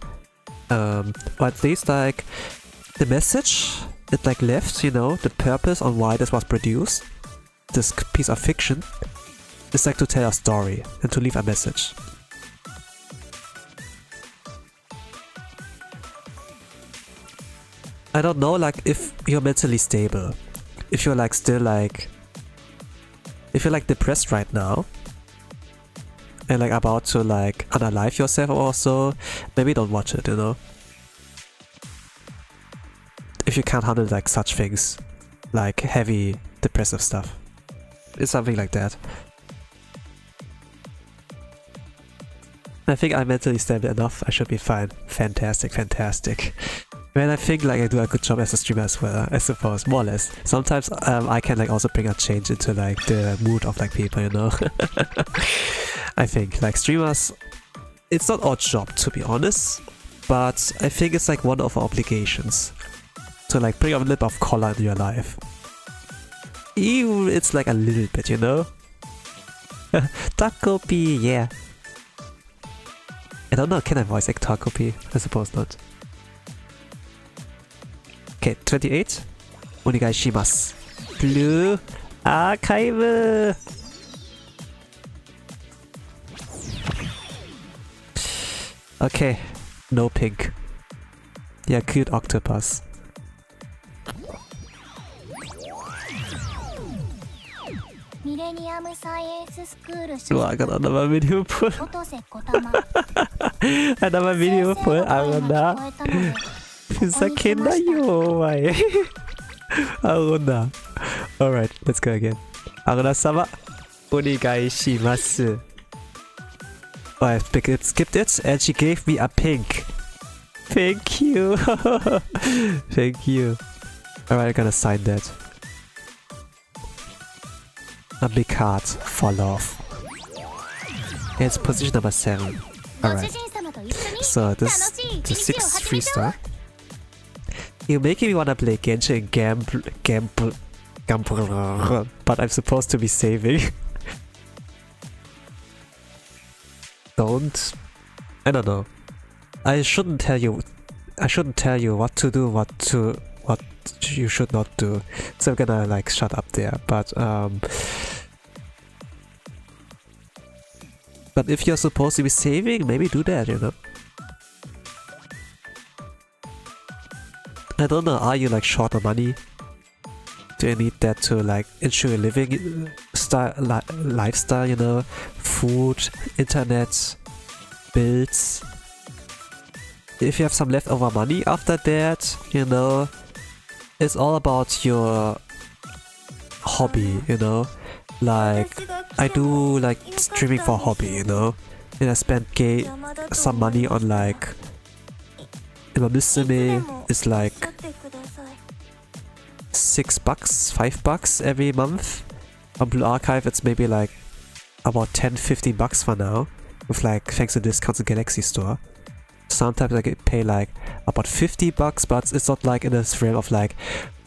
Or at least like the message it like left, you know, the purpose on why this was produced, this piece of fiction, is like to tell a story and to leave a message. I don't know, like if you're mentally stable, if you're like still like, if you're like depressed right now, and like about to like unalive yourself or so, maybe don't watch it, you know? If you can't handle like such things, like heavy depressive stuff. It's something like that. I think I'm mentally stable enough, I should be fine. Fantastic, fantastic. Man, I think like I do a good job as a streamer as well, I suppose, more or less. Sometimes I can like also bring a change into like the mood of like people, you know? I think like streamers, it's not our job to be honest, but I think it's like one of our obligations to like bring a little bit of color into your life. Even it's like a little bit, you know? Takopi, yeah. I don't know, can I voice act Takopi? I suppose not. Okay, 28. Onegai shimasu. Blue Archive. Okay, no pink. Yeah, cute octopus. ミレニアムサイエンススクール Wah, got another video pull. 音瀬小玉 Another video pull. Aruna. ふざけんなよ、お前。Aruna. Alright, let's go again. Aruna-sama, onegai shimasu. Oh, I skipped it, and she gave me a pink. Thank you. Thank you. Alright, I'm gonna sign that. A big heart for love. It's position number 7. Alright. So this the 6th 3-star. You're making me wanna play Genshin but I'm supposed to be saving. I don't know. I shouldn't tell you what to do, what you should not do. So I'm gonna like shut up there. But if you're supposed to be saving, maybe do that, you know. I don't know, are you like short on money? Do you need that to like ensure a living lifestyle, you know? Food, internet, bills. If you have some leftover money after that, you know, it's all about your hobby, you know? Like, I do like streaming for hobby, you know? And I spend some money on like Musume is like $6, $5 every month. On Blue Archive it's maybe like about $10-15 for now, with like thanks to discounts in Galaxy Store. Sometimes I get pay like about $50, but it's not like in this realm of like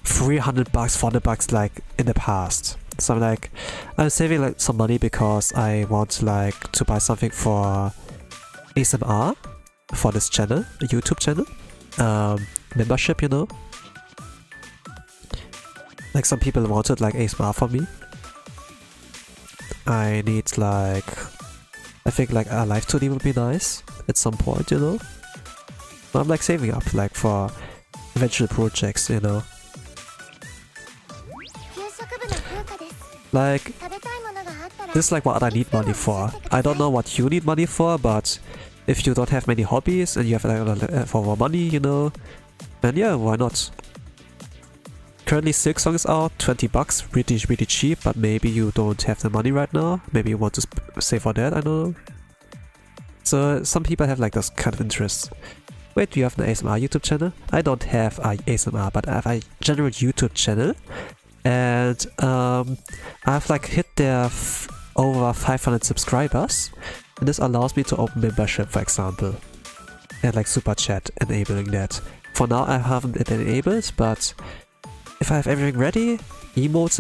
$300, $400 like in the past. So I'm saving like some money because I want like to buy something for ASMR for this channel, a YouTube channel, membership, you know. Like some people wanted like ASMR for me. I need like, I think like a live 2D would be nice at some point, you know. But I'm like saving up like for eventual projects, you know. Like, this is like what I need money for. I don't know what you need money for, but if you don't have many hobbies and you have like for money, you know, then yeah, why not? Currently Silk Song is out, $20, really cheap, but maybe you don't have the money right now. Maybe you want to save for that, I don't know. So some people have like those kind of interests. Wait, do you have an ASMR YouTube channel? I don't have a ASMR, but I have a general YouTube channel. And I've like hit there over 500 subscribers, and this allows me to open membership, for example, and like super chat, enabling that. For now I haven't it enabled, but if I have everything ready, emotes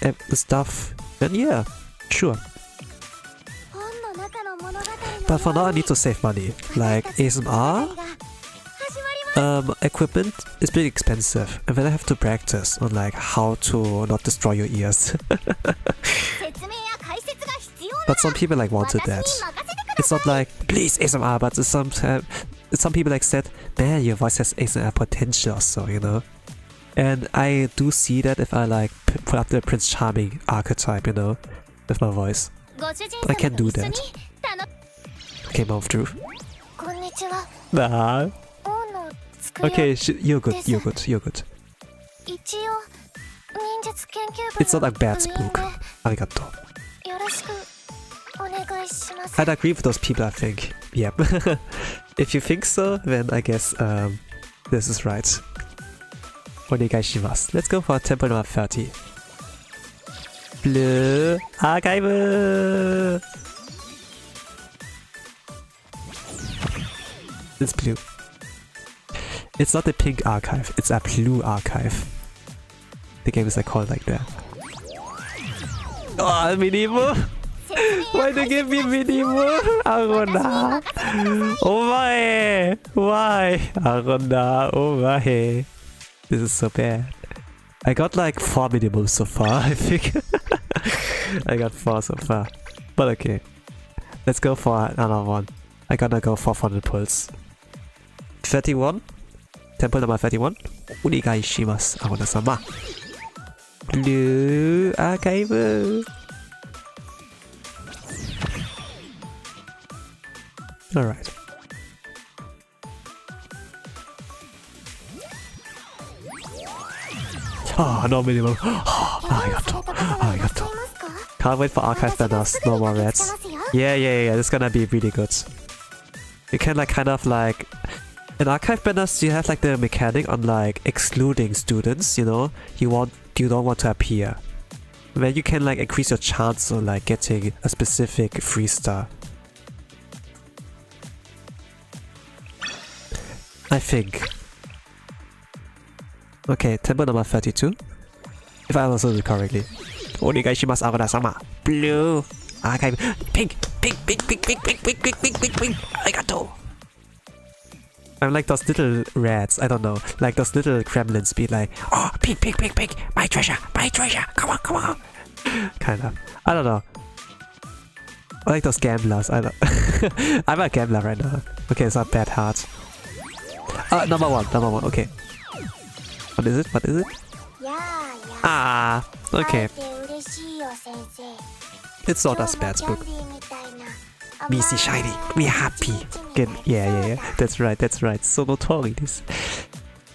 and stuff, then yeah, sure. But for now I need to save money, like ASMR equipment is pretty expensive, and then I have to practice on like how to not destroy your ears. But some people like wanted that. It's not like please ASMR, but some people like said, man, your voice has ASMR potential or so, you know. And I do see that if I like put up the Prince Charming archetype, you know, with my voice. I can do that. Okay, move through. こんにちは。 Nah. 王のつくよ Okay, you're good, you're good, you're good. 一応忍術研究部 It's not a bad の部員 spook. ありがとう。でよろしくお願いします。 I'd agree with those people, I think. Yep. If you think so, then I guess this is right. Onegaishimasu. Let's go for temple number 30. Blue Archive! It's blue. It's not a pink archive, it's a blue archive. The game is like called like that. Oh, Minimo! Why they give me Minimo? Arona! Oh my! Why? Arona, oh my! This is so bad. I got like 4 minimums so far, I think. I got 4 so far. But okay. Let's go for another one. I'm gonna go for 400 pulse. 31. Temple number 31. Onegai shimasu, Arona-sama. Blue Archive. Alright. Oh, no minimum. Oh, arigato. Arigato. Can't wait for archive banners. No more reds. Yeah. This is gonna be really good. You can like kind of like... In archive banners, you have like the mechanic on like excluding students, you know? You don't want to appear. Then you can like increase your chance of like getting a specific 3-star. I think. Okay, temple number 32. If I understood it correctly. Onegai shimasu, Arona-sama. Blue archive. Pink. Arigato. I'm like those little rats, I don't know. Like those little gremlins be like, oh, pink. My treasure. Come on. Kind of. I don't know. I like those gamblers. I don't. I'm a gambler right now. Okay, it's not bad heart. Number one. Okay. What is it? Ah, okay. It's not as bad, but we see shiny. We happy. Yeah. That's right. So notorious.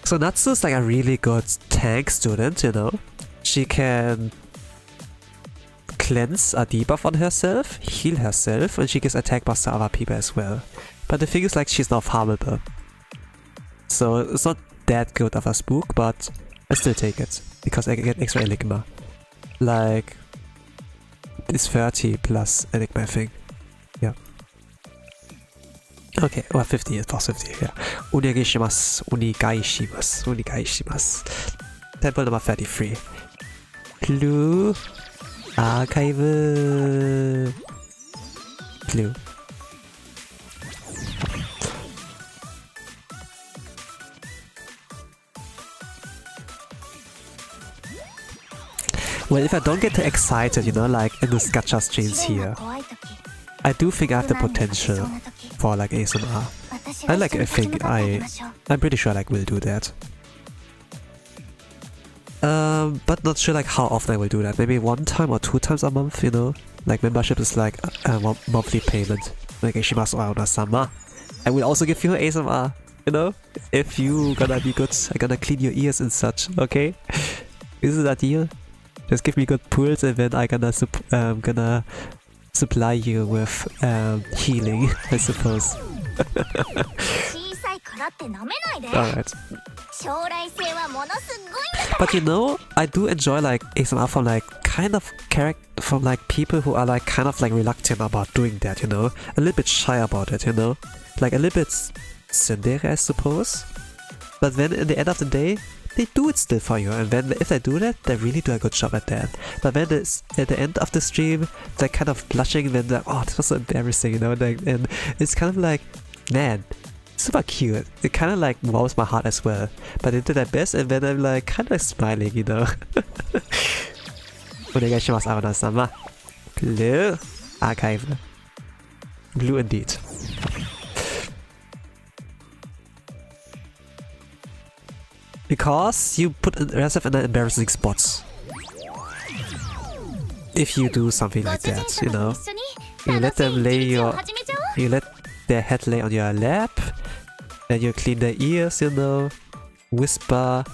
So Natsu's like a really good tank student, you know. She can cleanse a debuff on herself, heal herself, and she gets attack buffs to other people as well. But the thing is like she's not farmable. So it's not that good of a spook, but I still take it because I get extra Enigma. Like it's 30 plus Enigma, I think. Yeah. Okay, or 50, it was 50, yeah. Onegai shimasu. Temple number 33. Blue Archive. Blue. Well, if I don't get too excited, you know, like in the Gacha streams here, I do think I have the potential for like ASMR. I'm pretty sure I like will do that. But not sure like how often I will do that. Maybe 1 time or 2 times a month, you know? Like membership is like a monthly payment. Like Shimasu Arona-sama. I will also give you ASMR, you know? If you gonna be good, I'm gonna clean your ears and such, okay? Is it a deal? Just give me good pulls and then I'm gonna supply you with healing, I suppose. Alright. But you know, I do enjoy like ASMR from like from like people who are like kind of like reluctant about doing that, you know? A little bit shy about it, you know? Like a little bit tsundere, I suppose. But then in the end of the day, they do it still for you, and then if they do that, they really do a good job at that. But then at the end of the stream, they're kind of blushing, then they're, oh, this was so embarrassing, you know, and it's kind of like, man, super cute. It kind of like warms my heart as well. But they did their best, and then I'm like kind of smiling, you know. Onegai shimasu, Arona-sama. Blue Archive. Blue indeed. Because you put yourself in an embarrassing spot. If you do something like that, you know. You let them lay your... You let their head lay on your lap, and you clean their ears, you know, whisper,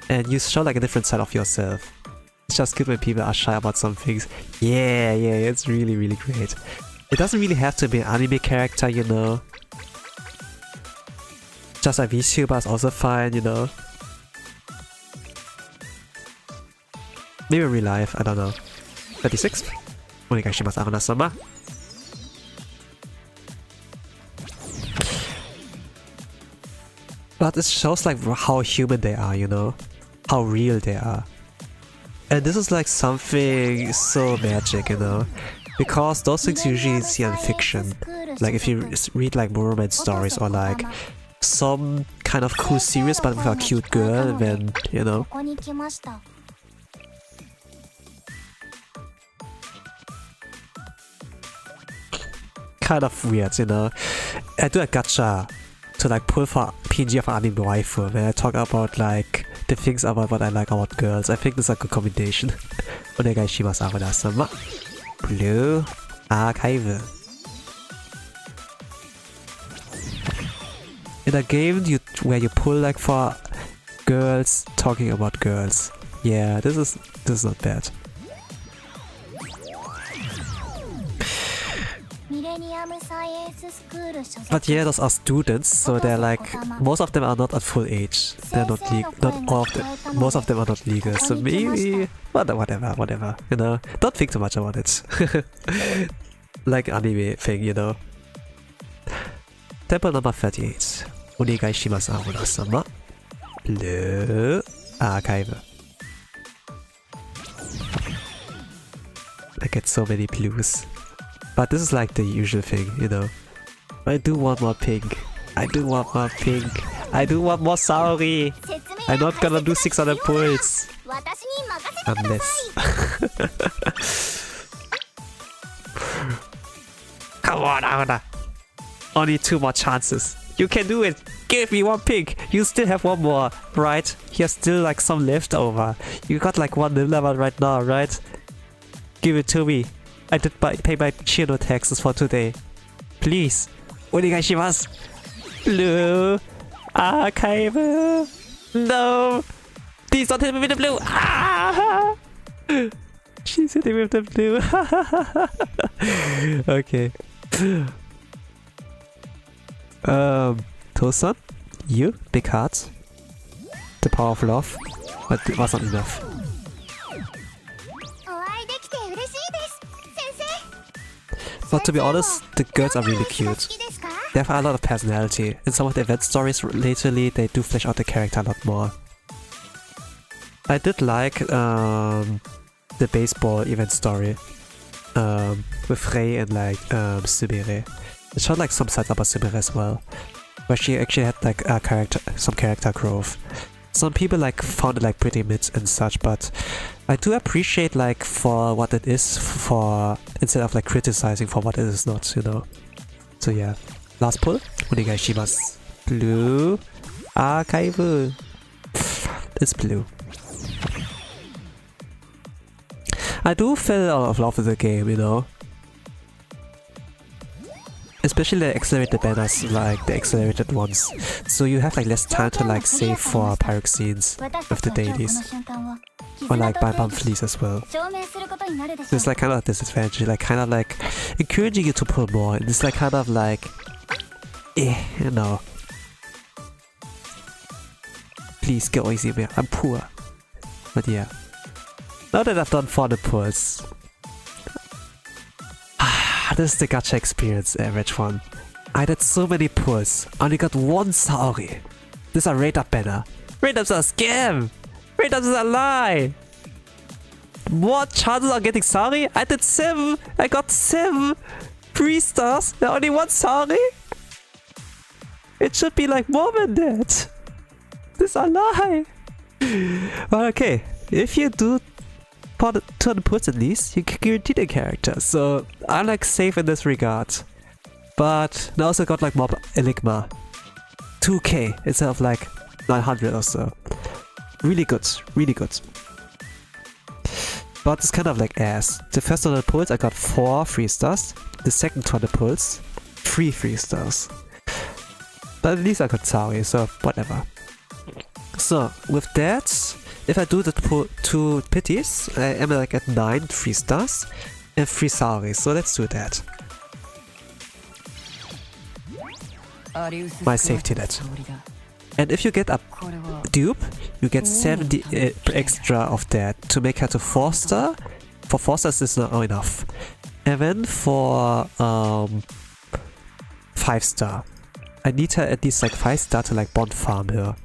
and you show like a different side of yourself. It's just good when people are shy about some things. Yeah, it's really, really great. It doesn't really have to be an anime character, you know. Just a VTuber is also fine, you know. Maybe real life, I don't know. 36? お願いします、アナ様。But it shows like how human they are, you know? How real they are. And this is like something so magic, you know? Because those things usually see in fiction. Like if you read like romance stories or like some kind of cool series but with a cute girl, then, you know. Kind of weird, you know? I do a gacha to like pull for PG of anime waifu when I talk about like the things about what I like about girls. I think this is a good combination. Onegai shimasu, Aruna-sama. Blue Archive. In a game where you pull like for girls talking about girls. Yeah, this is not bad. But yeah, those are students, so they're like, most of them are not at full age. They're not legal, not all of them, most of them are not legal, so maybe, whatever, you know, don't think too much about it. Like anime thing, you know. Temple number 38. Onegai shimasu, Aruna-sama. Blue Archive. I get so many blues. But this is like the usual thing, you know. I do want more pink. I do want more pink. I do want more Saori. I'm not gonna do 600 pulls. Unless. Come on, Aruna. Only 2 more chances. You can do it. Give me 1 pink. You still have 1 more, right? Here's still like some left over. You got like 1 level right now, right? Give it to me. I did pay my Shino taxes for today. Please. Onegai shimasu. Blue Archive. No. Please don't hit me with the blue. Ah! She's hitting me with the blue. Okay. Tosan, you, big heart. The power of love. But it wasn't enough. But to be honest, the girls are really cute. They have a lot of personality. In some of the event stories lately, they do flesh out the character a lot more. I did like the baseball event story with Rei and like Sumire. It showed like some sides about Sumire as well, where she actually had like some character growth. Some people like found it like pretty mid and such, but I do appreciate like for what it is, for instead of like criticizing for what it is not, you know. So yeah, last pull. Onegai shimasu. Blue Archive. It's blue. I do feel out of love with the game, you know. Especially the accelerated banners, like the accelerated ones. So you have like less time to like save for pyrox scenes with the dailies. Or like buy monthlies as well. So it's like kind of a disadvantage, like kind of like encouraging you to pull more. And it's like kind of like, you know. Please get easy me, I'm poor. But yeah. Now that I've done 400 pulls. This is the gacha experience, average one. I did so many pulls, only got 1 Saori. This is a rate-up banner. Rate-ups are a scam! Rate-ups is a lie! What chances are getting Saori? I did 7! I got 7! 3 stars, there only 1 Saori? It should be like more than that! This is a lie! Well, okay, if you do 200 pulls at least, you can guarantee the character, so I'm like safe in this regard. But I also got like mob enigma 2k instead of like 900 or so. Really good, really good. But it's kind of like ass. The first 200 pulls I got 4 3 stars, the second 200 pulls 3 3-stars. But these are good Saoris, so whatever. So, with that, if I do the 2 pities, I am like at 9 3-stars and 3 Saoris, so let's do that. My safety net. And if you get a dupe, you get 70 extra of that to make her to 4-star. For 4 stars is not enough. And then for 5-star, I need her at least like 5-star to like bond farm her.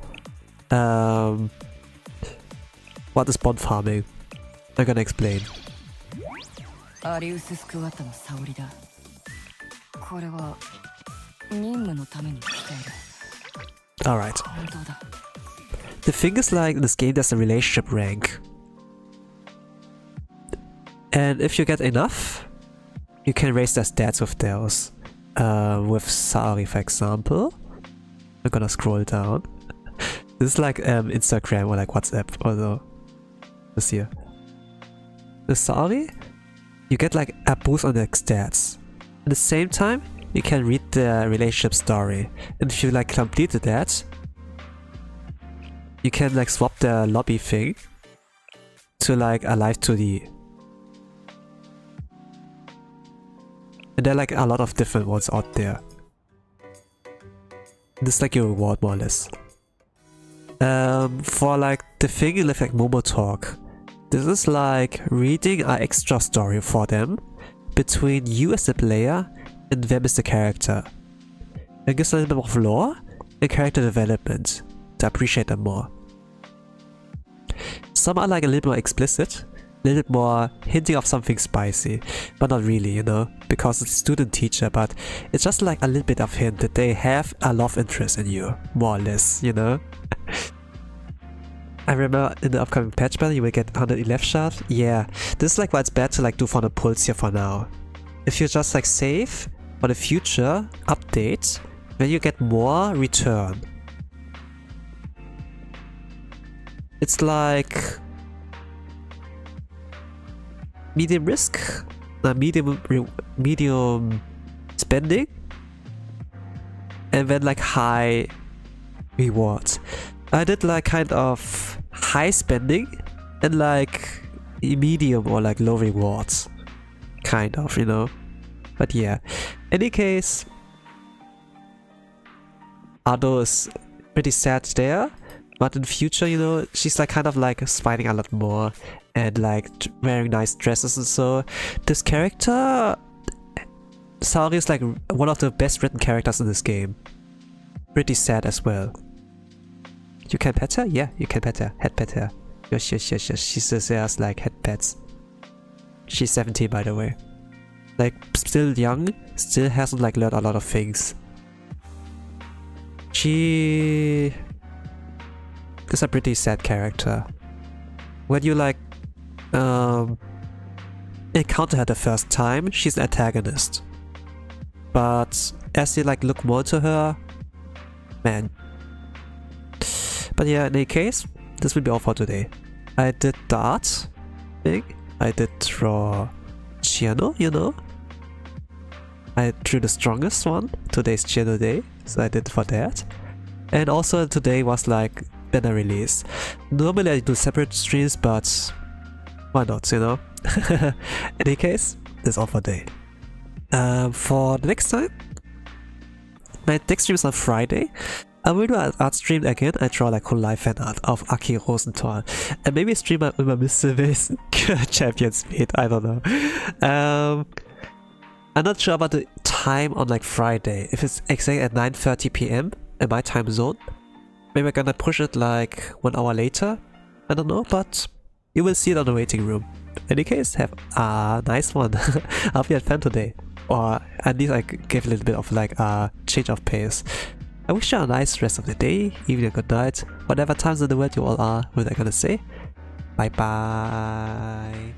What is bond farming? I'm gonna explain. Alright. The thing is, like, in this game there's a relationship rank. And if you get enough, you can raise their stats with those. With Saori, for example. I'm gonna scroll down. This is like Instagram or like WhatsApp, although this here. With Saori, you get like a boost on the stats. At the same time, you can read the relationship story. And if you like completed that, you can like swap the lobby thing to like a live 2D. And there are like a lot of different ones out there. This is like your reward more or less. For like the thing with like Momo Talk, this is like reading an extra story for them between you as the player and them as the character. It gives a little bit of lore and character development to appreciate them more. Some are like a little more explicit, a little bit more hinting of something spicy, but not really, you know, because it's student teacher, but it's just like a little bit of hint that they have a love interest in you, more or less, you know. I remember in the upcoming patch battle you will get 111 shaft. Yeah, this is like why it's bad to like do for the pulse here for now. If you just like save for the future update, then you get more return. It's like medium risk, medium spending, and then like high rewards. I did like kind of high spending and like medium or like low rewards, kind of, you know. But yeah, any case, Ado is pretty sad there, but in future, you know, she's like kind of like smiling a lot more and like wearing nice dresses and so. This character, Saori, is like one of the best written characters in this game. Pretty sad as well. You can pet her? Yeah, you can pet her. Head pet her. Yes. She still has like head pets. She's 17 by the way. Like still young, still hasn't like learned a lot of things. She is a pretty sad character. When you like encounter her the first time, she's an antagonist. But as you like look more to her, man. But yeah, in any case, this will be all for today. I did the art thing. I did draw Cirno, you know. I drew the strongest one. Today's Cirno day, so I did for that. And also today was like banner release. Normally I do separate streams, but why not, you know? In any case, that's all for today. For the next time, my next stream is on Friday. I will do an art stream again. I draw like whole life fan art of Aki Rosenthal. And maybe stream my Mr. Wissen Champions meet. I don't know. I'm not sure about the time on like Friday. If it's exactly at 9:30 PM in my time zone. Maybe I'm gonna push it like 1 hour later. I don't know, but you will see it on the waiting room. In any case, have a nice one. I hope you had fun today. Or at least I gave a little bit of like a change of pace. I wish you a nice rest of the day, evening, or good night, whatever times in the world you all are, what I'm gonna say. Bye bye.